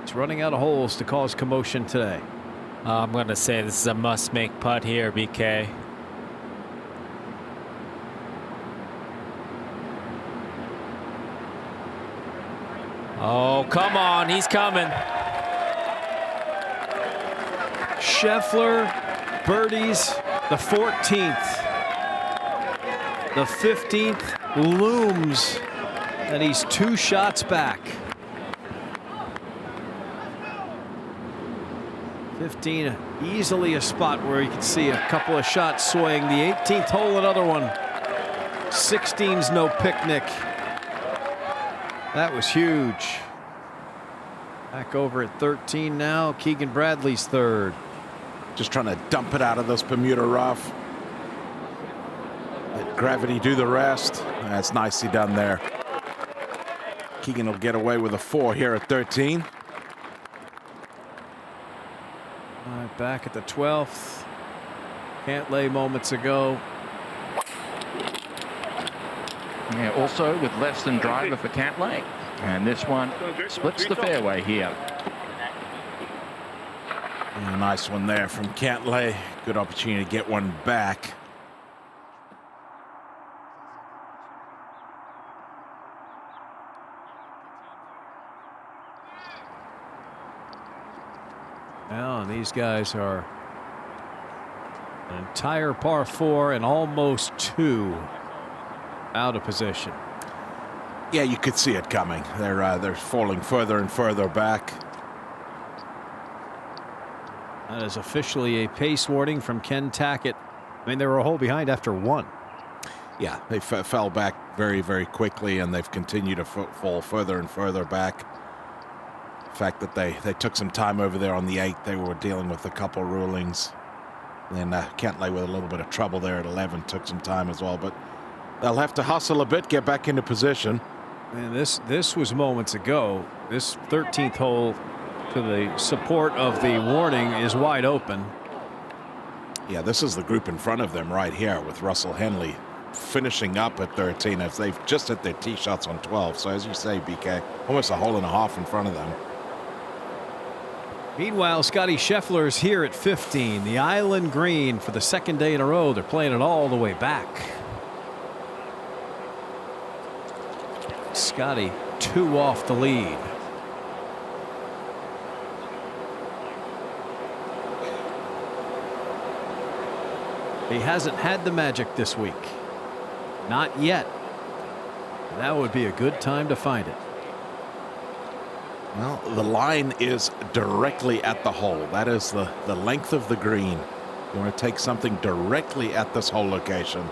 S1: He's running out of holes to cause commotion today.
S2: I'm going to say this is a must-make putt here, BK. Oh, come on, he's coming.
S1: Scheffler birdies the 14th. The 15th looms, and he's 2 shots back. 15, easily a spot where you can see a couple of shots swing. The 18th hole, another one. 16's no picnic. That was huge. Back over at 13 now. Keegan Bradley's third.
S5: Just trying to dump it out of this Bermuda rough. Let gravity do the rest. That's nicely done there. Keegan will get away with a 4 here at 13.
S1: All right, back at the 12th. Cantlay moments ago.
S6: Yeah, also with less than driver for Cantlay. And this one splits the fairway here.
S5: And a nice one there from Cantlay. Good opportunity to get one back.
S1: Well, and these guys are an entire par 4 and almost 2 out of position.
S5: Yeah, you could see it coming. They're falling further and further back.
S1: That is officially a pace warning from Ken Tackett. I mean, they were a hole behind after 1.
S5: Yeah, they fell back very, very quickly, and they've continued to fall further and further back. The fact that they took some time over there on the 8th, they were dealing with a couple rulings. And then Cantlay with a little bit of trouble there at 11 took some time as well, but they'll have to hustle a bit, get back into position.
S1: And this was moments ago. This 13th hole, to the support of the warning, is wide open.
S5: Yeah, this is the group in front of them right here with Russell Henley finishing up at 13 as they've just hit their tee shots on 12. So as you say, BK, almost a hole and a half in front of them.
S1: Meanwhile, Scotty Scheffler's here at 15. The Island Green for the second day in a row. They're playing it all the way back. Scotty 2 off the lead. He hasn't had the magic this week. Not yet. That would be a good time to find it.
S5: Well, the line is directly at the hole. That is the length of the green. You want to take something directly at this hole location.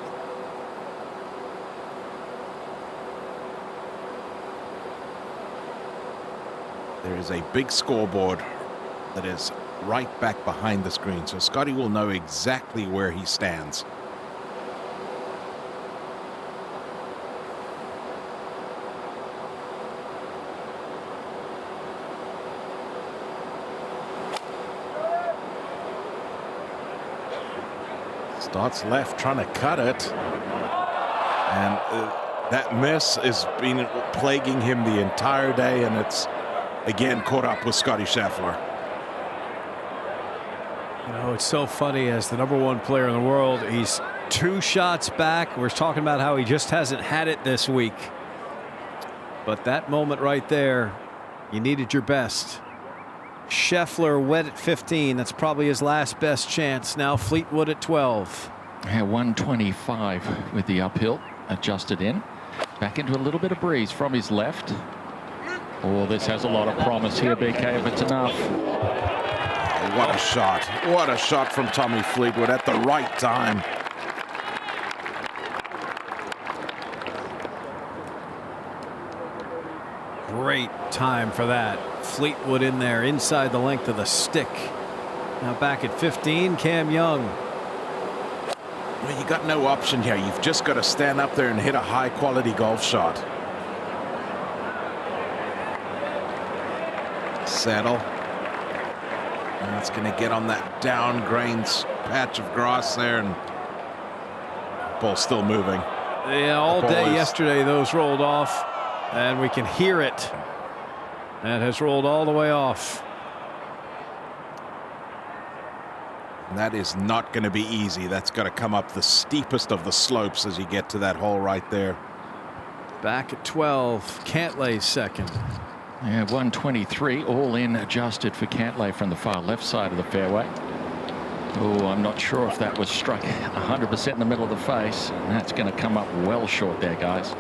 S5: There is a big scoreboard that is right back behind the screen, so Scotty will know exactly where he stands. Starts left, trying to cut it, and that miss has been plaguing him the entire day, and it's again caught up with Scotty Scheffler.
S1: You know, it's so funny, as the #1 player in the world, he's 2 shots back. We're talking about how he just hasn't had it this week. But that moment right there, you needed your best. Scheffler wet at 15. That's probably his last best chance. Now Fleetwood at 12.
S6: Yeah, 125 with the uphill adjusted in. Back into a little bit of breeze from his left. Oh, this has a lot of promise here, BK, if it's enough.
S5: What a shot. What a shot from Tommy Fleetwood at the right time.
S1: Great time for that. Fleetwood in there inside the length of the stick. Now back at 15, Cam Young.
S5: Well, you got no option here. You've just got to stand up there and hit a high quality golf shot. Settle. And it's going to get on that down grain patch of grass there, and ball's still moving.
S1: Yeah, all day yesterday those rolled off, and we can hear it. That has rolled all the way off.
S5: And that is not going to be easy. That's got to come up the steepest of the slopes as you get to that hole right there.
S1: Back at 12, Cantlay second.
S6: Yeah, 123 all in adjusted for Cantlay from the far left side of the fairway. Oh, I'm not sure if that was struck 100% in the middle of the face. And that's going to come up well short there, guys.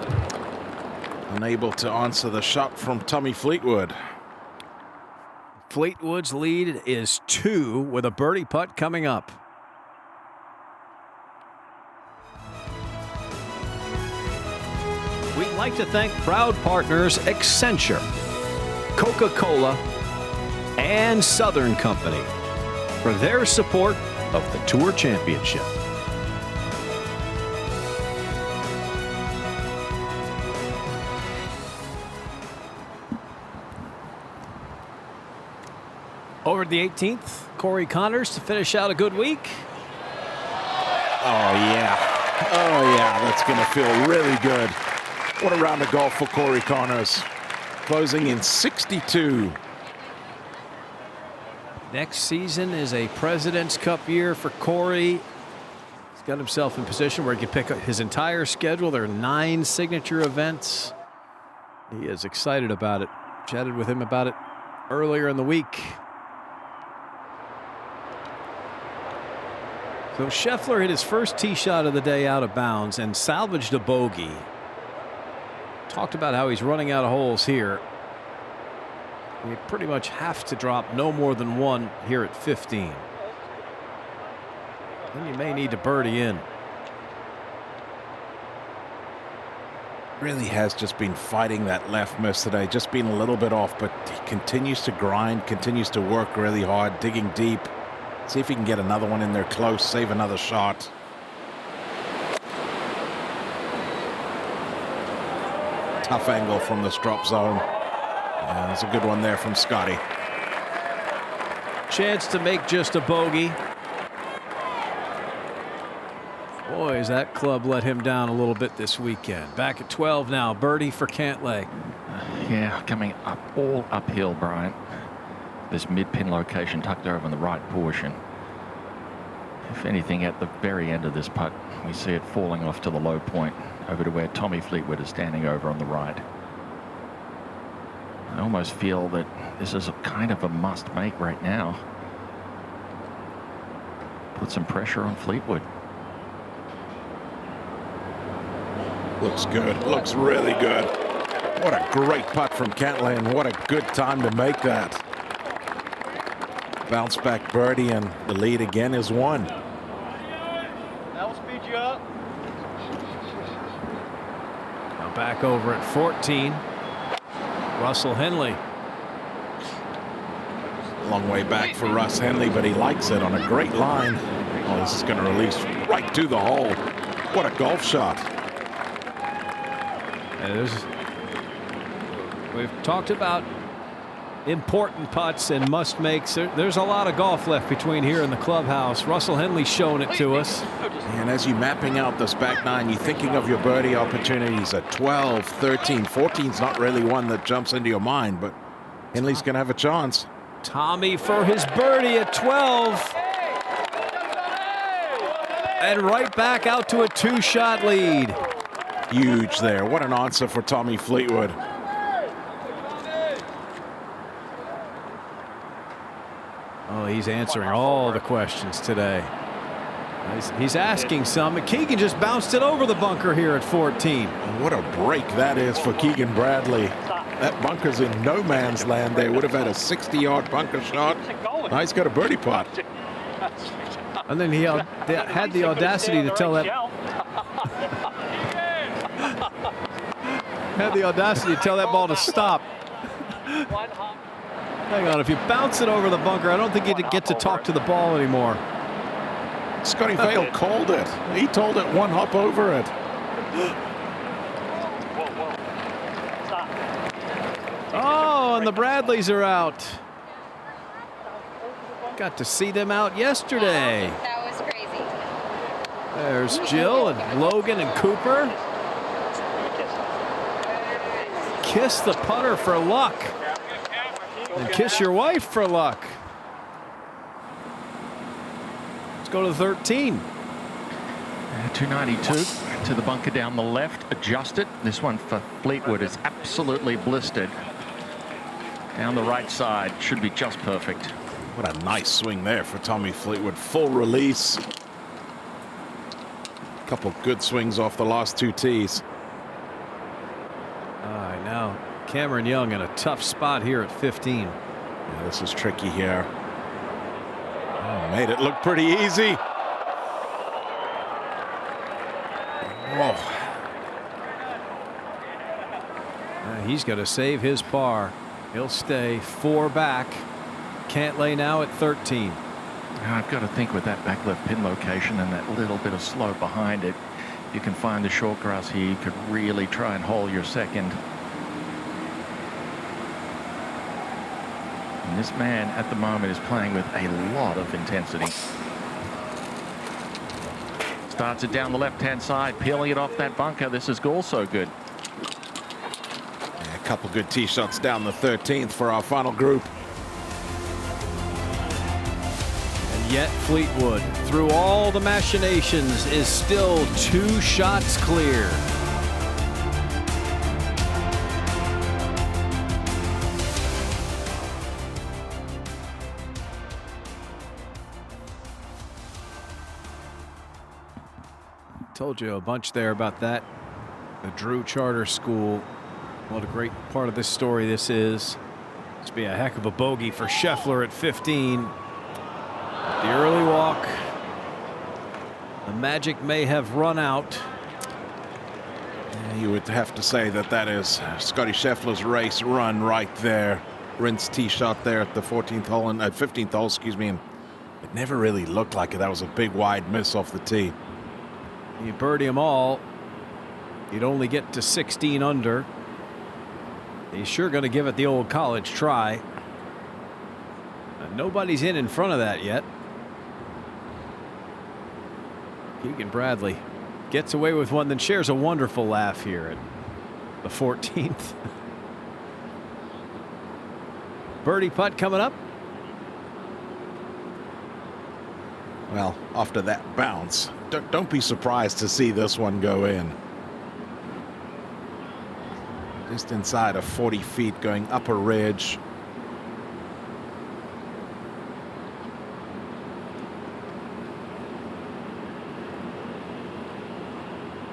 S5: Unable to answer the shot from Tommy Fleetwood.
S1: Fleetwood's lead is 2 with a birdie putt coming up. We'd like to thank proud partners Accenture, Coca-Cola, and Southern Company for their support of the Tour Championship. Over to the 18th, Corey Connors to finish out a good week.
S5: Oh, yeah. Oh, yeah. That's going to feel really good. What a round of golf for Corey Connors. Closing in 62.
S1: Next season is a President's Cup year for Corey. He's got himself in position where he can pick up his entire schedule. There are 9 signature events. He is excited about it. Chatted with him about it earlier in the week. So Scheffler hit his first tee shot of the day out of bounds and salvaged a bogey. Talked about how he's running out of holes here. We pretty much have to drop no more than 1 here at 15. Then you may need to birdie in.
S5: Really has just been fighting that left miss today. Just been a little bit off, but he continues to grind, continues to work really hard, digging deep. See if he can get another one in there close, save another shot. Tough angle from this drop zone. Yeah, that's a good one there from Scotty.
S1: Chance to make just a bogey. Boy, has that club let him down a little bit this weekend. Back at 12 now. Birdie for Cantlay.
S6: Yeah, coming up all uphill, Brian. This mid-pin location tucked over in the right portion. If anything, at the very end of this putt, we see it falling off to the low point over to where Tommy Fleetwood is standing over on the right. I almost feel that this is a kind of a must-make right now. Put some pressure on Fleetwood.
S5: Looks good. Looks really good. What a great putt from Cantlay, and what a good time to make that. Bounce back birdie, and the lead again is 1.
S3: That'll speed you up.
S1: Now back over at 14. Russell Henley.
S5: Long way back for Russ Henley, but he likes it on a great line. Oh, this is going to release right to the hole. What a golf shot.
S1: We've talked about important putts and must makes. There's a lot of golf left between here and the clubhouse. Russell Henley's shown it to us.
S5: And as you're mapping out this back 9, you're thinking of your birdie opportunities at 12, 13, 14's not really one that jumps into your mind, but Henley's going to have a chance.
S1: Tommy for his birdie at 12. And right back out to a 2-shot lead.
S5: Huge there. What an answer for Tommy Fleetwood.
S1: Oh, he's answering all the questions today. He's asking some. And Keegan just bounced it over the bunker here at 14.
S5: What a break that is for Keegan Bradley. That bunker's in no man's land there. Would have had a 60-yard bunker shot. Now he's got a birdie putt.
S1: And then he had the audacity to tell that. Had the audacity to tell that ball to stop. Hang on, if you bounce it over the bunker, I don't think you get to talk to the ball anymore.
S5: Scotty Vail called it. He told it 1 hop over it.
S1: Oh, and the Bradleys are out. Got to see them out yesterday.
S11: That was crazy.
S1: There's Jill and Logan and Cooper. Kiss the putter for luck. And kiss your wife for luck. Let's go to 13.
S6: 292 to the bunker down the left, adjust it. This one for Fleetwood is absolutely blistered. Down the right side, should be just perfect.
S5: What a nice swing there for Tommy Fleetwood. Full release. Couple good swings off the last 2 tees.
S1: Now Cameron Young in a tough spot here at 15.
S5: Yeah, this is tricky here. Oh, made it look pretty easy.
S1: He's going to save his par. He'll stay 4 back. Cantlay now at 13.
S6: I've got to think with that back left pin location and that little bit of slope behind it, you can find the short grass here. You could really try and hole your second. And this man at the moment is playing with a lot of intensity. Starts it down the left-hand side, peeling it off that bunker. This is also good.
S5: A couple good tee shots down the 13th for our final group.
S1: And yet Fleetwood, through all the machinations, is still 2 shots clear. Told you a bunch there about that. The Drew Charter School. What a great part of this story this is. This be a heck of a bogey for Scheffler at 15. The early walk. The magic may have run out.
S5: You would have to say that that is Scotty Scheffler's race run right there. Rinsed tee shot there at the 14th hole and 15th hole, excuse me. And it never really looked like it. That was a big wide miss off the tee.
S1: You birdie them all, you'd only get to 16 under. He's sure going to give it the old college try. Nobody's in front of that yet. Keegan Bradley gets away with one, then shares a wonderful laugh here at the 14th. Birdie putt coming up.
S5: Well, after that bounce, don't be surprised to see this one go in. Just inside of 40 feet, going up a ridge.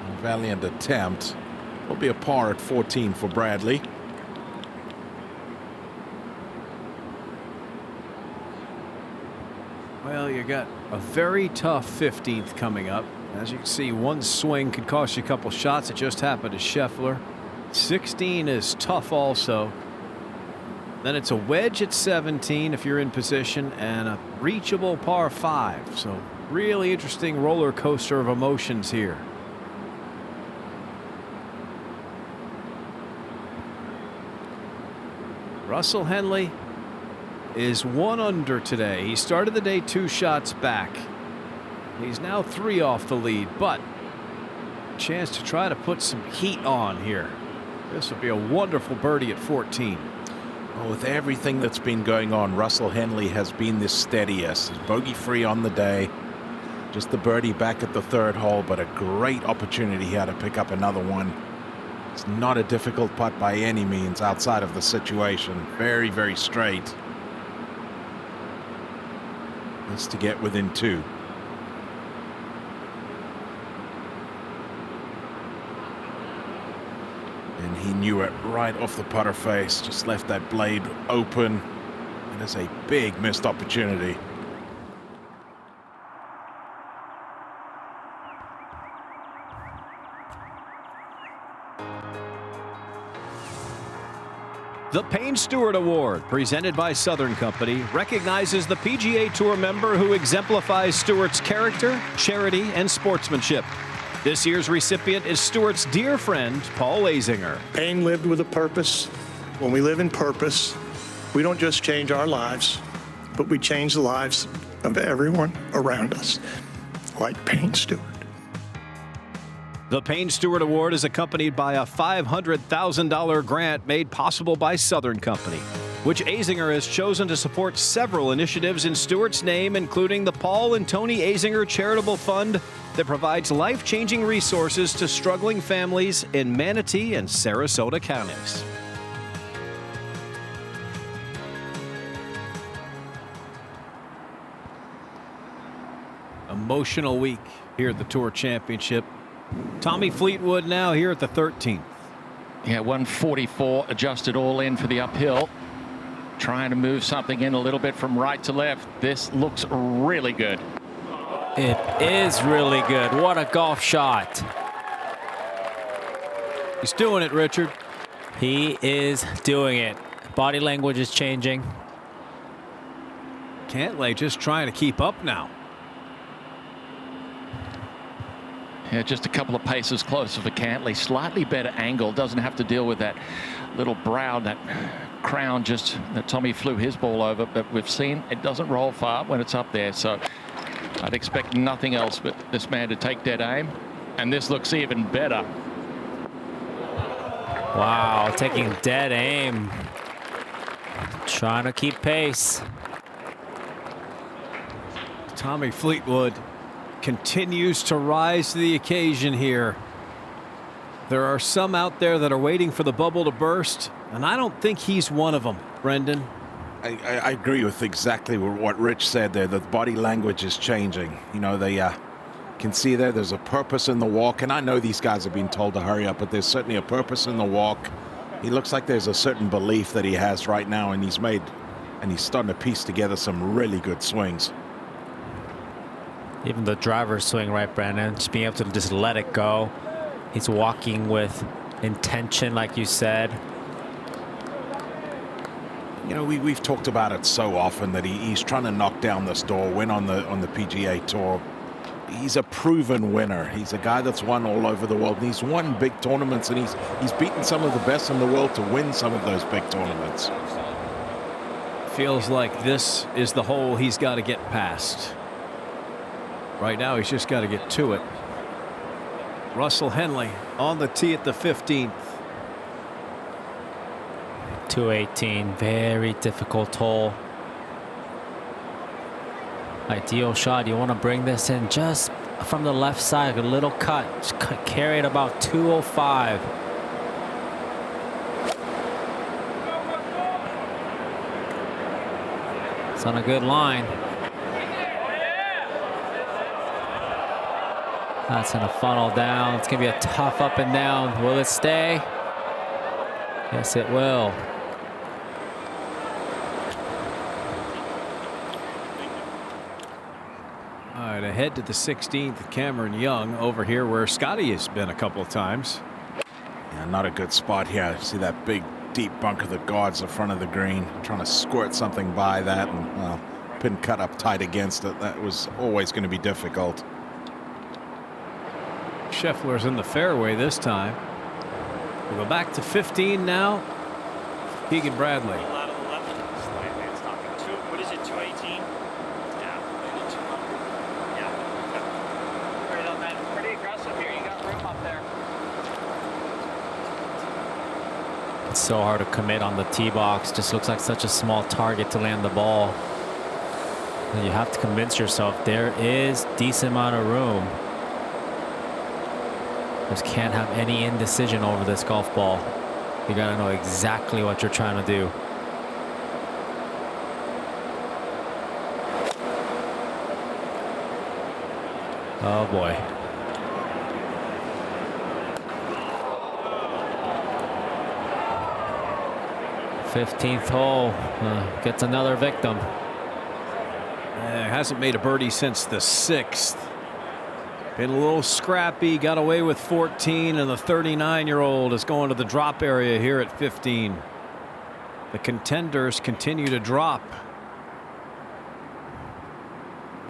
S5: A valiant attempt. Will be a par at 14 for Bradley.
S1: Well, you got a very tough 15th coming up. As you can see, one swing could cost you a couple shots. It just happened to Scheffler. 16 is tough also. Then it's a wedge at 17 if you're in position, and a reachable par 5. So really interesting roller coaster of emotions here. Russell Henley is 1 under today. He started the day 2 shots back. He's now 3 off the lead, but a chance to try to put some heat on here. This would be a wonderful birdie at 14.
S5: Well, with everything that's been going on, Russell Henley has been the steadiest. He's bogey-free on the day. Just the birdie back at the 3rd hole, but a great opportunity here to pick up another one. It's not a difficult putt by any means outside of the situation. Very, very straight. Just to get within 2. And he knew it right off the putter face. Just left that blade open. And it's a big missed opportunity.
S1: The Payne Stewart Award, presented by Southern Company, recognizes the PGA Tour member who exemplifies Stewart's character, charity, and sportsmanship. This year's recipient is Stewart's dear friend, Paul Azinger.
S11: Payne lived with a purpose. When we live in purpose, we don't just change our lives, but we change the lives of everyone around us, like Payne Stewart.
S1: The Payne Stewart Award is accompanied by a $500,000 grant made possible by Southern Company, which Azinger has chosen to support several initiatives in Stewart's name, including the Paul and Tony Azinger Charitable Fund that provides life-changing resources to struggling families in Manatee and Sarasota counties. Emotional week here at the Tour Championship. Tommy Fleetwood now here at the 13th.
S6: Yeah, 144 adjusted all in for the uphill. Trying to move something in a little bit from right to left. This looks really good.
S2: It is really good. What a golf shot.
S1: He's doing it, Richard.
S2: He is doing it. Body language is changing.
S1: Cantlay just trying to keep up now.
S6: Yeah, just a couple of paces closer for Cantlay. Slightly better angle. Doesn't have to deal with that little brow, that crown just that Tommy flew his ball over. But we've seen it doesn't roll far when it's up there. So I'd expect nothing else but this man to take dead aim. And this looks even better.
S2: Wow, taking dead aim. Trying to keep pace.
S1: Tommy Fleetwood continues to rise to the occasion here. There are some out there that are waiting for the bubble to burst, and I don't think he's one of them, Brendan.
S5: I agree with exactly what Rich said there. The body language is changing. You know, they can see there's a purpose in the walk, and I know these guys have been told to hurry up, but there's certainly a purpose in the walk. He looks like there's a certain belief that he has right now, and he's starting to piece together some really good swings.
S2: Even the driver's swing, right, Brandon? Just being able to just let it go. He's walking with intention, like you said.
S5: You know, we've talked about it so often that he's trying to knock down this door, win on the PGA Tour. He's a proven winner. He's a guy that's won all over the world, and he's won big tournaments, and he's beaten some of the best in the world to win some of those big tournaments.
S1: Feels like this is the hole he's got to get past. Right now, he's just got to get to it. Russell Henley on the tee at the 15th.
S2: 218, very difficult hole. Ideal shot. You want to bring this in just from the left side, a little cut. Just carry it about 205. It's on a good line. That's going to funnel down. It's going to be a tough up and down. Will it stay? Yes, it will.
S1: All right, ahead to the 16th, Cameron Young over here where Scotty has been a couple of times.
S5: Yeah, not a good spot here. See that big, deep bunker that guards the front of the green. Trying to squirt something by that, and well, pin cut up tight against it. That was always going to be difficult.
S1: Scheffler's in the fairway this time. We'll go back to 15 now. Keegan Bradley.
S10: What is it, 218? Yeah. Pretty aggressive here. You got room up there.
S2: It's so hard to commit on the tee box. Just looks like such a small target to land the ball. And you have to convince yourself there is decent amount of room. Just can't have any indecision over this golf ball. You gotta know exactly what you're trying to do. Oh boy. '15th hole gets another victim.
S1: Hasn't made a birdie since the 6th. Been a little scrappy, got away with 14, and the 39-year-old is going to the drop area here at 15. The contenders continue to drop.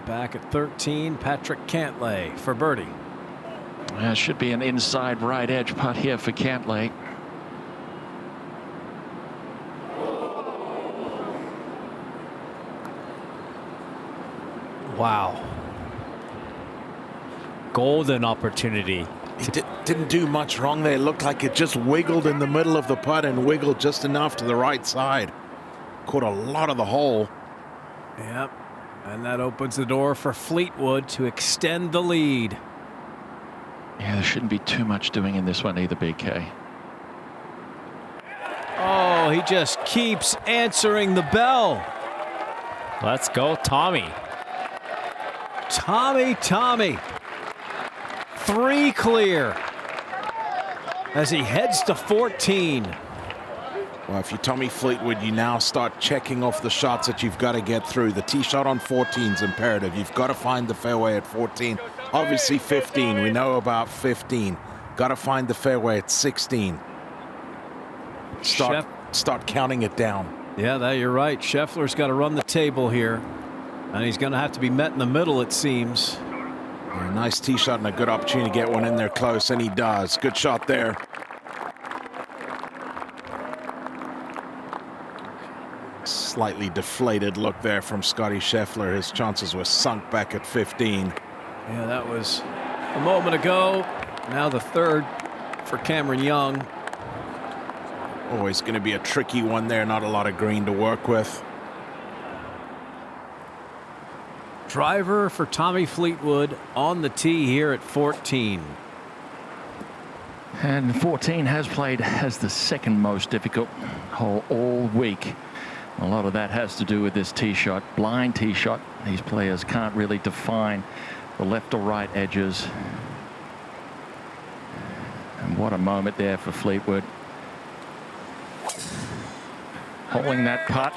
S1: Back at 13, Patrick Cantlay for birdie.
S6: It should be an inside right edge putt here for Cantlay.
S2: Wow. Golden opportunity.
S5: He didn't do much wrong there. It looked like it just wiggled in the middle of the putt and wiggled just enough to the right side. Caught a lot of the hole.
S1: Yep. And that opens the door for Fleetwood to extend the lead.
S6: Yeah, there shouldn't be too much doing in this one either, BK.
S1: Oh, he just keeps answering the bell.
S2: Let's go, Tommy.
S1: Tommy. 3 clear as he heads to 14.
S5: Well, if you're Tommy Fleetwood, you now start checking off the shots that you've got to get through. The tee shot on 14 is imperative. You've got to find the fairway at 14. Obviously 15. We know about 15. Got to find the fairway at 16. Start counting it down.
S1: Yeah, you're right. Scheffler's got to run the table here, and he's going to have to be met in the middle, it seems.
S5: A nice tee shot and a good opportunity to get one in there close, and he does. Good shot there. Slightly deflated look there from Scotty Scheffler. His chances were sunk back at 15.
S1: Yeah, that was a moment ago. Now the third for Cameron Young.
S5: Always going to be a tricky one there. Not a lot of green to work with.
S1: Driver for Tommy Fleetwood on the tee here at 14.
S6: And 14 has played as the second most difficult hole all week. A lot of that has to do with this tee shot, blind tee shot. These players can't really define the left or right edges. And what a moment there for Fleetwood. Holding that putt.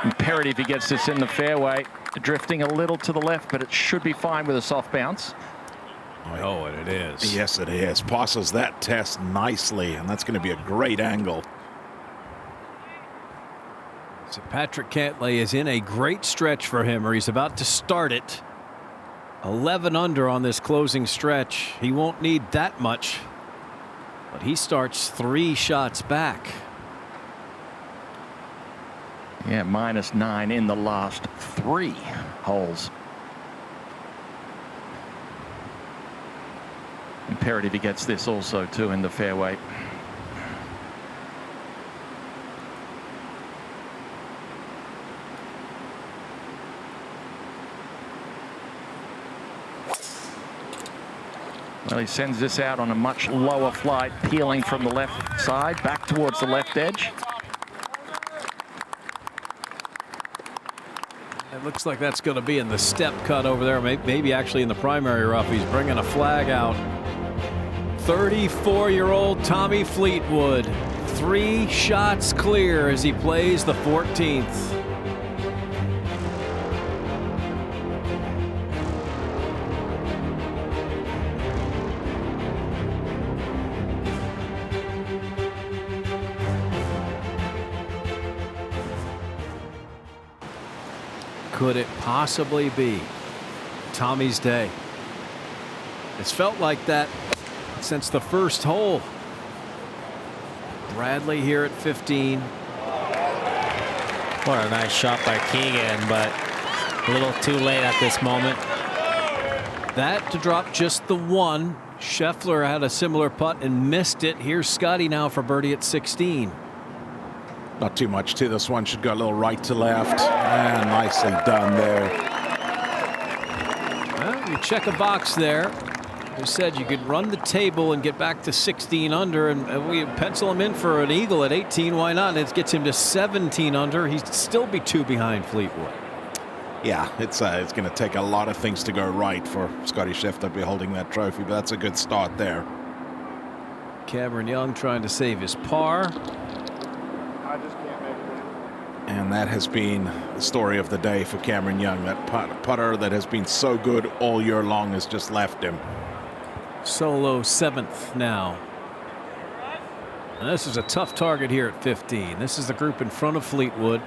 S6: Imperative he gets this in the fairway. Drifting a little to the left, but it should be fine with a soft bounce.
S1: Oh, and it is.
S5: Yes, it is. Passes that test nicely, and that's going to be a great angle.
S1: So Patrick Cantlay is in a great stretch for him, or he's about to start it. 11 under on this closing stretch. He won't need that much, but he starts 3 shots back.
S6: Yeah, -9 in the last 3 holes. Imperative he gets this also too in the fairway. Well, he sends this out on a much lower flight, peeling from the left side back towards the left edge.
S1: It looks like that's going to be in the step cut over there, maybe actually in the primary rough. He's bringing a flag out. 34-year-old Tommy Fleetwood, 3 shots clear as he plays the 14th. Could it possibly be Tommy's day? It's felt like that since the first hole. Bradley here at 15.
S2: What a nice shot by Keegan, but a little too late at this moment.
S1: That to drop just the 1. Scheffler had a similar putt and missed it. Here's Scotty now for birdie at 16.
S5: Not too much to this one. Should go a little right to left. And nicely done there.
S1: Well, you check a box there. You said you could run the table and get back to 16 under, and we pencil him in for an eagle at 18. Why not? It gets him to 17 under. He'd still be 2 behind Fleetwood.
S5: Yeah, it's going to take a lot of things to go right for Scotty Scheffler to be holding that trophy, but that's a good start there.
S1: Cameron Young trying to save his par.
S5: And that has been the story of the day for Cameron Young. That putter that has been so good all year long has just left him.
S1: Solo 7th now. And this is a tough target here at 15. This is the group in front of Fleetwood.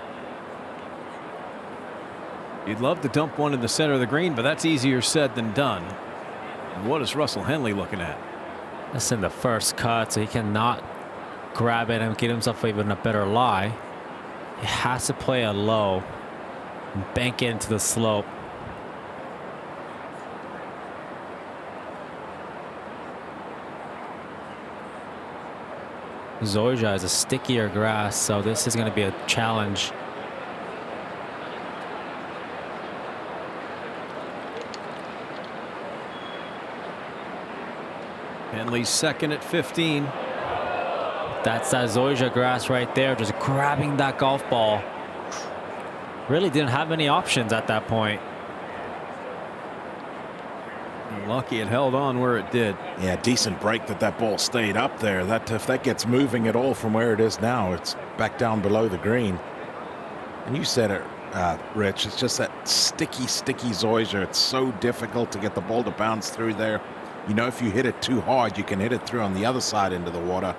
S1: You'd love to dump one in the center of the green, but that's easier said than done. And what is Russell Henley looking at?
S2: That's in the first cut, so he cannot grab it and get himself even a better lie. He has to play a low and bank it into the slope. Zoysia has a stickier grass, so this is going to be a challenge.
S1: Henley's second at 15.
S2: That's that Zoysia grass right there, just grabbing that golf ball. Really didn't have any options at that point.
S1: Lucky it held on where it did.
S5: Yeah, decent break that ball stayed up there. That if that gets moving at all from where it is now, it's back down below the green. And you said it, Rich, it's just that sticky Zoysia. It's so difficult to get the ball to bounce through there. You know, if you hit it too hard, you can hit it through on the other side into the water.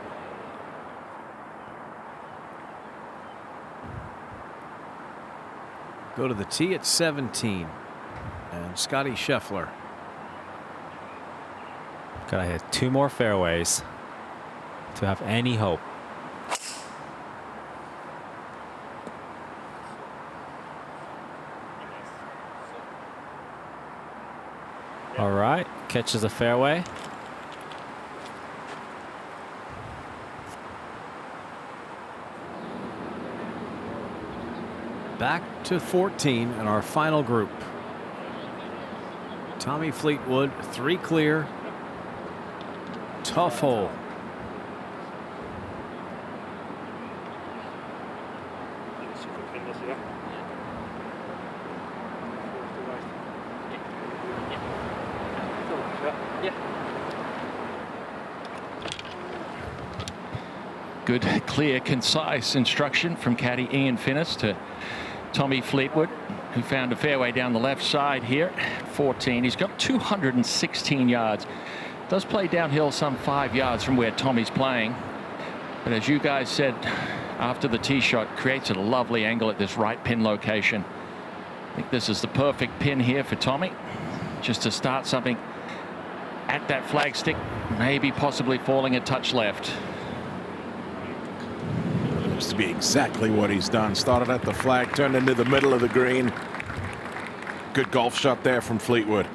S1: go to the tee at 17. And Scotty Scheffler.
S2: Gotta hit 2 more fairways to have any hope. All right, catches a fairway.
S1: Back to 14 in our final group. Tommy Fleetwood, 3 clear. Tough hole.
S6: Good, clear, concise instruction from caddy Ian Finnis to Tommy Fleetwood, who found a fairway down the left side here. 14. He's got 216 yards. Does play downhill some 5 yards from where Tommy's playing. But as you guys said after the tee shot, creates a lovely angle at this right pin location. I think this is the perfect pin here for Tommy, just to start something at that flagstick, maybe possibly falling a touch left.
S5: Looks to be exactly what he's done. Started at the flag, turned into the middle of the green. Good golf shot there from Fleetwood.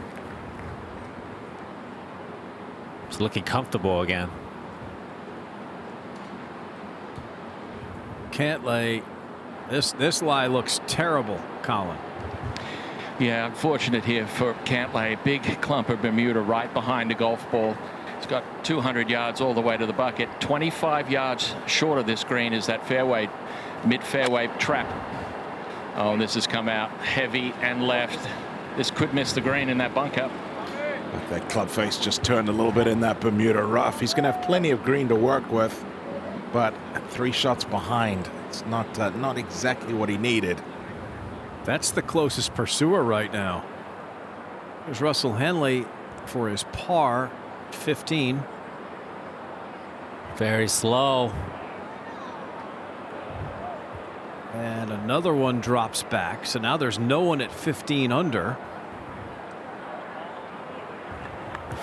S2: It's looking comfortable again.
S1: Cantlay, this lie looks terrible, Colin.
S6: Yeah, unfortunate here for Cantlay. Big clump of Bermuda right behind the golf ball. It's got 200 yards all the way to the bucket. 25 yards short of this green is that fairway, mid-fairway trap. Oh, and this has come out heavy and left. This could miss the green in that bunker.
S5: That club face just turned a little bit in that Bermuda rough. He's going to have plenty of green to work with, but 3 shots behind. It's not exactly what he needed.
S1: That's the closest pursuer right now. There's Russell Henley for his par 15.
S2: Very slow.
S1: And another one drops back. So now there's no one at 15 under.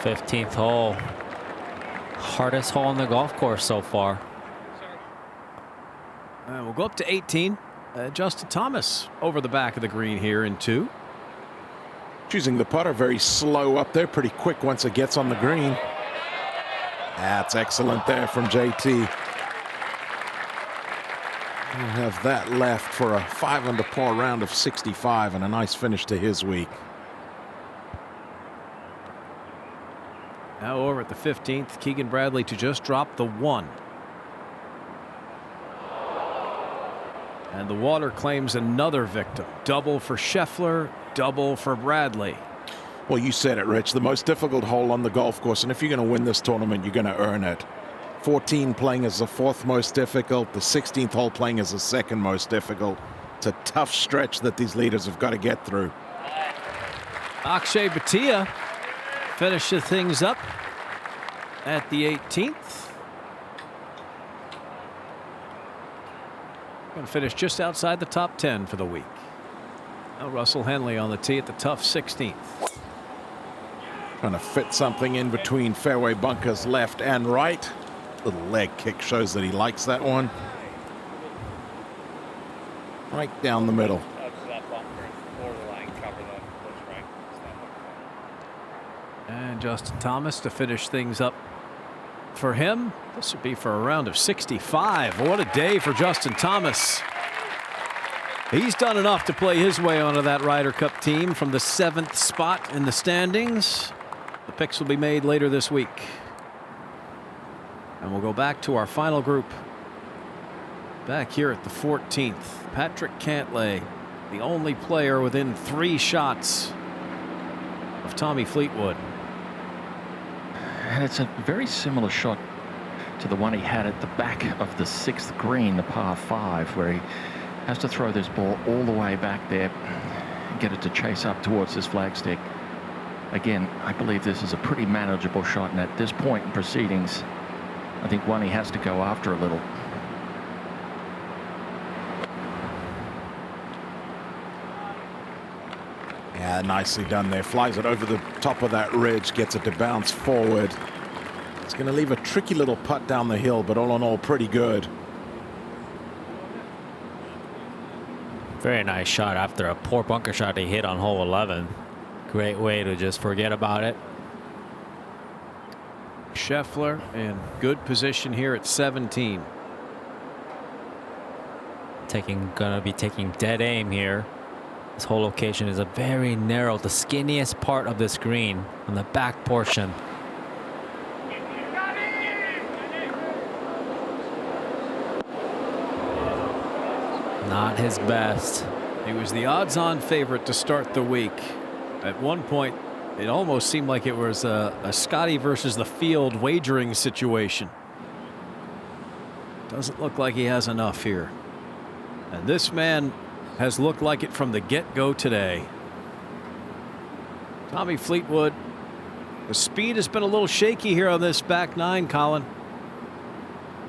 S2: 15th hole. Hardest hole on the golf course so far.
S1: And we'll go up to 18. Justin Thomas over the back of the green here in 2.
S5: Choosing the putter very slow up there, pretty quick once it gets on the green. That's excellent there from JT. We'll have that left for a 5 under par round of 65 and a nice finish to his week.
S1: Now over at the 15th, Keegan Bradley to just drop the 1. And the water claims another victim. Double for Scheffler, double for Bradley.
S5: Well, you said it, Rich. The most difficult hole on the golf course, and if you're going to win this tournament, you're going to earn it. 14 playing as the 4th most difficult, the 16th hole playing as the 2nd most difficult. It's a tough stretch that these leaders have got to get through.
S1: Akshay Bhatia finishes things up at the 18th. Going to finish just outside the top 10 for the week. Now Russell Henley on the tee at the tough 16th.
S5: Trying to fit something in between fairway bunkers left and right. Little leg kick shows that he likes that one. Right down the middle.
S1: And Justin Thomas to finish things up for him. This would be for a round of 65. What a day for Justin Thomas. He's done enough to play his way onto that Ryder Cup team from the 7th spot in the standings. The picks will be made later this week. And we'll go back to our final group. Back here at the 14th, Patrick Cantlay, the only player within 3 shots of Tommy Fleetwood.
S6: And it's a very similar shot to the one he had at the back of the 6th green, the par 5, where he has to throw this ball all the way back there and get it to chase up towards this flagstick. Again, I believe this is a pretty manageable shot, and at this point in proceedings, I think one he has to go after a little.
S5: Yeah, nicely done there. Flies it over the top of that ridge, gets it to bounce forward. It's going to leave a tricky little putt down the hill, but all in all, pretty good.
S2: Very nice shot after a poor bunker shot he hit on hole 11. Great way to just forget about it.
S1: Scheffler in good position here at 17.
S2: Gonna be taking dead aim here. This whole location is a very narrow, the skinniest part of this green on the back portion. Not his best.
S1: He was the odds-on favorite to start the week. At one point, it almost seemed like it was a Scotty versus the field wagering situation. Doesn't look like he has enough here. And this man has looked like it from the get-go today. Tommy Fleetwood, the speed has been a little shaky here on this back nine, Colin.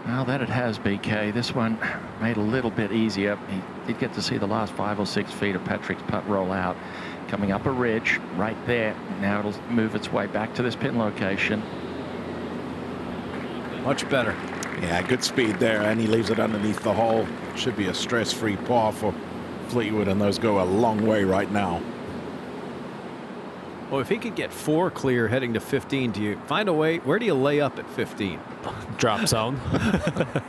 S6: Well, that it has, BK. This one made a little bit easier. He did get to see the last 5 or 6 feet of Patrick's putt roll out. Coming up a ridge right there. Now it'll move its way back to this pin location.
S1: Much better.
S5: Yeah, good speed there, and he leaves it underneath the hole. Should be a stress-free par for Fleetwood, and those go a long way right now.
S1: Well, if he could get 4 clear heading to 15, do you find a way? Where do you lay up at 15?
S2: Drop zone.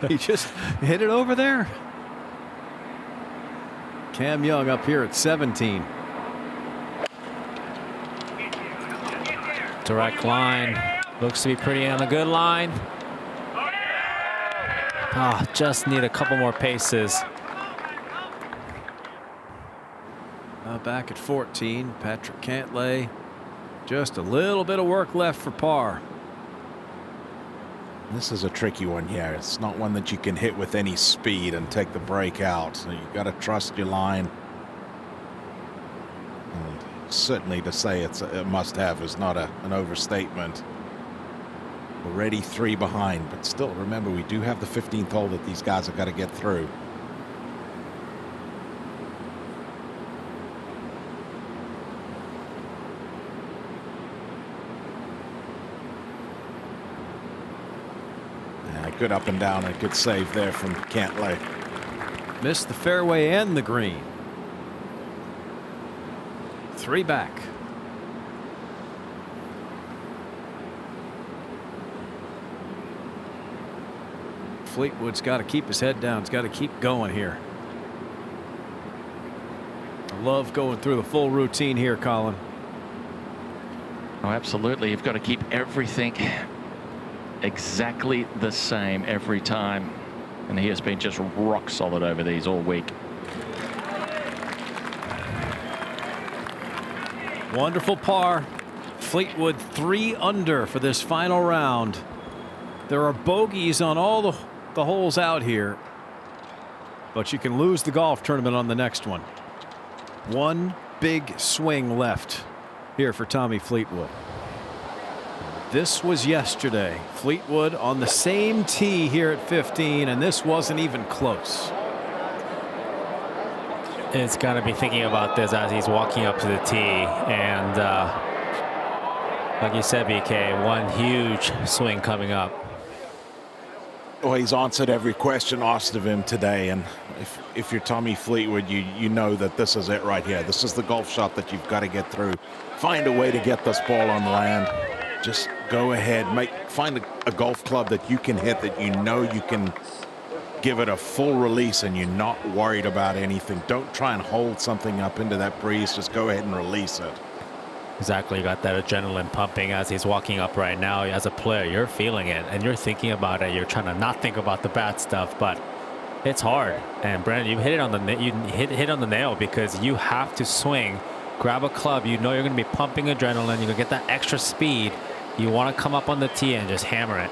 S1: He just hit it over there. Cam Young up here at 17.
S2: Direct line. Looks to be pretty on a good line. Just need a couple more paces.
S1: Back at 14, Patrick Cantlay. Just a little bit of work left for par.
S5: This is a tricky one here. It's not one that you can hit with any speed and take the break out. So you've got to trust your line. And certainly to say it's a must-have is not an overstatement. Already 3 behind, but still, remember, we do have the 15th hole that these guys have got to get through. Good up and down, a good save there from Cantlay.
S1: Missed the fairway and the green. 3 back. Fleetwood's got to keep his head down. He's got to keep going here. I love going through the full routine here, Colin.
S6: Oh, absolutely. You've got to keep everything exactly the same every time, and he has been just rock solid over these all week.
S1: Wonderful par. Fleetwood 3 under for this final round. There are bogeys on all the holes out here, but you can lose the golf tournament on the next one. One big swing left here for Tommy Fleetwood. This was yesterday. Fleetwood on the same tee here at 15, and this wasn't even close.
S2: It's got to be thinking about this as he's walking up to the tee. And like you said, BK, one huge swing coming up.
S5: Well, he's answered every question asked of him today, and if you're Tommy Fleetwood, you know that this is it right here. This is the golf shot that you've got to get through. Find a way to get this ball on land. Just go ahead, find a golf club that you can hit, that you know you can give it a full release and you're not worried about anything. Don't try and hold something up into that breeze. Just go ahead and release it.
S2: Exactly. You got that adrenaline pumping as he's walking up right now. As a player, you're feeling it and you're thinking about it. You're trying to not think about the bad stuff, but it's hard. And Brandon, you hit it on hit on the nail, because you have to swing, grab a club. You know you're going to be pumping adrenaline. You're going to get that extra speed. You want to come up on the tee and just hammer it.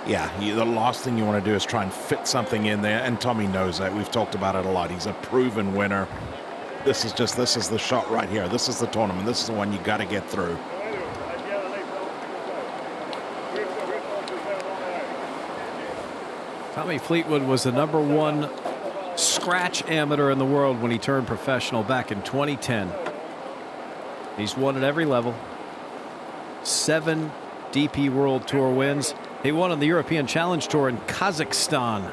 S5: Yeah, the last thing you want to do is try and fit something in there, and Tommy knows that. We've talked about it a lot. He's a proven winner. This is the shot right here. This is the tournament. This is the one you got to get through.
S1: Tommy Fleetwood was the #1 scratch amateur in the world when he turned professional back in 2010. He's won at every level. 7 DP World Tour wins. He won on the European Challenge Tour in Kazakhstan.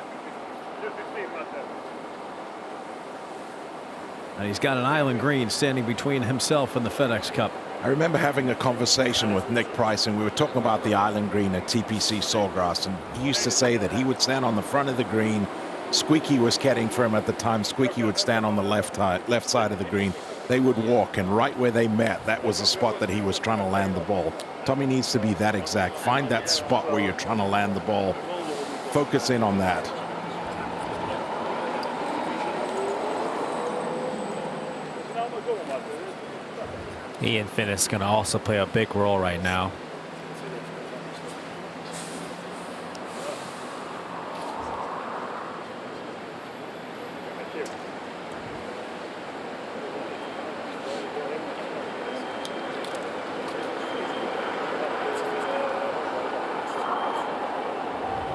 S1: And he's got an island green standing between himself and the FedExCup.
S5: I remember having a conversation with Nick Price, and we were talking about the island green at TPC Sawgrass, and he used to say that he would stand on the front of the green. Squeaky was caddying for him at the time. Squeaky would stand on the left side of the green. They would walk, and right where they met, that was the spot that he was trying to land the ball. Tommy needs to be that exact. Find that spot where you're trying to land the ball. Focus in on that.
S2: Ian Finnis going to also play a big role right now.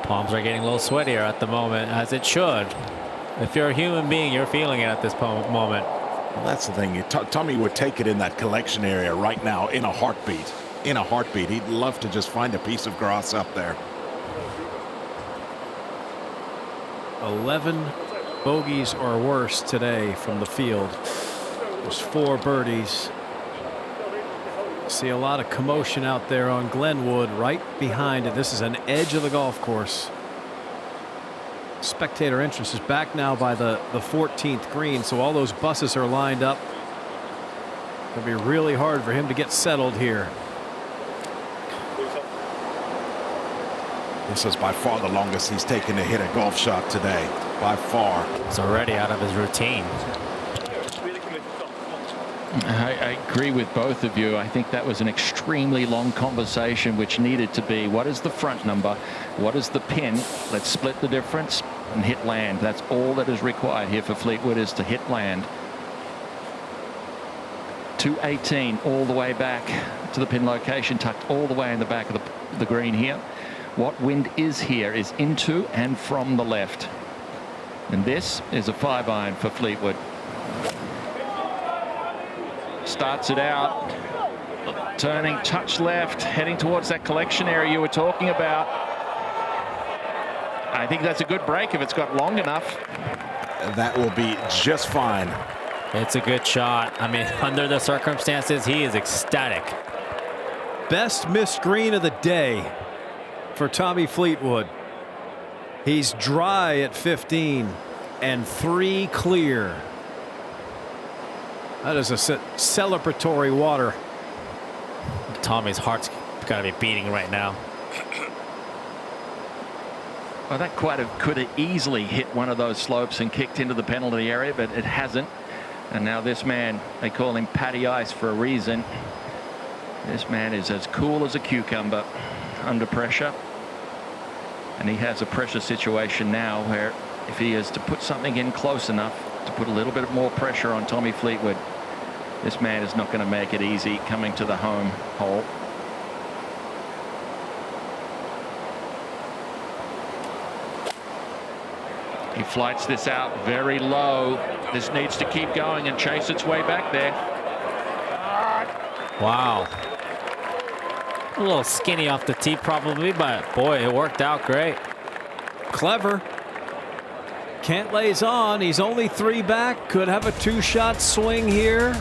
S2: Palms are getting a little sweatier at the moment, as it should. If you're a human being, you're feeling it at this moment.
S5: Well, that's the thing. Tommy would take it in that collection area right now in a heartbeat. In a heartbeat. He'd love to just find a piece of grass up there.
S1: 11 bogeys or worse today from the field. There's 4 birdies. See a lot of commotion out there on Glenwood right behind it. This is an edge of the golf course. Spectator interest is back now by the 14th green, so all those buses are lined up. It'll be really hard for him to get settled here.
S5: This is by far the longest he's taken to hit a golf shot today. By far.
S2: It's already out of his routine.
S6: I agree with both of you. I think that was an extremely long conversation, which needed to be, what is the front number? What is the pin? Let's split the difference and hit land. That's all that is required here for Fleetwood, is to hit land. 218 all the way back to the pin location, tucked all the way in the back of the green here. What wind is here is into and from the left. And this is a 5-iron for Fleetwood. Starts it out, turning, touch left, heading towards that collection area you were talking about. I think that's a good break if it's got long enough.
S5: That will be just fine.
S2: It's a good shot. I mean, under the circumstances, he is ecstatic.
S1: Best missed green of the day for Tommy Fleetwood. He's dry at 15 and 3 clear. That is a celebratory water.
S2: Tommy's heart's got to be beating right now.
S6: Well, that could have easily hit one of those slopes and kicked into the penalty area, but it hasn't. And now this man, they call him Patty Ice for a reason. This man is as cool as a cucumber under pressure. And he has a pressure situation now where if he is to put something in close enough to put a little bit more pressure on Tommy Fleetwood, this man is not going to make it easy coming to the home hole. He flights this out very low. This needs to keep going and chase its way back there.
S2: Wow. A little skinny off the tee probably, but boy, it worked out great.
S1: Clever. Cantlay's on. He's only 3 back. Could have a 2-shot swing here.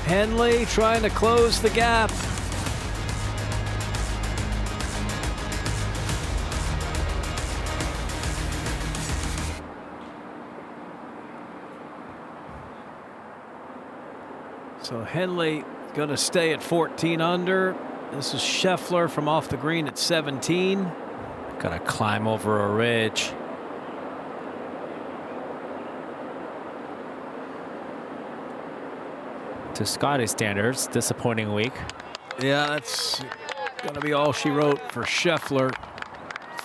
S1: Henley trying to close the gap. So Henley going to stay at 14 under. This is Scheffler from off the green at 17.
S2: Gotta climb over a ridge. To Scotty standards, disappointing week.
S1: Yeah, that's going to be all she wrote for Scheffler.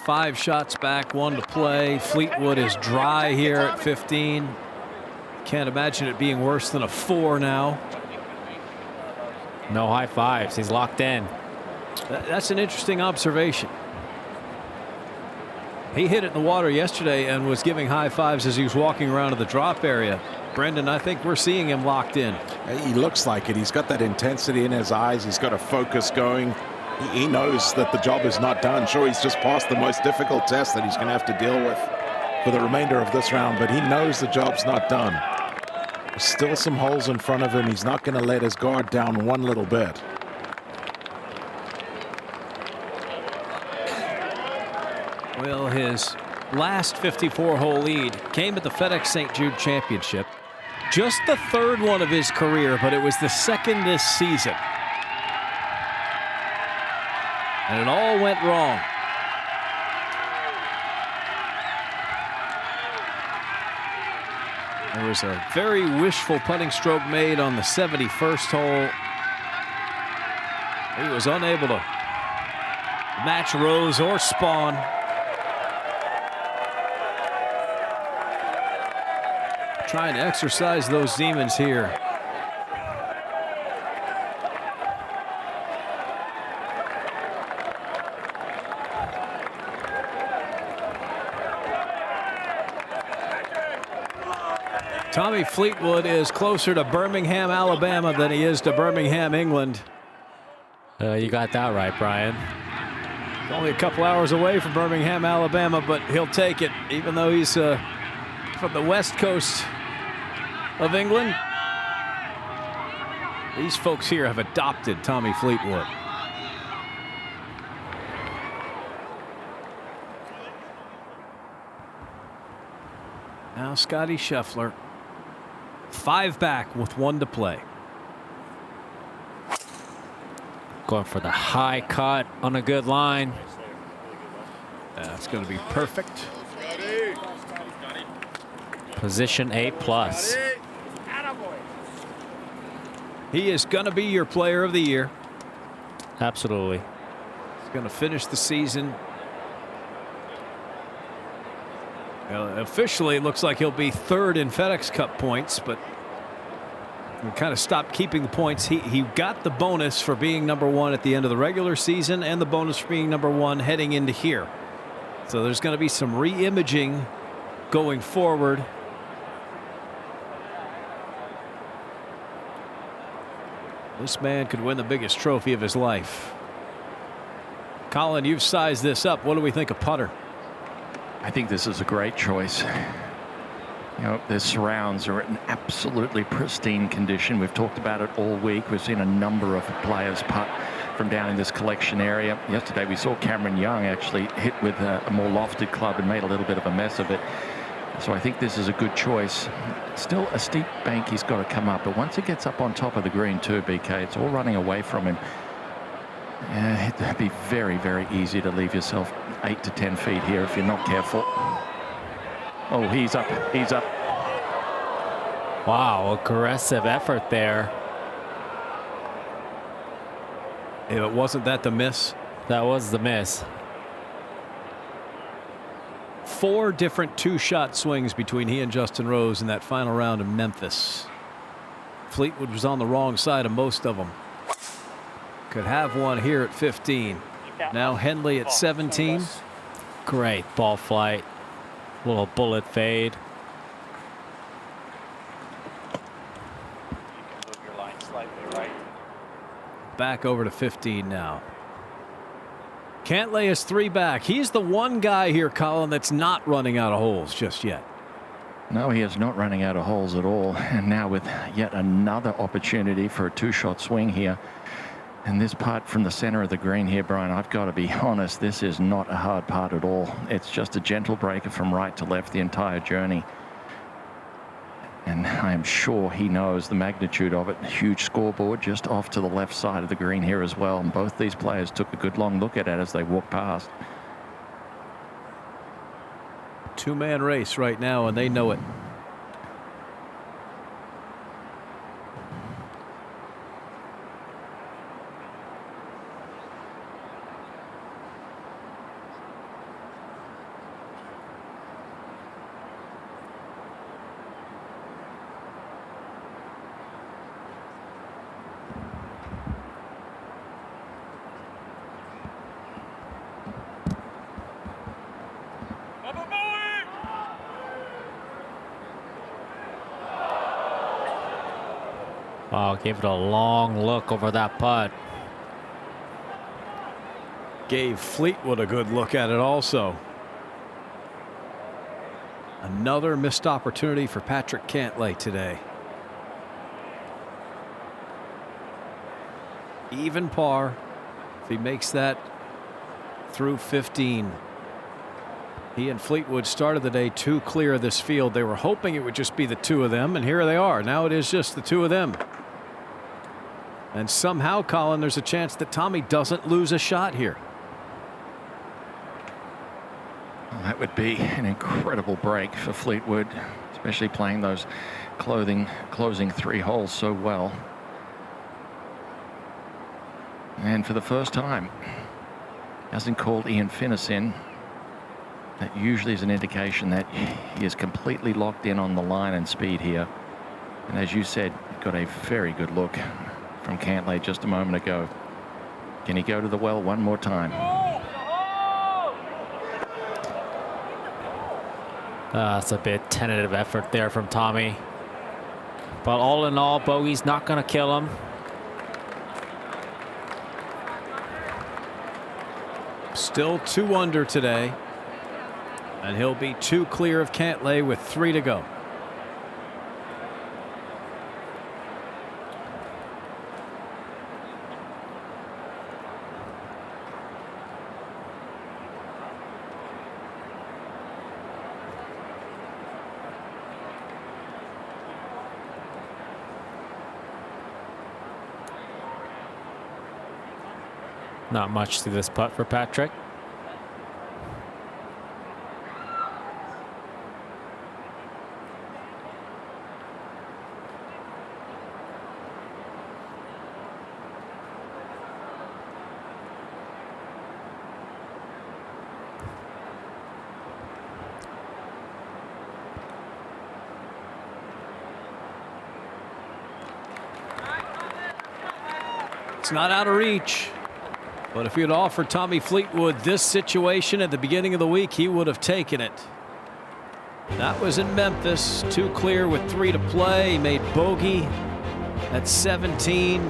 S1: 5 shots back, 1 to play. Fleetwood is dry here at 15. Can't imagine it being worse than a 4 now.
S2: No high fives. He's locked in.
S1: That's an interesting observation. He hit it in the water yesterday and was giving high fives as he was walking around to the drop area. Brendan, I think we're seeing him locked in.
S5: He looks like it. He's got that intensity in his eyes. He's got a focus going. He knows that the job is not done. Sure, he's just passed the most difficult test that he's going to have to deal with for the remainder of this round, but he knows the job's not done. There's still some holes in front of him. He's not going to let his guard down one little bit.
S1: Well, his last 54-hole lead came at the FedEx St. Jude Championship. Just the third one of his career, but it was the second this season. And it all went wrong. There was a very wishful putting stroke made on the 71st hole. He was unable to match Rose or Spawn. Trying to exercise those demons here. Tommy Fleetwood is closer to Birmingham, Alabama than he is to Birmingham, England.
S2: You got that right, Brian.
S1: Only a couple hours away from Birmingham, Alabama, but he'll take it, even though he's from the west coast of England. These folks here have adopted Tommy Fleetwood. Now Scotty Scheffler, 5 back with 1 to play.
S2: Going for the high cut on a good line.
S1: That's going to be perfect.
S2: Position A+.
S1: He is going to be your player of the year.
S2: Absolutely.
S1: He's going to finish the season. Officially, it looks like he'll be 3rd in FedExCup points, but he kind of stopped keeping the points. He got the bonus for being #1 at the end of the regular season and the bonus for being #1 heading into here. So there's going to be some re-imaging going forward. This man could win the biggest trophy of his life. Colin, you've sized this up. What do we think of putter?
S6: I think this is a great choice. You know, the surrounds are in absolutely pristine condition. We've talked about it all week. We've seen a number of players putt from down in this collection area. Yesterday we saw Cameron Young actually hit with a more lofted club and made a little bit of a mess of it. So I think this is a good choice. Still a steep bank he's got to come up, but once he gets up on top of the green too, BK, it's all running away from him. It'd be very, very easy to leave yourself 8 to 10 feet here if you're not careful. Oh, he's up. He's up.
S2: Wow, aggressive effort there.
S1: If it wasn't that the miss?
S2: That was the miss.
S1: 4 different 2-shot swings between he and Justin Rose in that final round in Memphis. Fleetwood was on the wrong side of most of them. Could have one here at 15. Now Henley at 17.
S2: Great ball flight. Little bullet fade.
S10: You can move your line slightly right.
S1: Back over to 15 now. Cantlay is 3 back. He's the one guy here, Colin, that's not running out of holes just yet.
S6: No, he is not running out of holes at all. And now with yet another opportunity for a 2-shot swing here. And this putt from the center of the green here, Brian, I've got to be honest, this is not a hard putt at all. It's just a gentle breaker from right to left the entire journey. And I am sure he knows the magnitude of it. Huge scoreboard just off to the left side of the green here as well. And both these players took a good long look at it as they walked past.
S1: 2-man race right now, and they know it.
S2: Oh, gave it a long look over that putt.
S1: Gave Fleetwood a good look at it also. Another missed opportunity for Patrick Cantlay today. Even par if he makes that through 15. He and Fleetwood started the day 2 clear of this field. They were hoping it would just be the 2 of them, and here they are. Now it is just the 2 of them. And somehow, Colin, there's a chance that Tommy doesn't lose a shot here.
S6: Well, that would be an incredible break for Fleetwood, especially playing those closing 3 holes so well. And for the first time, hasn't called Ian Finnis in. That usually is an indication that he is completely locked in on the line and speed here. And as you said, got a very good look from Cantlay just a moment ago. Can he go to the well one more time?
S2: That's a bit tentative effort there from Tommy. But all in all, bogey's not going to kill him.
S1: Still 2 under today. And he'll be 2 clear of Cantlay with 3 to go.
S2: Not much to this putt for Patrick.
S1: It's not out of reach. But if you'd offered Tommy Fleetwood this situation at the beginning of the week, he would have taken it. That was in Memphis. 2 clear with 3 to play. He made bogey at 17.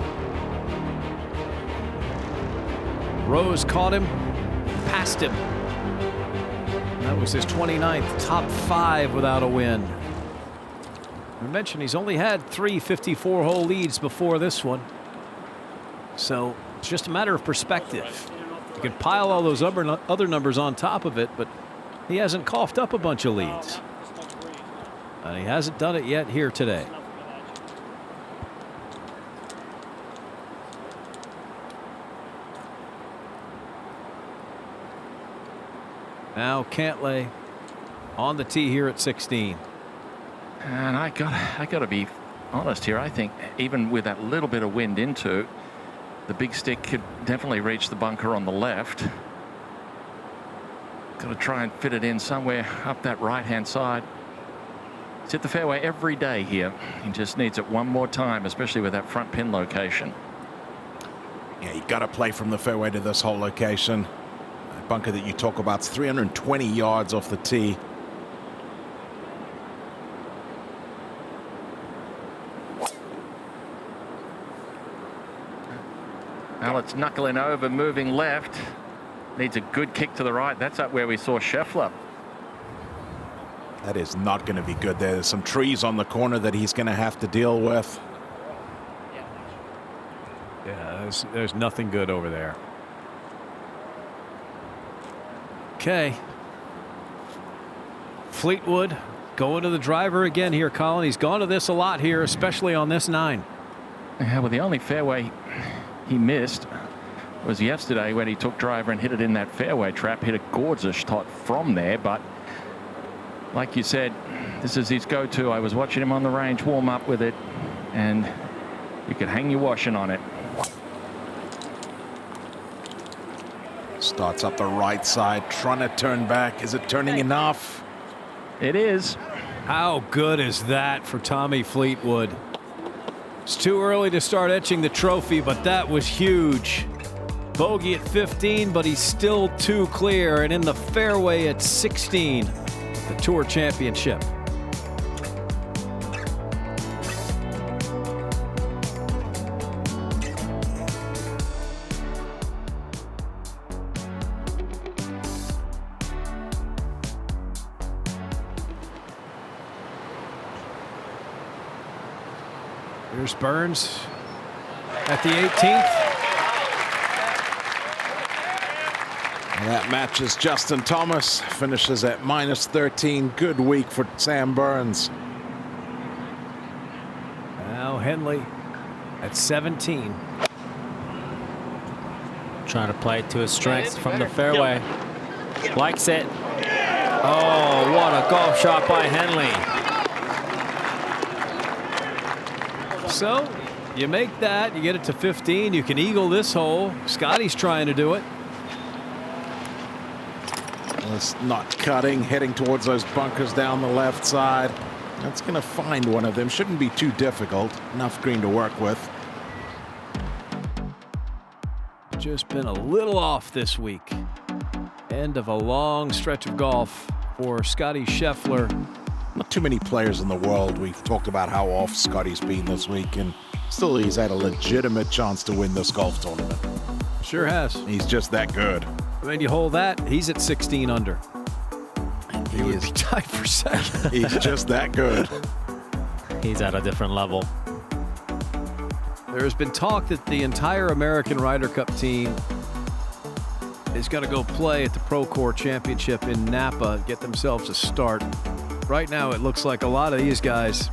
S1: Rose caught him, passed him. That was his 29th top 5 without a win. We mentioned he's only had 3 54-hole leads before this one. So it's just a matter of perspective. You can pile all those other numbers on top of it, but he hasn't coughed up a bunch of leads. And he hasn't done it yet here today. Now Cantlay on the tee here at 16.
S6: And I got to be honest here. I think even with that little bit of wind into, the big stick could definitely reach the bunker on the left. Got to try and fit it in somewhere up that right-hand side. He's hit the fairway every day here. He just needs it one more time, especially with that front pin location.
S5: Yeah, you got to play from the fairway to this whole location. That bunker that you talk about is 320 yards off the tee.
S6: Well, it's knuckling over, moving left. Needs a good kick to the right. That's up where we saw Scheffler.
S5: That is not going to be good there. There's some trees on the corner that he's going to have to deal with.
S1: Yeah, there's nothing good over there. Okay. Fleetwood going to the driver again here, Colin. He's gone to this a lot here, especially on this 9.
S6: Yeah, well, the only fairway he missed was yesterday when he took driver and hit it in that fairway trap. Hit a gorgeous shot from there, but like you said, this is his go-to. I was watching him on the range warm up with it, and you could hang your washing on it.
S5: Starts up the right side, trying to turn back. Is it turning enough?
S6: It is.
S1: How good is that for Tommy Fleetwood? It's too early to start etching the trophy, but that was huge. Bogey at 15, but he's still 2 clear and in the fairway at 16. The Tour Championship. Here's Burns at the 18th.
S5: And that matches Justin Thomas. Finishes at -13. Good week for Sam Burns.
S1: Now Henley at 17.
S2: Trying to play to his strengths from the fairway. Likes it. Oh, what a golf shot by Henley.
S1: So you make that, you get it to 15. You can eagle this hole. Scotty's trying to do it.
S5: It's not cutting, heading towards those bunkers down the left side. That's going to find one of them. Shouldn't be too difficult. Enough green to work with.
S1: Just been a little off this week. End of a long stretch of golf for Scotty Scheffler.
S5: Not too many players in the world. We've talked about how off Scotty's been this week, and still he's had a legitimate chance to win this golf tournament.
S1: Sure has.
S5: He's just that good.
S1: When you hold that, he's at 16 under. He would be tied for second.
S5: He's just that good.
S2: He's at a different level.
S1: There has been talk that the entire American Ryder Cup team is going to go play at the Procore Championship in Napa, get themselves a start. Right now, it looks like a lot of these guys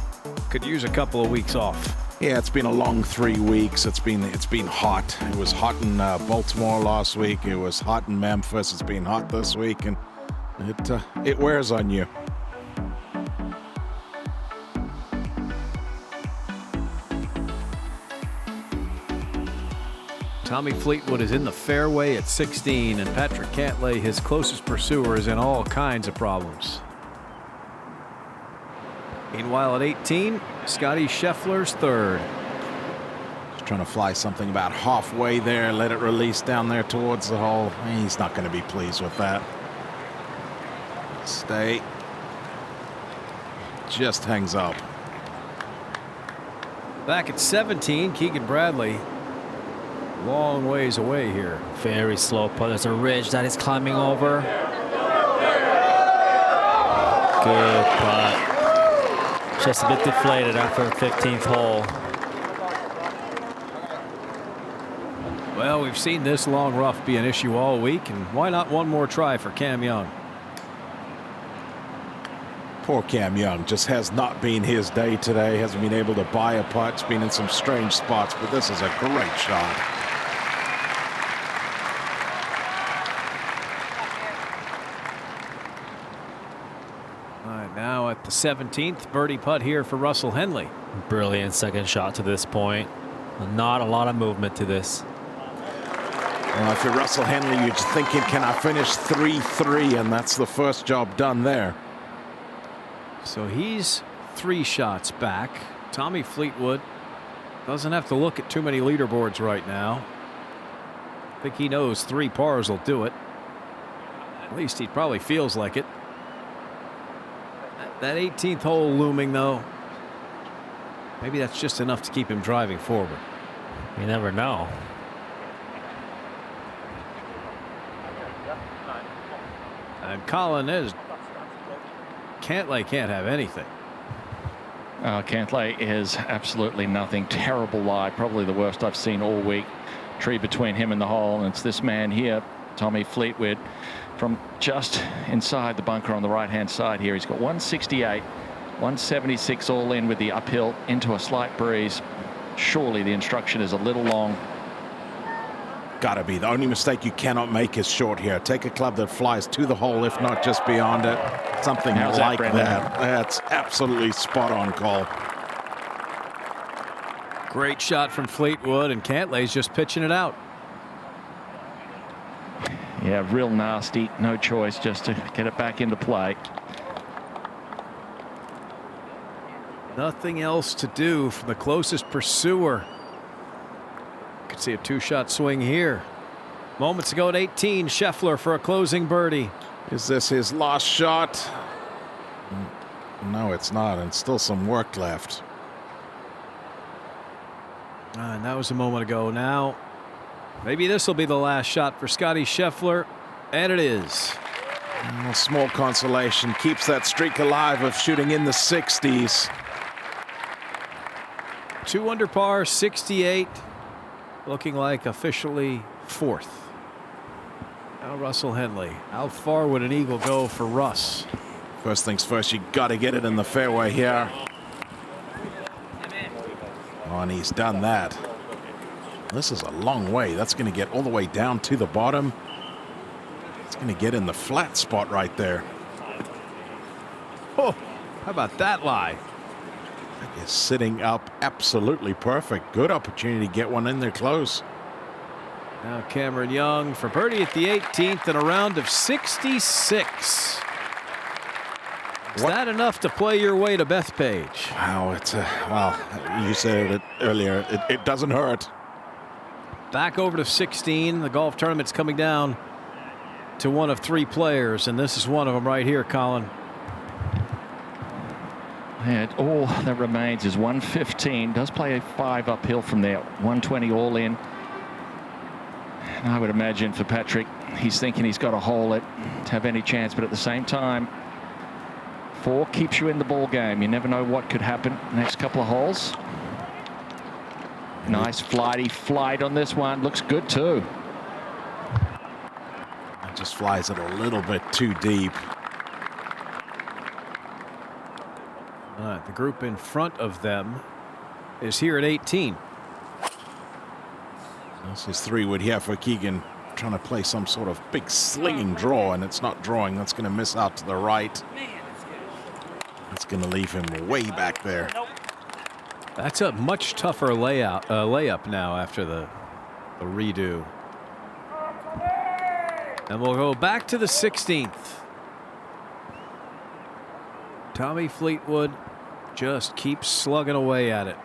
S1: could use a couple of weeks off.
S5: Yeah, it's been a long 3 weeks. It's been hot. It was hot in Baltimore last week. It was hot in Memphis. It's been hot this week, and it wears on you.
S1: Tommy Fleetwood is in the fairway at 16, and Patrick Cantlay, his closest pursuer, is in all kinds of problems. Meanwhile, at 18, Scotty Scheffler's third.
S5: Just trying to fly something about halfway there, let it release down there towards the hole. He's not going to be pleased with that. Stay. Just hangs up.
S1: Back at 17, Keegan Bradley. Long ways away here.
S2: Very slow putt. There's a ridge that is climbing over. Good putt. Just a bit deflated after the 15th hole.
S1: Well, we've seen this long rough be an issue all week, and why not one more try for Cam Young?
S5: Poor Cam Young just has not been his day today. Hasn't been able to buy a putt. It's been in some strange spots, but this is a great shot.
S1: Now at the 17th, birdie putt here for Russell Henley.
S2: Brilliant second shot to this point. Not a lot of movement to this.
S5: Well, if you're Russell Henley, you're just thinking, can I finish 3-3? And that's the first job done there.
S1: So he's 3 shots back. Tommy Fleetwood doesn't have to look at too many leaderboards right now. I think he knows 3 pars will do it. At least he probably feels like it. That 18th hole looming, though. Maybe that's just enough to keep him driving forward.
S2: You never know.
S1: And Colin is. Cantlay can't have anything.
S6: Cantlay is absolutely nothing. Terrible lie. Probably the worst I've seen all week. Tree between him and the hole. And it's this man here, Tommy Fleetwood, from just inside the bunker on the right-hand side here. He's got 168, 176 all in with the uphill into a slight breeze. Surely the instruction is a little long.
S5: Gotta be. The only mistake you cannot make is short here. Take a club that flies to the hole, if not just beyond it. Something like that. That's absolutely spot on call.
S1: Great shot from Fleetwood, and Cantlay's just pitching it out.
S6: Yeah, real nasty. No choice, just to get it back into play.
S1: Nothing else to do from the closest pursuer. Could see a 2-shot swing here. Moments ago at 18, Scheffler for a closing birdie.
S5: Is this his last shot? No, it's not, and still some work left.
S1: And that was a moment ago. Now, maybe this will be the last shot for Scotty Scheffler, and it is.
S5: A small consolation keeps that streak alive of shooting in the 60s.
S1: 2 under par, 68. Looking like officially 4th. Now Russell Henley. How far would an eagle go for Russ?
S5: First things first, you got to get it in the fairway here. Oh, and he's done that. This is a long way. That's going to get all the way down to the bottom. It's going to get in the flat spot right there.
S1: Oh, how about that lie?
S5: Is sitting up absolutely perfect. Good opportunity to get one in there close.
S1: Now Cameron Young for birdie at the 18th in a round of 66. Is that enough to play your way to Bethpage?
S5: Wow, it's well, you said it earlier. It doesn't hurt.
S1: Back over to 16. The golf tournament's coming down to one of 3 players, and this is one of them right here, Colin.
S6: And all that remains is 115. Does play a 5 uphill from there. 120 all in. And I would imagine for Patrick, he's thinking he's got to hole it to have any chance. But at the same time, 4 keeps you in the ball game. You never know what could happen next couple of holes. Nice flighty flight on this one. Looks good too.
S5: It just flies it a little bit too deep.
S1: The group in front of them is here at 18.
S5: This is 3-wood here for Keegan, trying to play some sort of big slinging draw, and it's not drawing. That's going to miss out to the right. That's going to leave him way back there.
S1: That's a much tougher layup now after the redo. And we'll go back to the 16th. Tommy Fleetwood just keeps slugging away at it.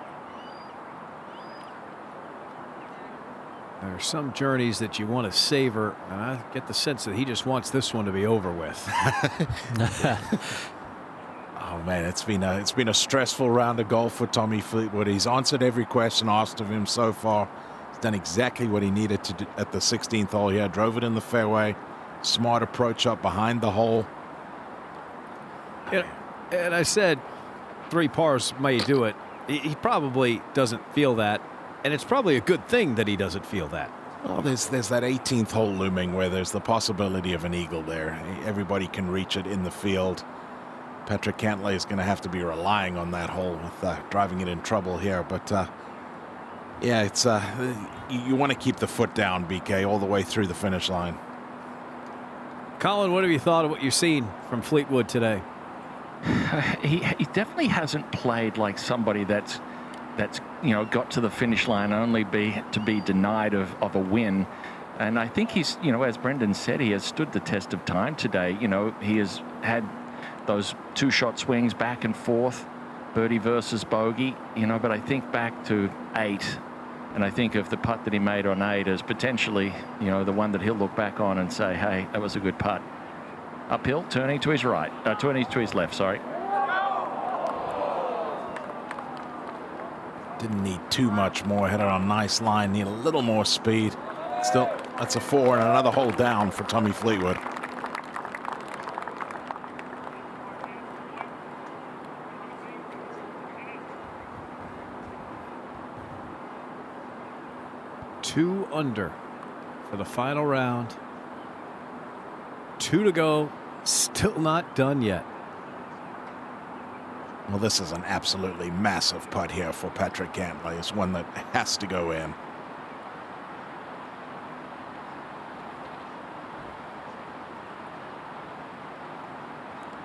S1: There are some journeys that you want to savor, and I get the sense that he just wants this one to be over with.
S5: Oh man, it's been a stressful round of golf for Tommy Fleetwood. He's answered every question asked of him so far. He's done exactly what he needed to do at the 16th hole here. Drove it in the fairway. Smart approach up behind the hole.
S1: Yeah, and I said 3 pars may do it. He probably doesn't feel that, and it's probably a good thing that he doesn't feel that.
S5: Well, there's that 18th hole looming where there's the possibility of an eagle there. Everybody can reach it in the field. Patrick Cantlay is going to have to be relying on that hole with driving it in trouble here. But yeah, it's you want to keep the foot down, BK, all the way through the finish line.
S1: Colin, what have you thought of what you've seen from Fleetwood today?
S6: He definitely hasn't played like somebody that's got to the finish line only to be denied of a win. And I think he's, as Brendan said, he has stood the test of time today. He has had those 2-shot swings back and forth, birdie versus bogey, but I think back to 8, and I think of the putt that he made on 8 as potentially, the one that he'll look back on and say, hey, that was a good putt. Uphill, turning to his right, turning to his left, sorry.
S5: Didn't need too much more. Had it on a nice line. Need a little more speed. Still, that's a 4 and another hole down for Tommy Fleetwood.
S1: Two under for the final round. 2 to go. Still not done yet.
S5: Well, this is an absolutely massive putt here for Patrick Cantlay. It's one that has to go in.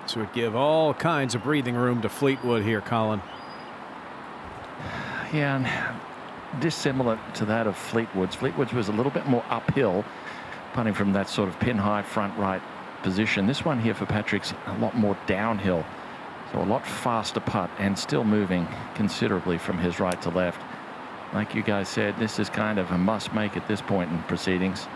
S1: So it give all kinds of breathing room to Fleetwood here, Colin.
S6: Yeah, and dissimilar to that of Fleetwood's. Fleetwood's was a little bit more uphill, putting from that sort of pin-high front right position. This one here for Patrick's a lot more downhill. So a lot faster putt and still moving considerably from his right to left. Like you guys said, this is kind of a must make at this point in proceedings.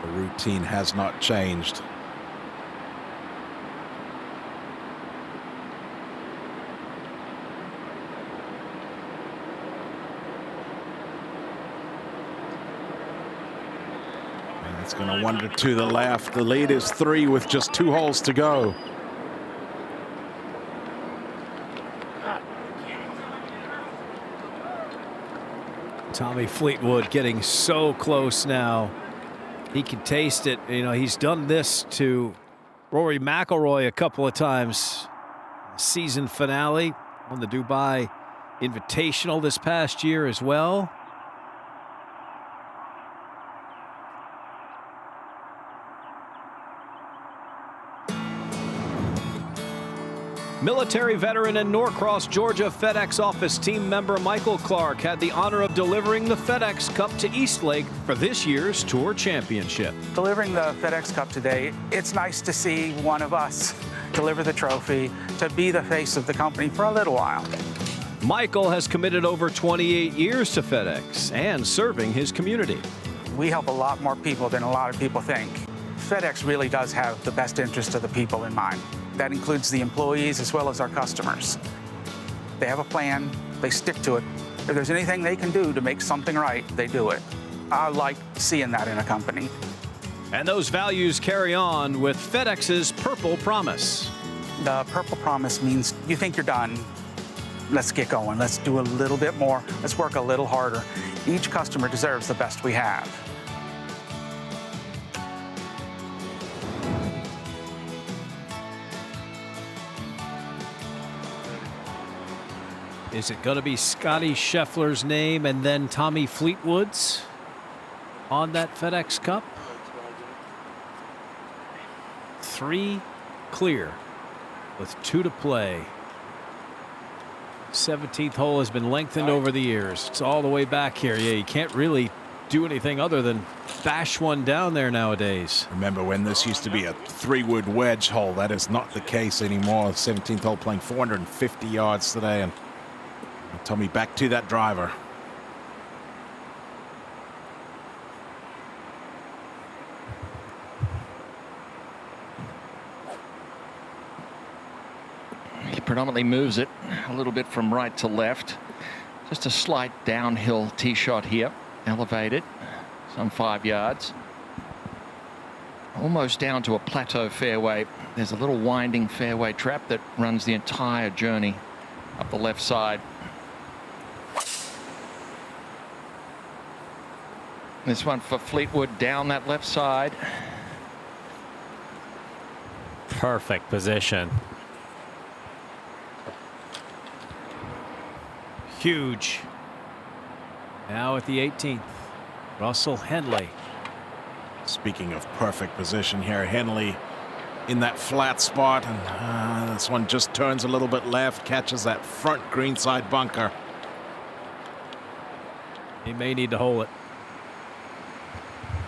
S5: The routine has not changed. It's going to wander to the left. The lead is 3 with just 2 holes to go.
S1: Tommy Fleetwood getting so close now. He can taste it. You know, he's done this to Rory McIlroy a couple of times. Season finale on the Dubai Invitational this past year as well. Military veteran and Norcross, Georgia FedEx office team member Michael Clark had the honor of delivering the FedEx Cup to Eastlake for this year's Tour Championship.
S12: Delivering the FedEx Cup today, it's nice to see one of us deliver the trophy, to be the face of the company for a little while.
S1: Michael has committed over 28 years to FedEx and serving his community.
S12: We help a lot more people than a lot of people think. FedEx really does have the best interest of the people in mind. That includes the employees as well as our customers. They have a plan, they stick to it. If there's anything they can do to make something right, they do it. I like seeing that in a company.
S1: And those values carry on with FedEx's Purple Promise.
S12: The Purple Promise means you think you're done. Let's get going. Let's do a little bit more. Let's work a little harder. Each customer deserves the best we have.
S1: Is it going to be Scotty Scheffler's name and then Tommy Fleetwood's on that FedEx Cup? 3 clear with 2 to play. 17th hole has been lengthened over the years. It's all the way back here. Yeah, you can't really do anything other than bash one down there nowadays.
S5: Remember when this used to be a 3-wood wedge hole? That is not the case anymore. 17th hole playing 450 yards today, and Tommy back to that driver.
S6: He predominantly moves it a little bit from right to left. Just a slight downhill tee shot here, elevated some 5 yards. Almost down to a plateau fairway. There's a little winding fairway trap that runs the entire journey up the left side. This one for Fleetwood down that left side.
S2: Perfect position.
S1: Huge. Now at the 18th, Russell Henley.
S5: Speaking of perfect position here, Henley in that flat spot, and this one just turns a little bit left, catches that front greenside bunker.
S1: He may need to hold it.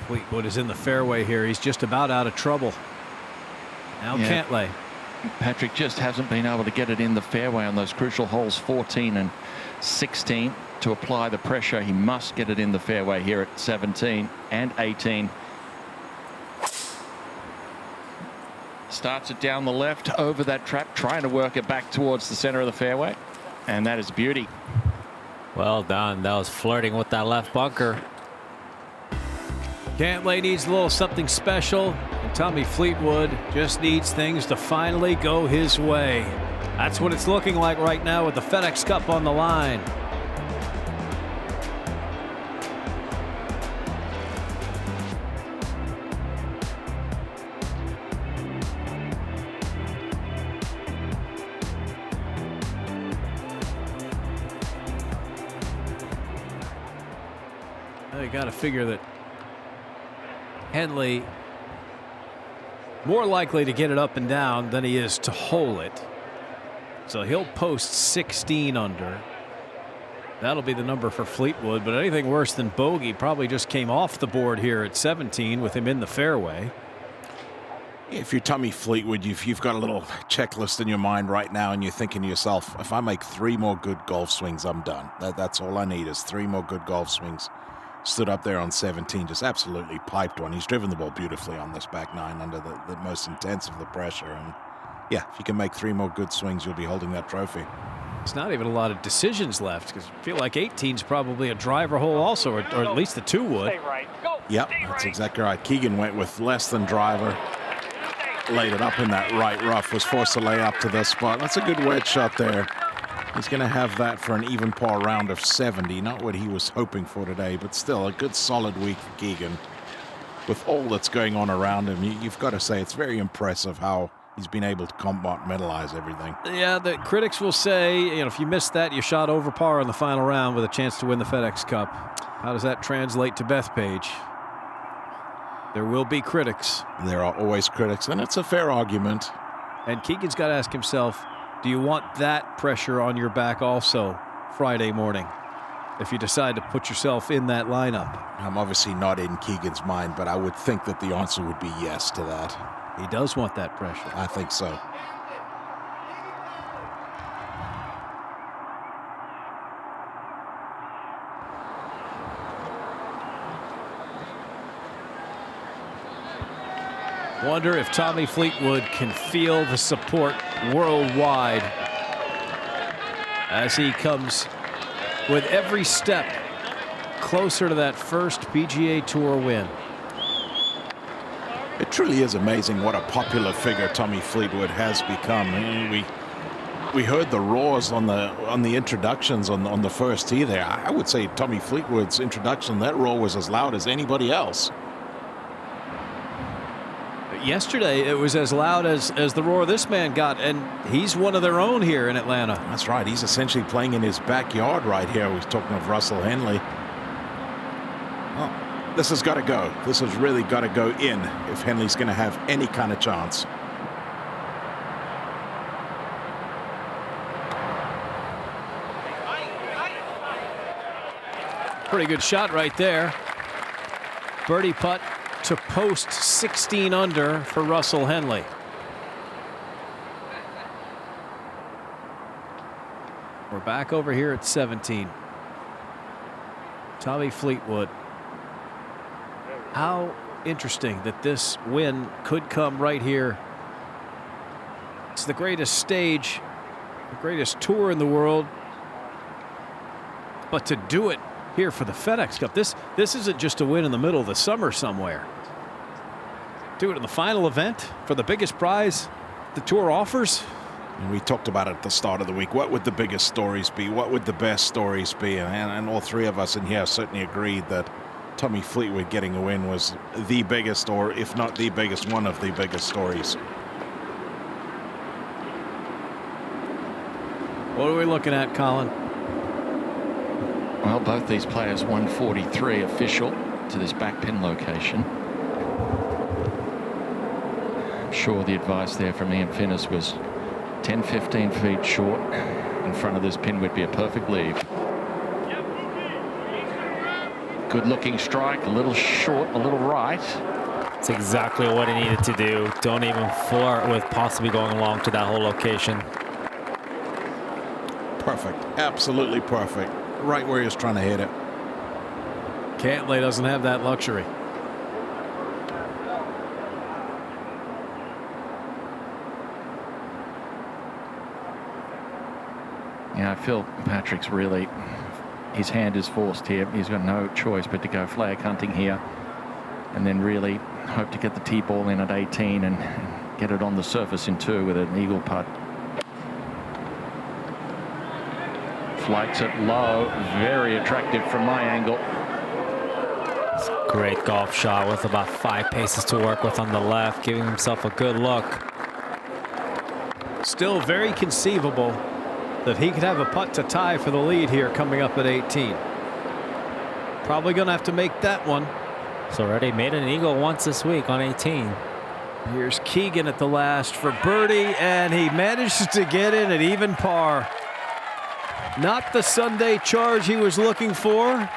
S1: Fleetwood is in the fairway here. He's just about out of trouble. Now Cantlay.
S6: Patrick just hasn't been able to get it in the fairway on those crucial holes 14 and 16 to apply the pressure. He must get it in the fairway here at 17 and 18. Starts it down the left over that trap, trying to work it back towards the center of the fairway, and that is beauty.
S2: Well done. That was flirting with that left bunker.
S1: Cantlay needs a little something special, and Tommy Fleetwood just needs things to finally go his way. That's what it's looking like right now with the FedEx Cup on the line. You got to figure that Henley more likely to get it up and down than he is to hole it. So he'll post 16 under. That'll be the number for Fleetwood, but anything worse than bogey probably just came off the board here at 17 with him in the fairway.
S5: If you're Tommy Fleetwood, you've got a little checklist in your mind right now, and you're thinking to yourself, if I make 3 more good golf swings, I'm done. That's all I need is 3 more good golf swings. Stood up there on 17, just absolutely piped one. He's driven the ball beautifully on this back 9 under the most intense of the pressure. And yeah, if you can make 3 more good swings, you'll be holding that trophy.
S1: It's not even a lot of decisions left, because I feel like 18's probably a driver hole also, or at least the 2 would.
S5: Yep, that's exactly right. Keegan went with less than driver. Laid it up in that right rough, was forced to lay up to this spot. That's a good wedge shot there. He's going to have that for an even par round of 70. Not what he was hoping for today, but still a good solid week for Keegan. With all that's going on around him, you've got to say it's very impressive how he's been able to compartmentalize everything.
S1: Yeah, the critics will say, you know, if you missed that, you shot over par in the final round with a chance to win the FedEx Cup. How does that translate to Bethpage? There will be critics.
S5: There are always critics, and it's a fair argument.
S1: And Keegan's got to ask himself, do you want that pressure on your back also Friday morning if you decide to put yourself in that lineup?
S5: I'm obviously not in Keegan's mind, but I would think that the answer would be yes to that.
S1: He does want that pressure.
S5: I think so.
S1: Wonder if Tommy Fleetwood can feel the support worldwide as he comes with every step closer to that first PGA Tour win.
S5: It truly is amazing what a popular figure Tommy Fleetwood has become. I mean, we heard the roars on the introductions on the first tee there. I would say Tommy Fleetwood's introduction, that roar was as loud as anybody else.
S1: Yesterday, it was as loud as the roar this man got, and he's one of their own here in Atlanta.
S5: That's right. He's essentially playing in his backyard right here. We're talking of Russell Henley. Well, this has got to go. This has really got to go in if Henley's going to have any kind of chance.
S1: Pretty good shot right there. Birdie putt to post 16 under for Russell Henley. We're back over here at 17. Tommy Fleetwood. How interesting that this win could come right here. It's the greatest stage, the greatest tour in the world. But to do it here for the FedEx Cup, this isn't just a win in the middle of the summer somewhere. Do it in the final event for the biggest prize the tour offers.
S5: And we talked about it at the start of the week. What would the biggest stories be? What would the best stories be? And all three of us in here certainly agreed that Tommy Fleetwood getting a win was the biggest, or if not the biggest, one of the biggest stories.
S1: What are we looking at, Colin?
S6: Well, both these players 143 official to this back pin location. I'm sure the advice there from Ian Finnis was 10-15 feet short in front of this pin would be a perfect leave. Good looking strike, a little short, a little right.
S2: It's exactly what he needed to do. Don't even flirt with possibly going along to that whole location.
S5: Perfect, absolutely perfect. Right where he was trying to hit it.
S1: Cantlay doesn't have that luxury.
S6: Yeah, I feel Patrick's really, his hand is forced here. He's got no choice but to go flag hunting here and then really hope to get the tee ball in at 18 and get it on the surface in 2 with an eagle putt. Flights it low, very attractive from my angle.
S2: Great golf shot with about 5 paces to work with on the left, giving himself a good look.
S1: Still very conceivable that he could have a putt to tie for the lead here coming up at 18. Probably going to have to make that one.
S2: He's already made an eagle once this week on 18.
S1: Here's Keegan at the last for birdie, and he manages to get in at even par. Not the Sunday charge he was looking for,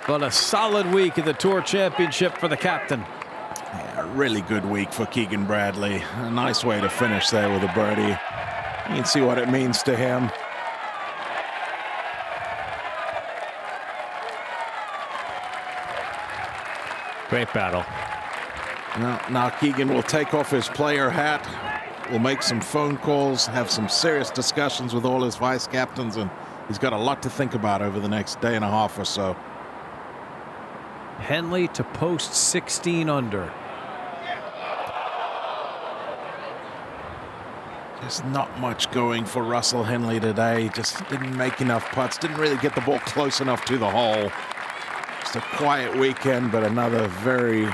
S1: but a solid week at the Tour Championship for the captain.
S5: Yeah, a really good week for Keegan Bradley. A nice way to finish there with a birdie. You can see what it means to him.
S2: Great battle.
S5: Now Keegan will take off his player hat will make some phone calls, have some serious discussions with all his vice captains, and he's got a lot to think about over the next day and a half or so.
S1: Henley to post 16 under.
S5: There's not much going for Russell Henley today. Just didn't make enough putts. Didn't really get the ball close enough to the hole. Just a quiet weekend, but another very,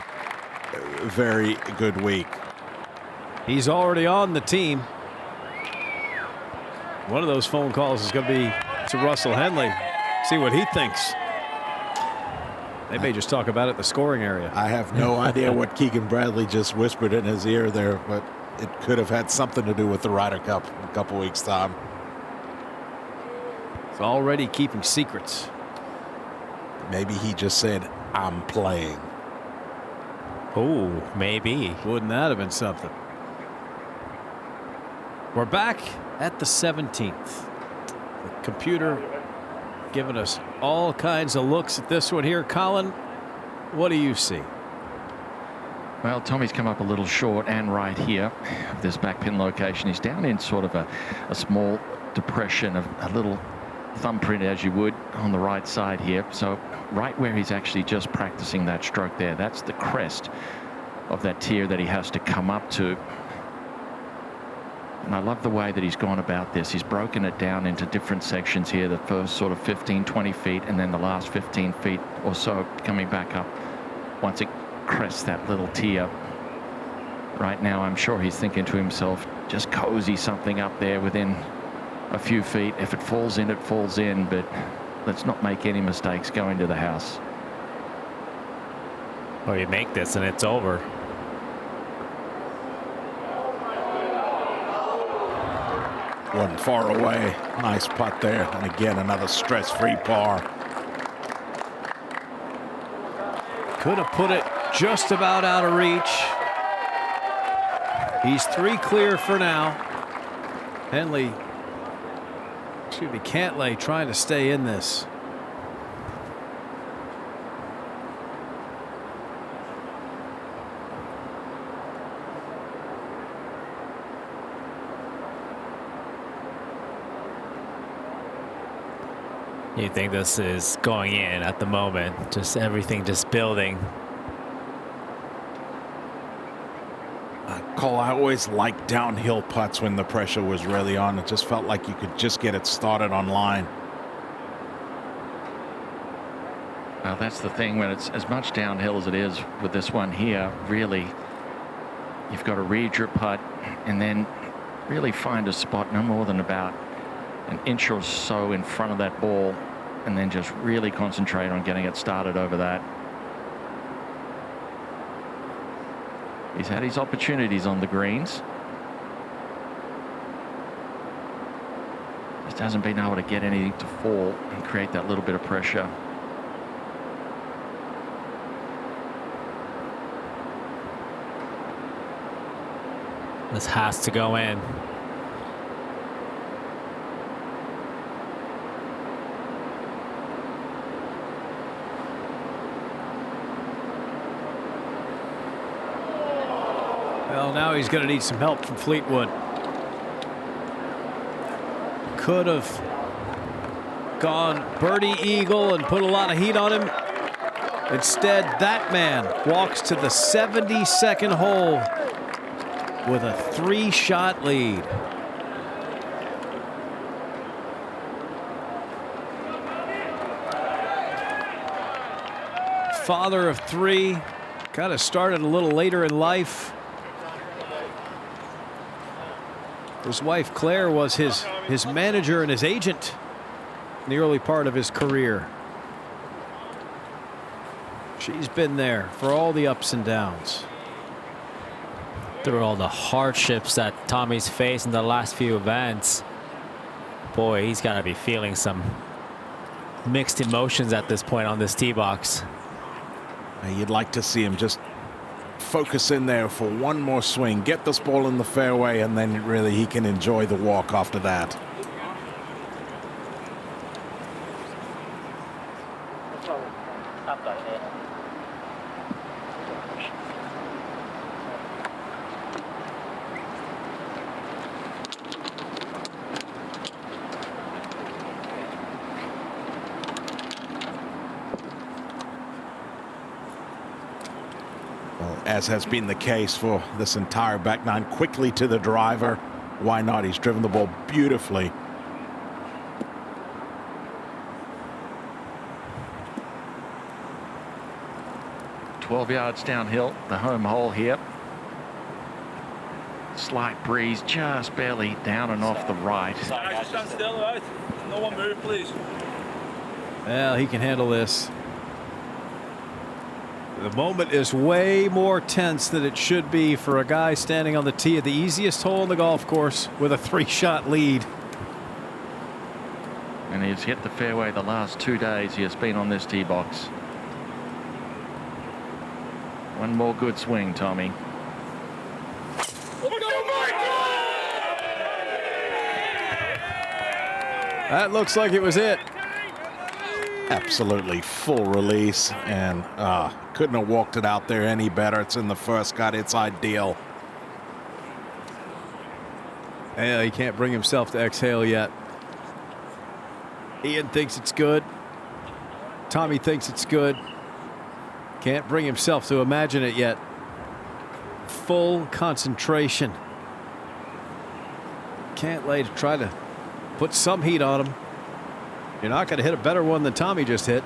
S5: very good week.
S1: He's already on the team. One of those phone calls is going to be to Russell Henley. See what he thinks. They may just talk about it in the scoring area.
S5: I have no idea what Keegan Bradley just whispered in his ear there, but it could have had something to do with the Ryder Cup in a couple weeks' time.
S1: It's already keeping secrets.
S5: Maybe he just said, "I'm playing."
S2: Oh, maybe.
S1: Wouldn't that have been something? We're back at the 17th. The computer giving us all kinds of looks at this one here. Colin, what do you see?
S6: Well, Tommy's come up a little short and right here of this back pin location. He's down in sort of a small depression, of a little thumbprint as you would on the right side here. So right where he's actually just practicing that stroke there, that's the crest of that tier that he has to come up to. And I love the way that he's gone about this. He's broken it down into different sections here, the first sort of 15, 20 feet, and then the last 15 feet or so coming back up once it crests that little tier. Right now, I'm sure he's thinking to himself, just cozy something up there within a few feet. If it falls in, it falls in, but let's not make any mistakes going to the house.
S2: Well, you make this and it's over.
S5: Wasn't far away. Nice putt there. And again, another stress-free par.
S1: Could have put it just about out of reach. He's 3 clear for now. Cantlay trying to stay in this.
S2: You think this is going in at the moment? Just everything just building.
S5: Cole, I always liked downhill putts when the pressure was really on. It just felt like you could just get it started on line.
S6: Well, that's the thing, when it's as much downhill as it is with this one here, really, you've got to read your putt and then really find a spot no more than about an inch or so in front of that ball, and then just really concentrate on getting it started over that. He's had his opportunities on the greens. Just hasn't been able to get anything to fall and create that little bit of pressure.
S2: This has to go in.
S1: Well, now he's going to need some help from Fleetwood. Could have gone birdie eagle and put a lot of heat on him. Instead, that man walks to the 72nd hole with a 3-shot lead. Father of 3, kind of started a little later in life. His wife Claire was his manager and his agent in the early part of his career. She's been there for all the ups and downs.
S2: Through all the hardships that Tommy's faced in the last few events, boy, he's got to be feeling some mixed emotions at this point on this tee box.
S5: You'd like to see him just focus in there for one more swing, get this ball in the fairway, and then really he can enjoy the walk after that. as has been the case for this entire back nine. Quickly to the driver. Why not? He's driven the ball beautifully.
S6: Yards downhill, the home hole here. Slight breeze, just barely down and off the right.
S10: Guys, stand still, right? No one move, please.
S1: Well, he can handle this. The moment is way more tense than it should be for a guy standing on the tee at the easiest hole in the golf course with a 3-shot lead.
S6: And he's hit the fairway the last 2 days he has been on this tee box. One more good swing, Tommy.
S1: That looks like it was it.
S5: Absolutely full release, and couldn't have walked it out there any better. It's in the first cut. It's ideal.
S1: Yeah, he can't bring himself to exhale yet. Ian thinks it's good. Tommy thinks it's good. Can't bring himself to imagine it yet. Full concentration. Can't lay to try to put some heat on him. You're not going to hit a better one than Tommy just hit.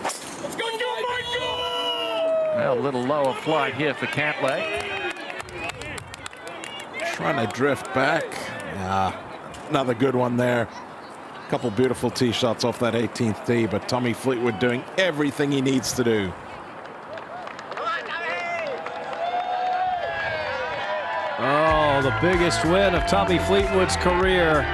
S10: Let's go, Michael!
S6: Well, a little lower flight here for Cantlay.
S5: Trying to drift back. Another good one there. Couple beautiful tee shots off that 18th tee, but Tommy Fleetwood doing everything he needs to do.
S1: Oh, the biggest win of Tommy Fleetwood's career.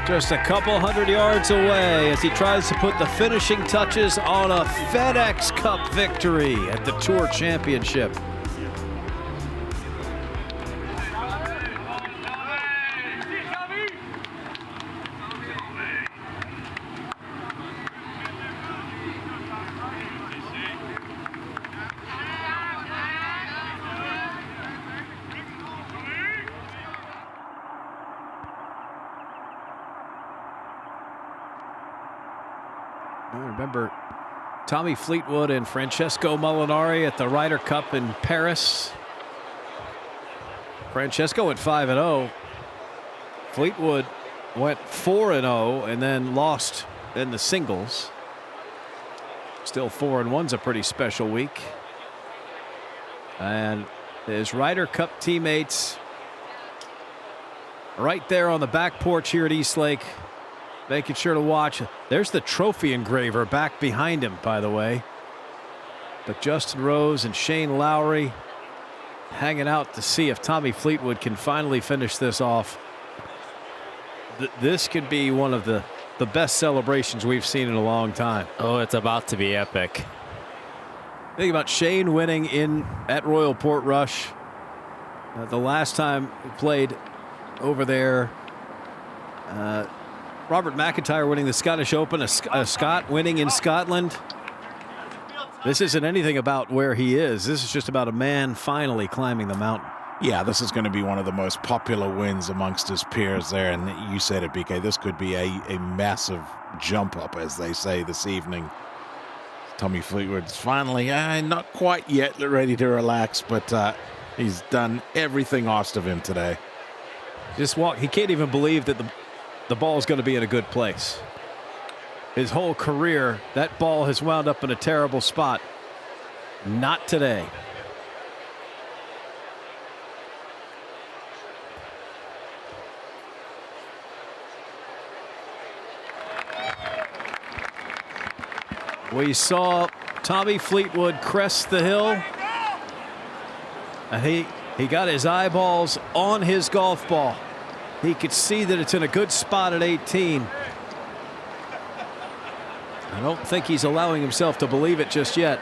S1: Just a couple hundred yards away as he tries to put the finishing touches on a FedExCup victory at the Tour Championship. I remember Tommy Fleetwood and Francesco Molinari at the Ryder Cup in Paris. Francesco went 5-0. Fleetwood went 4-0 and then lost in the singles. Still 4-1's a pretty special week. And his Ryder Cup teammates right there on the back porch here at East Lake, making sure to watch. There's the trophy engraver back behind him, by the way. But Justin Rose and Shane Lowry hanging out to see if Tommy Fleetwood can finally finish this off. This could be one of the best celebrations we've seen in a long time.
S2: Oh, it's about to be epic.
S1: Think about Shane winning at Royal Portrush. The last time he played over there. Robert McIntyre winning the Scottish Open, a Scot winning in Scotland. This isn't anything about where he is. This is just about a man finally climbing the mountain.
S5: Yeah, this is going to be one of the most popular wins amongst his peers there. And you said it, BK, this could be a massive jump up, as they say this evening. Tommy Fleetwood's finally, not quite yet ready to relax, but he's done everything asked of him today.
S1: He can't even believe that the ball is going to be in a good place. His whole career, that ball has wound up in a terrible spot. Not today. We saw Tommy Fleetwood crest the hill. And he got his eyeballs on his golf ball. He could see that it's in a good spot at 18. I don't think he's allowing himself to believe it just yet.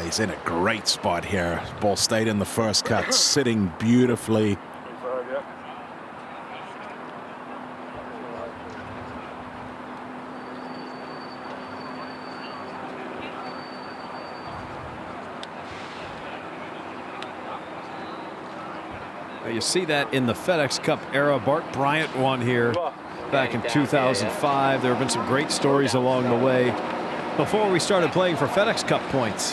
S5: He's in a great spot here. Ball stayed in the first cut, sitting beautifully.
S1: You see that in the FedEx Cup era. Bart Bryant won here back in 2005. There have been some great stories along the way before we started playing for FedEx Cup points.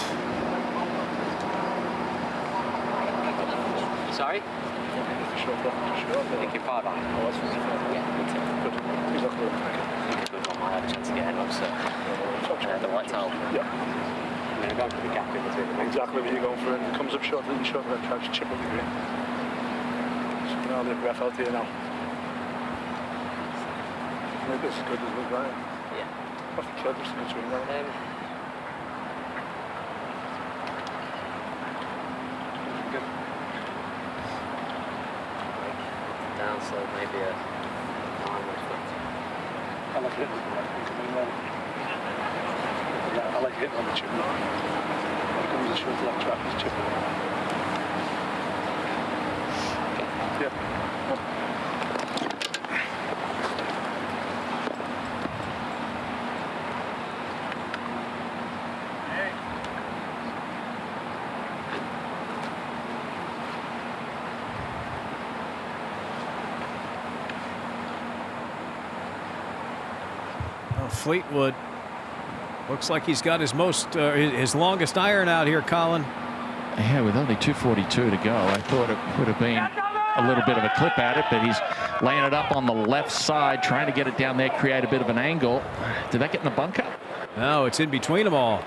S7: Sorry? Thank you, pardon. I have a chance to get in, so the white towel.
S10: Yeah.
S7: I'm going to go for the gap in between.
S10: Exactly what you're going for, and it comes up short, really short, and tries to chip up the green. So now the ref out here now. Maybe this is good as well, Brian.
S7: Yeah.
S10: Off the club, just a good swing now. Good.
S7: Down, so maybe a 9 or something.
S10: I like hitting with the right thing. I like hitting on the chip. When it comes to short left trap, it's chipping. Yeah.
S1: Fleetwood looks like he's got his longest iron out here, Colin.
S6: Yeah, with only 2:42 to go, I thought it would have been a little bit of a clip at it, but he's laying it up on the left side, trying to get it down there, create a bit of an angle. Did that get in the bunker?
S1: No, it's in between them all.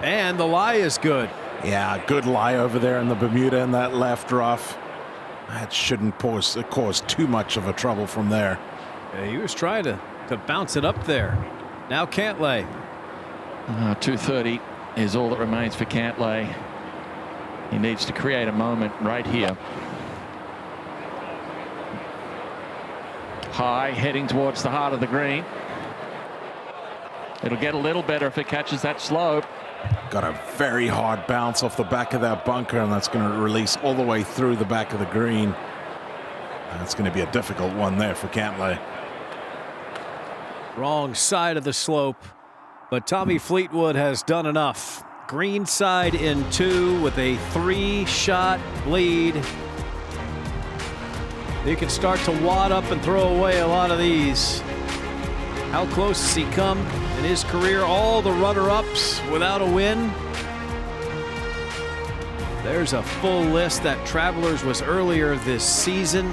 S1: And the lie is good.
S5: Yeah, good lie over there in the Bermuda in that left rough. That shouldn't cause too much of a trouble from there.
S1: Yeah, he was trying to bounce it up there. Now Cantlay.
S6: 230 is all that remains for Cantlay. He needs to create a moment right here. High, heading towards the heart of the green. It'll get a little better if it catches that slope.
S5: Got a very hard bounce off the back of that bunker, and that's going to release all the way through the back of the green. That's going to be a difficult one there for Cantlay.
S1: Wrong side of the slope, but Tommy Fleetwood has done enough. Green side in 2 with a 3-shot lead. He can start to wad up and throw away a lot of these. How close has he come in his career? All the runner-ups without a win. There's a full list. That Travelers was earlier this season.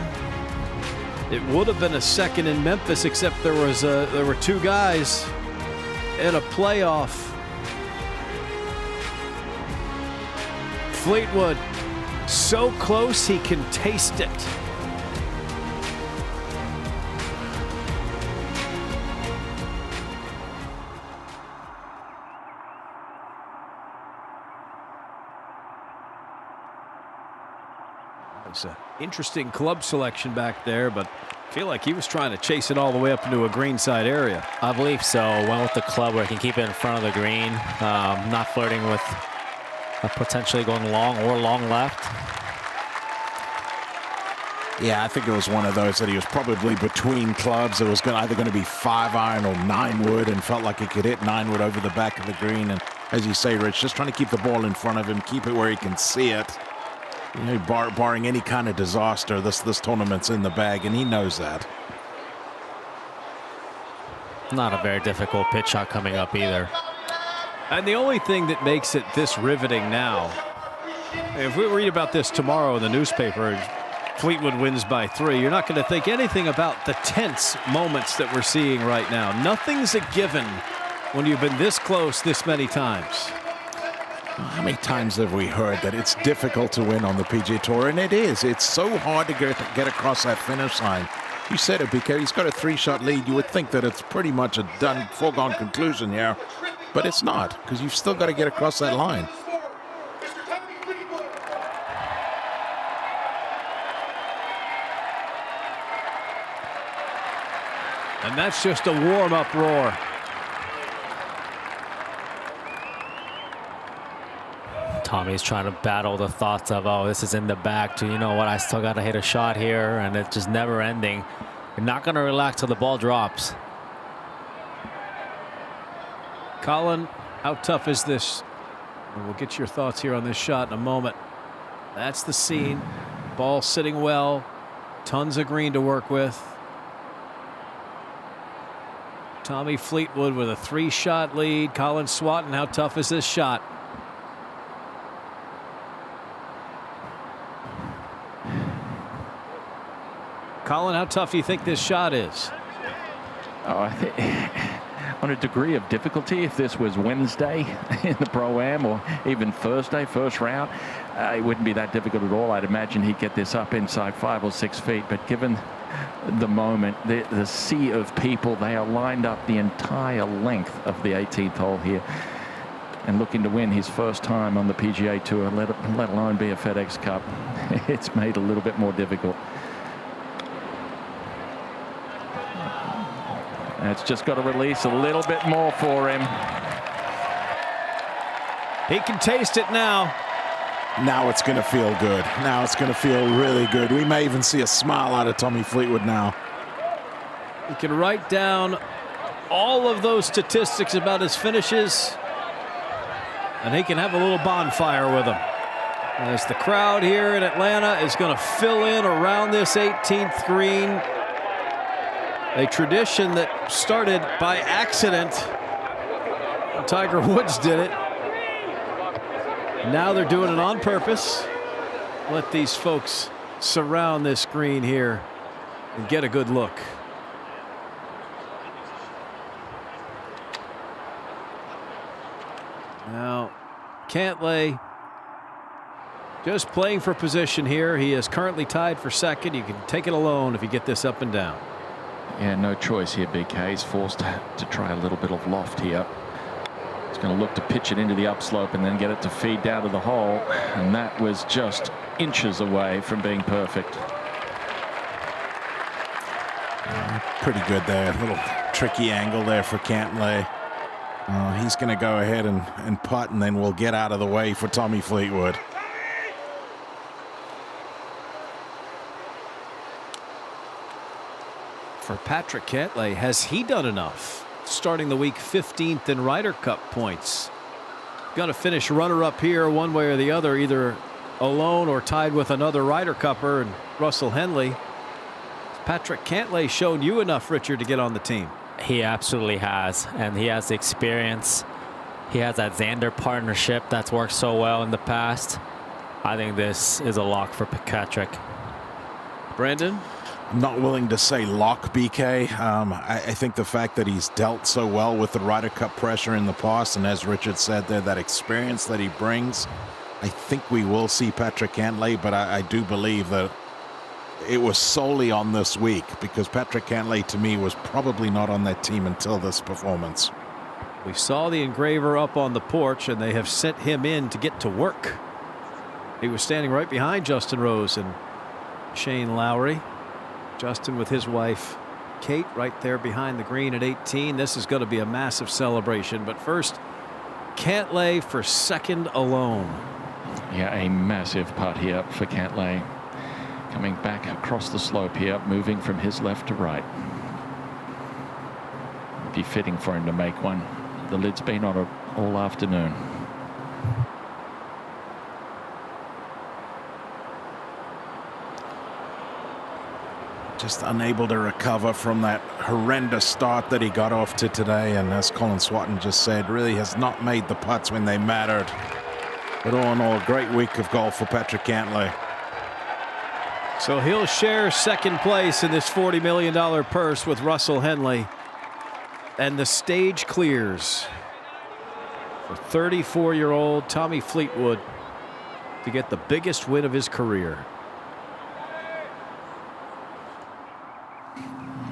S1: It would have been a second in Memphis, except there were 2 guys in a playoff. Fleetwood, so close he can taste it. It's an interesting club selection back there, but I feel like he was trying to chase it all the way up into a greenside area.
S2: I believe so. Went with the club where he can keep it in front of the green, not flirting with potentially going long or long left.
S5: Yeah, I think it was one of those that he was probably between clubs. It was either going to be 5-iron or 9-wood, and felt like he could hit 9-wood over the back of the green. And as you say, Rich, just trying to keep the ball in front of him, keep it where he can see it. You know, barring any kind of disaster, this tournament's in the bag, and he knows that.
S2: Not a very difficult pitch shot coming up either.
S1: And the only thing that makes it this riveting now, if we read about this tomorrow in the newspaper, Fleetwood wins by 3, you're not going to think anything about the tense moments that we're seeing right now. Nothing's a given when you've been this close this many times.
S5: How many times have we heard that it's difficult to win on the PGA Tour? And it is. It's so hard to get across that finish line. You said it, BK. He's got a 3-shot lead. You would think that it's pretty much a done, foregone conclusion here. But it's not, because you've still got to get across that line.
S1: And that's just a warm-up roar.
S2: Tommy's trying to battle the thoughts of, oh, this is in the back, to, you know what, I still got to hit a shot here, and it's just never ending. You're not going to relax till the ball drops.
S1: Colin, how tough is this And we'll get your thoughts here on this shot in a moment. That's the scene. Ball sitting well. Tons of green to work with. Tommy Fleetwood with a 3-shot lead. Colin Swatton, how tough is this shot? Colin, how tough do you think this shot is?
S6: Oh, I think on a degree of difficulty, if this was Wednesday in the Pro-Am or even Thursday, first round, it wouldn't be that difficult at all. I'd imagine he'd get this up inside 5 or 6 feet. But given the moment, the sea of people, they are lined up the entire length of the 18th hole here and looking to win his first time on the PGA Tour, let alone be a FedEx Cup. It's made a little bit more difficult. And it's just got to release a little bit more for him.
S1: He can taste it now.
S5: Now it's going to feel good. Now it's going to feel really good. We may even see a smile out of Tommy Fleetwood now.
S1: He can write down all of those statistics about his finishes, and he can have a little bonfire with them. As the crowd here in Atlanta is going to fill in around this 18th green. A tradition that started by accident. Tiger Woods did it. Now they're doing it on purpose. Let these folks surround this green here and get a good look. Now, Cantlay just playing for position here. He is currently tied for second. You can take it alone if you get this up and down.
S6: Yeah, no choice here, BK. He's forced to try a little bit of loft here. He's going to look to pitch it into the upslope and then get it to feed down to the hole. And that was just inches away from being perfect.
S5: Pretty good there. A little tricky angle there for Cantlay. He's going to go ahead and putt, and then we'll get out of the way for Tommy Fleetwood.
S1: For Patrick Cantlay, has he done enough? Starting the week 15th in Ryder Cup points. Got to finish runner-up here one way or the other, either alone or tied with another Ryder Cupper and Russell Henley. Patrick Cantlay showed you enough, Richard, to get on the team.
S2: He absolutely has, and he has the experience. He has that Xander partnership that's worked so well in the past. I think this is a lock for Patrick.
S1: Brandon?
S5: I'm not willing to say lock, BK. I think the fact that he's dealt so well with the Ryder Cup pressure in the past, and as Richard said there, that experience that he brings, I think we will see Patrick Cantlay, but I do believe that it was solely on this week, because Patrick Cantlay, to me, was probably not on that team until this performance.
S1: We saw the engraver up on the porch, and they have sent him in to get to work. He was standing right behind Justin Rose and Shane Lowry. Justin with his wife Kate right there behind the green at 18. This is going to be a massive celebration, but first, Cantlay for second alone.
S6: Yeah, a massive putt here for Cantlay. Coming back across the slope here, moving from his left to right. It'd be fitting for him to make one. The lid's been on it all afternoon.
S5: Just unable to recover from that horrendous start that he got off to today, and as Colin Swatton just said, really has not made the putts when they mattered. But all in all, a great week of golf for Patrick Cantlay.
S1: So he'll share second place in this $40 million purse with Russell Henley. And the stage clears for 34-year-old Tommy Fleetwood to get the biggest win of his career.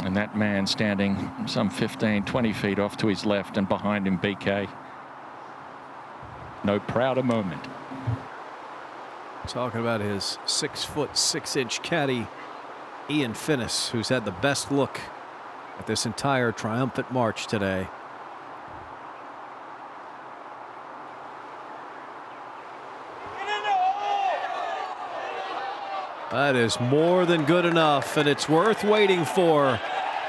S6: And that man standing some 15, 20 feet off to his left, and behind him, BK. No prouder moment.
S1: Talking about his 6'6" caddy, Ian Finnis, who's had the best look at this entire triumphant march today. That is more than good enough, and it's worth waiting for.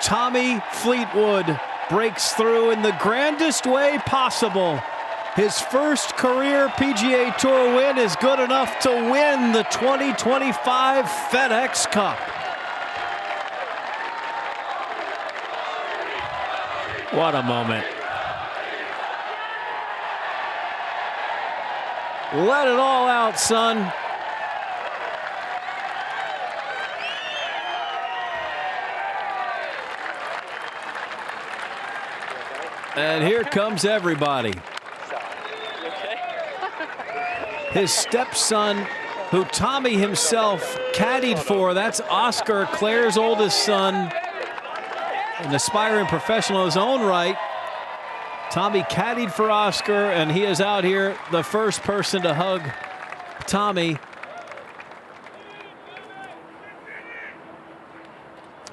S1: Tommy Fleetwood breaks through in the grandest way possible. His first career PGA Tour win is good enough to win the 2025 FedEx Cup.
S2: What a moment.
S1: Let it all out, son. And here comes everybody. His stepson, who Tommy himself caddied for, that's Oscar, Claire's oldest son, an aspiring professional in his own right. Tommy caddied for Oscar, and he is out here, the first person to hug Tommy.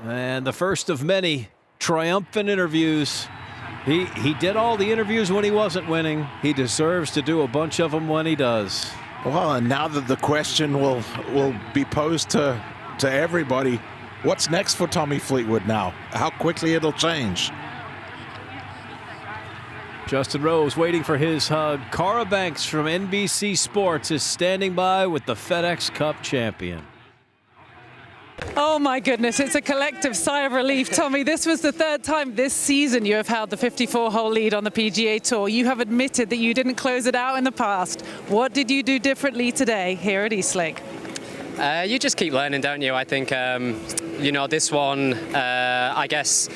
S1: And the first of many triumphant interviews. He did all the interviews when he wasn't winning. He deserves to do a bunch of them when he does.
S5: Well, and now that the question will be posed to everybody, what's next for Tommy Fleetwood now? How quickly it'll change.
S1: Justin Rose waiting for his hug. Cara Banks from NBC Sports is standing by with the FedEx Cup champion.
S13: Oh my goodness, it's a collective sigh of relief. Tommy, this was the third time this season you have held the 54-hole lead on the PGA Tour. You have admitted that you didn't close it out in the past. What did you do differently today here at Eastlake?
S7: You just keep learning, don't you? I think, you know, this one, I guess,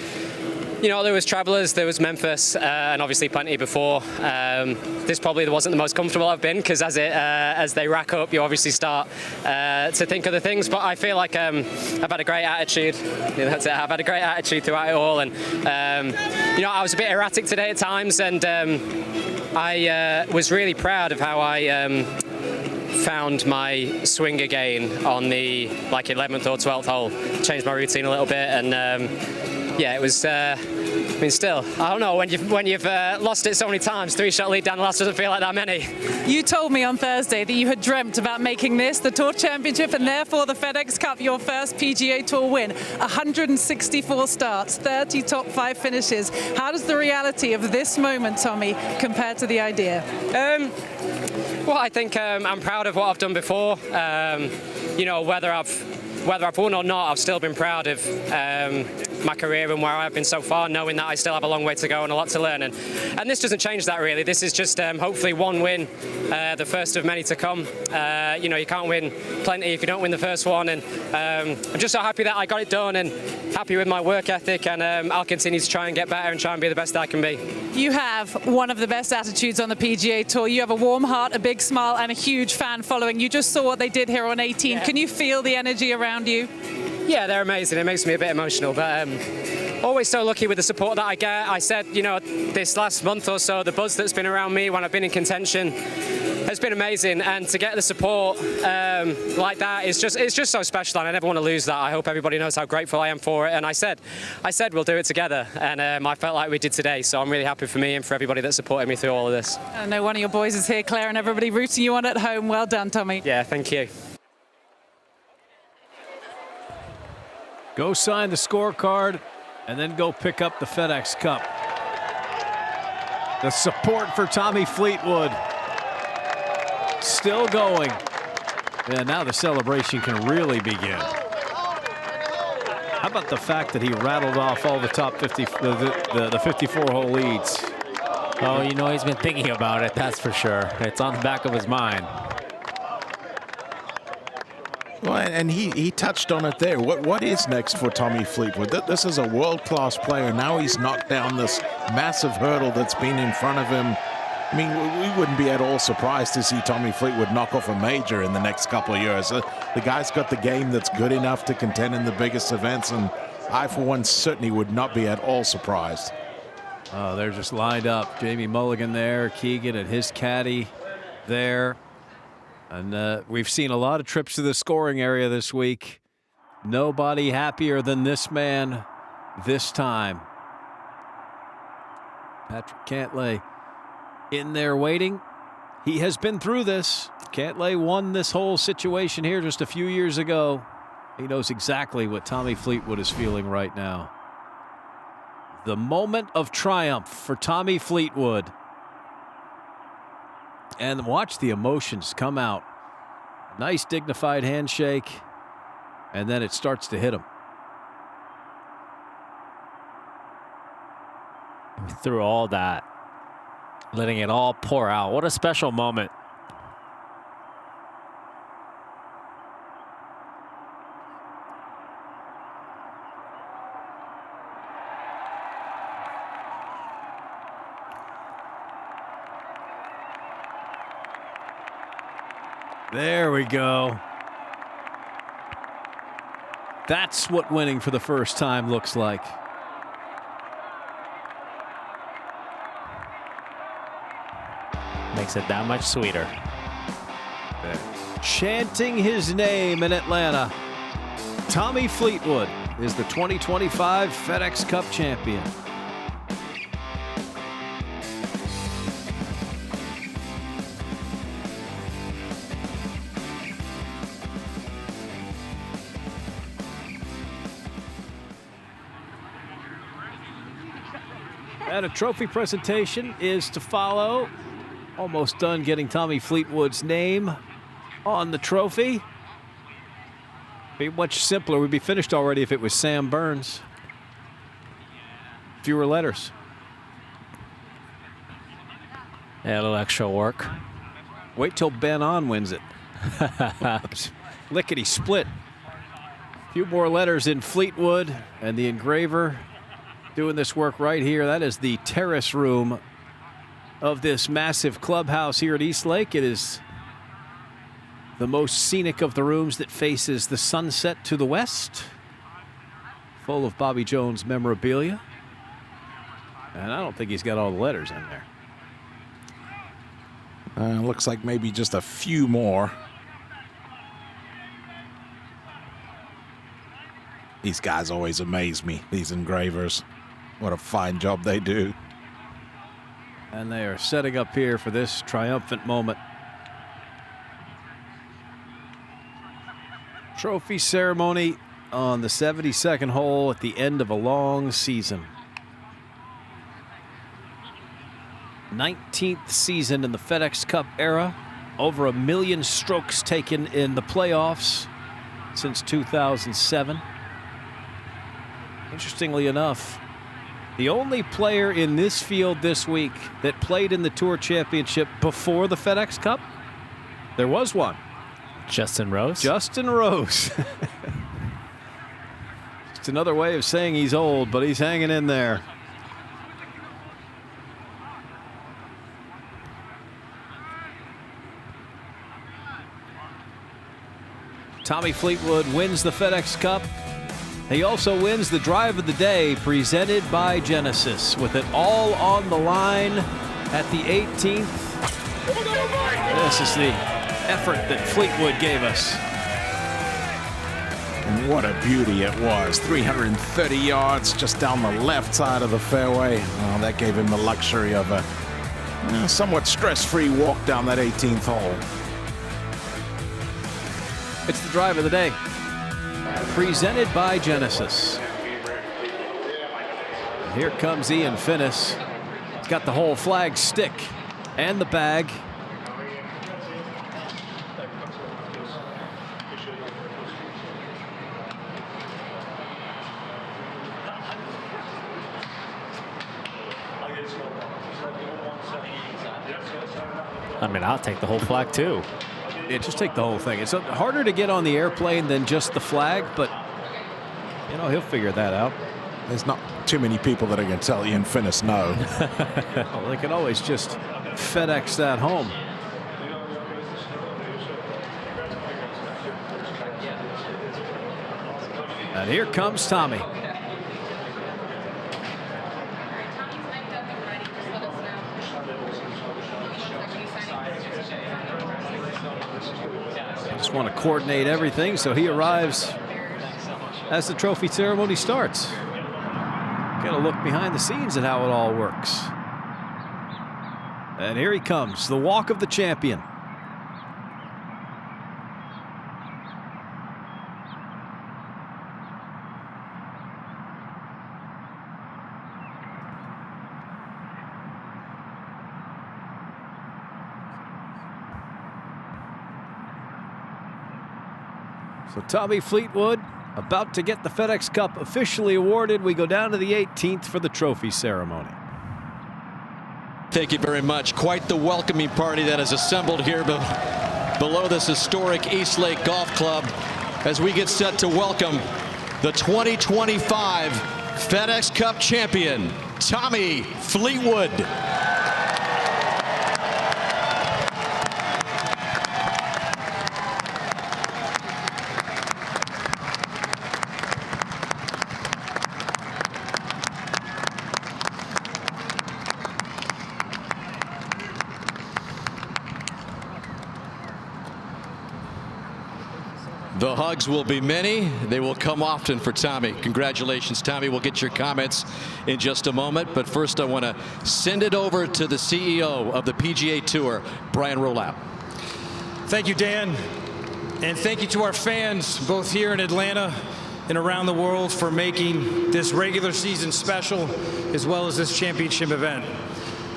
S7: you know, there was Travelers, there was Memphis, and obviously plenty before. This probably wasn't the most comfortable I've been, because as they rack up, you obviously start to think of the things. But I feel like I've had a great attitude. Yeah, that's it. I've had a great attitude throughout it all, and you know, I was a bit erratic today at times, and I was really proud of how I found my swing again on the 11th or 12th hole. Changed my routine a little bit, and yeah, it was. I mean, still, I don't know. When you've lost it so many times, 3-shot lead down the last doesn't feel like that many.
S13: You told me on Thursday that you had dreamt about making this the Tour Championship and therefore the FedEx Cup your first PGA Tour win. 164 starts, 30 top 5 finishes. How does the reality of this moment, Tommy, compare to the idea?
S7: Well, I think I'm proud of what I've done before. You know, whether I've won or not, I've still been proud of my career and where I've been so far, knowing that I still have a long way to go and a lot to learn. And this doesn't change that, really. This is just hopefully one win, the first of many to come. You know, you can't win plenty if you don't win the first one. And I'm just so happy that I got it done and happy with my work ethic. And I'll continue to try and get better and try and be the best I can be.
S13: You have one of the best attitudes on the PGA Tour. You have a warm heart, a big smile, and a huge fan following. You just saw what they did here on 18. Yeah. Can you feel the energy around you?
S7: Yeah, they're amazing. It makes me a bit emotional, but always so lucky with the support that I get. I said, you know, this last month or so, the buzz that's been around me when I've been in contention has been amazing, and to get the support like that is it's just so special, and I never want to lose that. I hope everybody knows how grateful I am for it, and I said we'll do it together, and I felt like we did today, so I'm really happy for me and for everybody that supported me through all of this.
S13: I know one of your boys is here, Claire, and everybody rooting you on at home. Well done, Tommy.
S7: Yeah, thank you.
S1: Go sign the scorecard and then go pick up the FedEx Cup. The support for Tommy Fleetwood still going. And now the celebration can really begin. How about the fact that he rattled off all the top 50, the 54-hole leads?
S2: Oh, you know, he's been thinking about it, that's for sure. It's on the back of his mind.
S5: Well, and he touched on it there. What is next for Tommy Fleetwood? This is a world-class player. Now he's knocked down this massive hurdle that's been in front of him. I mean, we wouldn't be at all surprised to see Tommy Fleetwood knock off a major in the next couple of years. The guy's got the game that's good enough to contend in the biggest events, and I, for one, certainly would not be at all surprised.
S1: Oh, they're just lined up. Jamie Mulligan there, Keegan and his caddy there. And we've seen a lot of trips to the scoring area this week. Nobody happier than this man this time. Patrick Cantlay in there waiting. He has been through this. Cantlay won this whole situation here just a few years ago. He knows exactly what Tommy Fleetwood is feeling right now. The moment of triumph for Tommy Fleetwood. And watch the emotions come out. Nice dignified handshake, and then it starts to hit him.
S2: Through all that, letting it all pour out. What a special moment.
S1: There we go. That's what winning for the first time looks like.
S2: Makes it that much sweeter.
S1: Chanting his name in Atlanta. Tommy Fleetwood is the 2025 FedEx Cup champion. And a trophy presentation is to follow. Almost done getting Tommy Fleetwood's name on the trophy. Be much simpler. We'd be finished already if it was Sam Burns. Fewer letters.
S2: Yeah, a little extra work.
S1: Wait till Ben On wins it. Lickety split. A few more letters in Fleetwood, and the engraver doing this work right here. That is the terrace room of this massive clubhouse here at East Lake. It is the most scenic of the rooms that faces the sunset to the west. Full of Bobby Jones memorabilia. And I don't think he's got all the letters in there.
S5: Looks like maybe just a few more. These guys always amaze me, these engravers. What a fine job they do.
S1: And they are setting up here for this triumphant moment. Trophy ceremony on the 72nd hole at the end of a long season. 19th season in the FedEx Cup era. Over 1 million strokes taken in the playoffs since 2007. Interestingly enough, the only player in this field this week that played in the Tour Championship before the FedEx Cup, there was one.
S2: Justin Rose?
S1: Justin Rose. It's another way of saying he's old, but he's hanging in there. Tommy Fleetwood wins the FedEx Cup. He also wins the Drive of the Day presented by Genesis, with it all on the line at the 18th. This is the effort that Fleetwood gave us.
S5: And what a beauty it was. 330 yards just down the left side of the fairway. Oh, that gave him the luxury of a somewhat stress-free walk down that 18th hole.
S1: It's the Drive of the Day, presented by Genesis. And here comes Ian Finnis. He's got the whole flag stick and the bag.
S2: I mean, I'll take the whole flag too.
S1: Yeah, just take the whole thing. It's harder to get on the airplane than just the flag, but, you know, he'll figure that out.
S5: There's not too many people that are going to tell Ian Finnis no.
S1: Well, they can always just FedEx that home. And here comes Tommy. Just want to coordinate everything, so he arrives as the trophy ceremony starts. Get a look behind the scenes at how it all works. And here he comes, the walk of the champion. So Tommy Fleetwood about to get the FedEx Cup officially awarded. We go down to the 18th for the trophy ceremony.
S14: Thank you very much. Quite the welcoming party that is assembled here below this historic East Lake Golf Club as we get set to welcome the 2025 FedEx Cup champion, Tommy Fleetwood. The hugs will be many. They will come often for Tommy. Congratulations, Tommy. We'll get your comments in just a moment. But first, I want to send it over to the CEO of the PGA Tour, Brian Rolap.
S15: Thank you, Dan. And thank you to our fans, both here in Atlanta and around the world, for making this regular season special, as well as this championship event.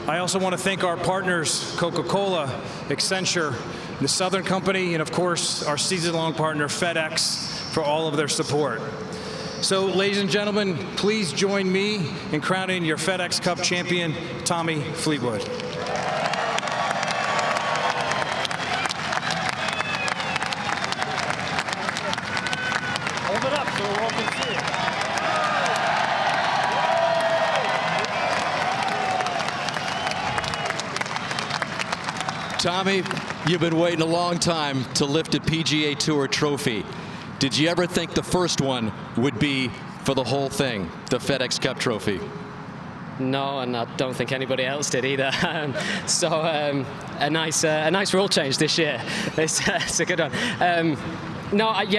S15: I also want to thank our partners, Coca-Cola, Accenture, the Southern Company, and of course, our season-long partner, FedEx, for all of their support. So, ladies and gentlemen, please join me in crowning your FedEx Cup champion, Tommy Fleetwood.
S10: Hold it up so everyone can see it.
S14: Tommy, you've been waiting a long time to lift a PGA Tour trophy. Did you ever think the first one would be for the whole thing, the FedEx Cup trophy?
S7: No, and I don't think anybody else did either. A nice rule change this year. It's a good one. Like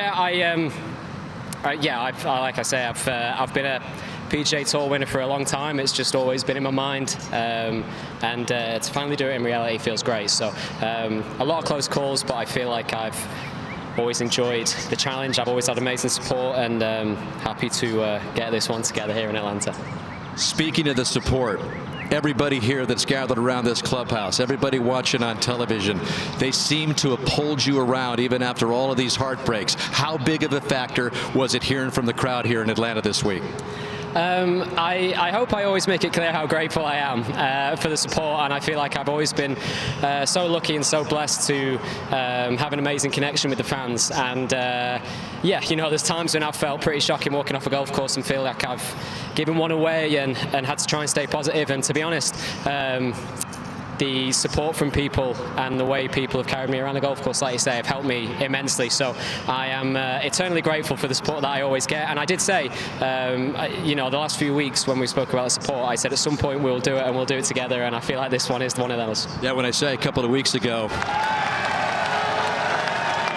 S7: I say, I've been a PGA Tour winner for a long time. It's just always been in my mind, and to finally do it in reality feels great. So a lot of close calls, but I feel like I've always enjoyed the challenge. I've always had amazing support, and happy to get this one together here in Atlanta.
S14: Speaking of the support, everybody here that's gathered around this clubhouse, everybody watching on television, they seem to have pulled you around even after all of these heartbreaks. How big of a factor was it hearing from the crowd here in Atlanta this week?
S7: I hope I always make it clear how grateful I am for the support, and I feel like I've always been so lucky and so blessed to have an amazing connection with the fans. And there's times when I've felt pretty shocking walking off a golf course and feel like I've given one away and had to try and stay positive. And to be honest, the support from people and the way people have carried me around the golf course, like you say, have helped me immensely. So I am eternally grateful for the support that I always get. And I did say, the last few weeks when we spoke about the support, I said at some point we'll do it and we'll do it together. And I feel like this one is one of those.
S14: Yeah, when I say a couple of weeks ago,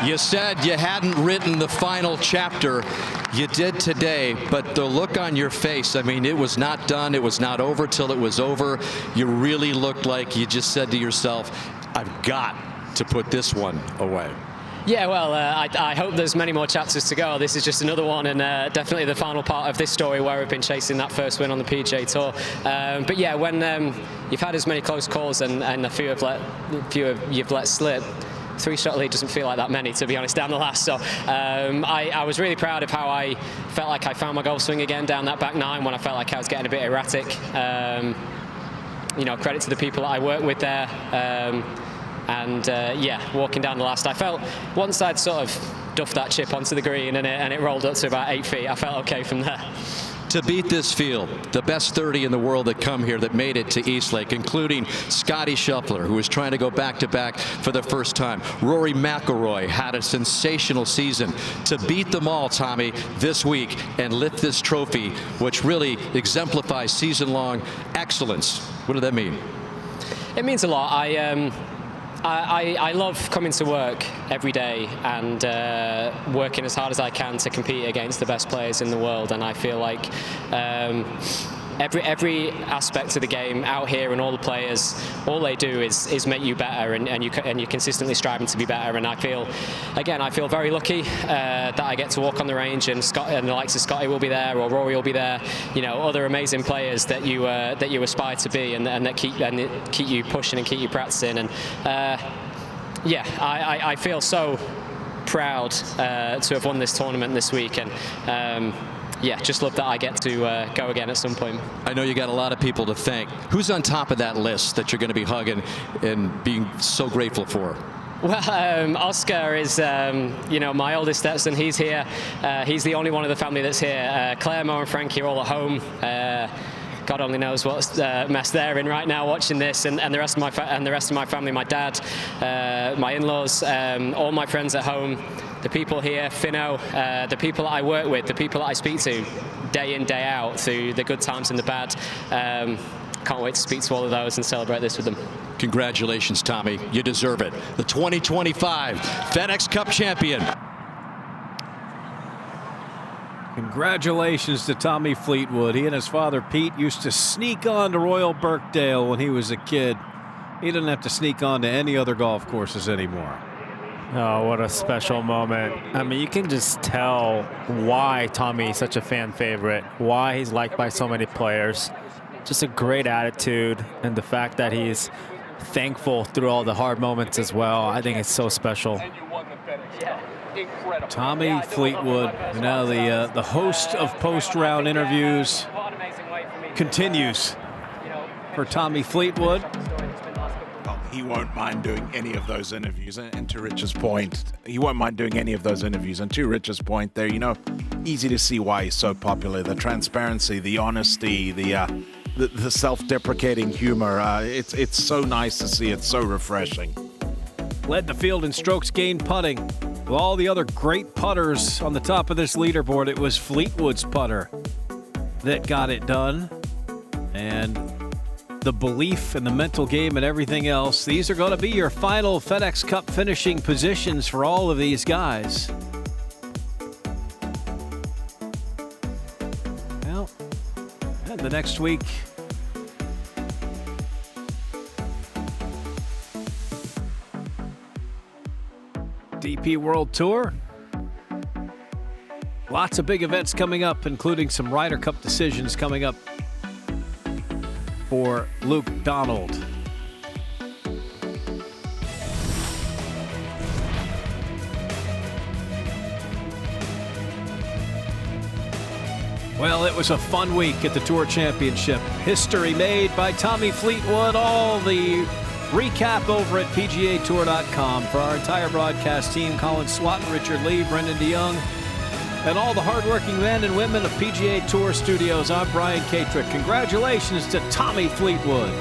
S14: you said you hadn't written the final chapter. You did today, but the look on your face, I mean, it was not done. It was not over till it was over. You really looked like you just said to yourself, I've got to put this one away.
S7: Yeah, well, I hope there's many more chapters to go. This is just another one, and definitely the final part of this story where we've been chasing that first win on the PGA Tour. But yeah, when you've had as many close calls and a few you've let slip, 3-shot lead doesn't feel like that many, to be honest, down the last. So I was really proud of how I felt like I found my golf swing again down that back nine when I felt like I was getting a bit erratic. Credit to the people that I worked with there. Walking down the last, I felt once I'd sort of duffed that chip onto the green and it rolled up to about 8 feet, I felt okay from there.
S14: To beat this field, the best 30 in the world that come here that made it to East Lake, including Scotty Scheffler, who was trying to go back-to-back for the first time. Rory McIlroy had a sensational season. To beat them all, Tommy, this week and lift this trophy, which really exemplifies season-long excellence. What does that mean?
S7: It means a lot. I love coming to work every day and working as hard as I can to compete against the best players in the world, and I feel like every aspect of the game out here and all the players, all they do is make you better, and you're consistently striving to be better. And I feel very lucky that I get to walk on the range, and the likes of Scotty will be there, or Rory will be there. Other amazing players that you aspire to be, and that keep you pushing and keep you practicing. And I feel so proud to have won this tournament this week, and yeah, just love that I get to go again at some point.
S14: I know you got a lot of people to thank. Who's on top of that list that you're going to be hugging and being so grateful for?
S7: Well, Oscar is, you know, my oldest stepson. He's here. He's the only one of the family that's here. Claire, Mo, and Frankie are all at home. God only knows what mess they're in right now watching this, and the rest of my family, my dad, my in-laws, all my friends at home, the people here, Finno, the people that I work with, the people that I speak to day in, day out through the good times and the bad. Can't wait to speak to all of those and celebrate this with them.
S14: Congratulations, Tommy. You deserve it. The 2025 FedEx Cup champion.
S1: Congratulations to Tommy Fleetwood. He and his father, Pete, used to sneak on to Royal Birkdale when he was a kid. He doesn't have to sneak on to any other golf courses anymore.
S2: Oh, what a special moment. I mean, you can just tell why Tommy is such a fan favorite, why he's liked by so many players. Just a great attitude, and the fact that he's thankful through all the hard moments as well. I think it's so special.
S1: Tommy Fleetwood, now the host of post-round interviews, continues for Tommy Fleetwood.
S5: Well, he won't mind doing any of those interviews. And to Rich's point, he won't mind doing any of those interviews. And to Rich's point there, you know, easy to see why he's so popular. The transparency, the honesty, the self-deprecating humor. It's so nice to see. It's so refreshing.
S1: Led the field in strokes gained putting. With all the other great putters on the top of this leaderboard, it was Fleetwood's putter that got it done. And the belief and the mental game and everything else, these are going to be your final FedEx Cup finishing positions for all of these guys. Well, and the next week, DP World Tour. Lots of big events coming up, including some Ryder Cup decisions coming up for Luke Donald. Well, it was a fun week at the Tour Championship. History made by Tommy Fleetwood. All the recap over at PGATour.com. For our entire broadcast team, Colin Swatton, Richard Lee, Brendan DeYoung, and all the hardworking men and women of PGA Tour Studios, I'm Brian Katrick. Congratulations to Tommy Fleetwood.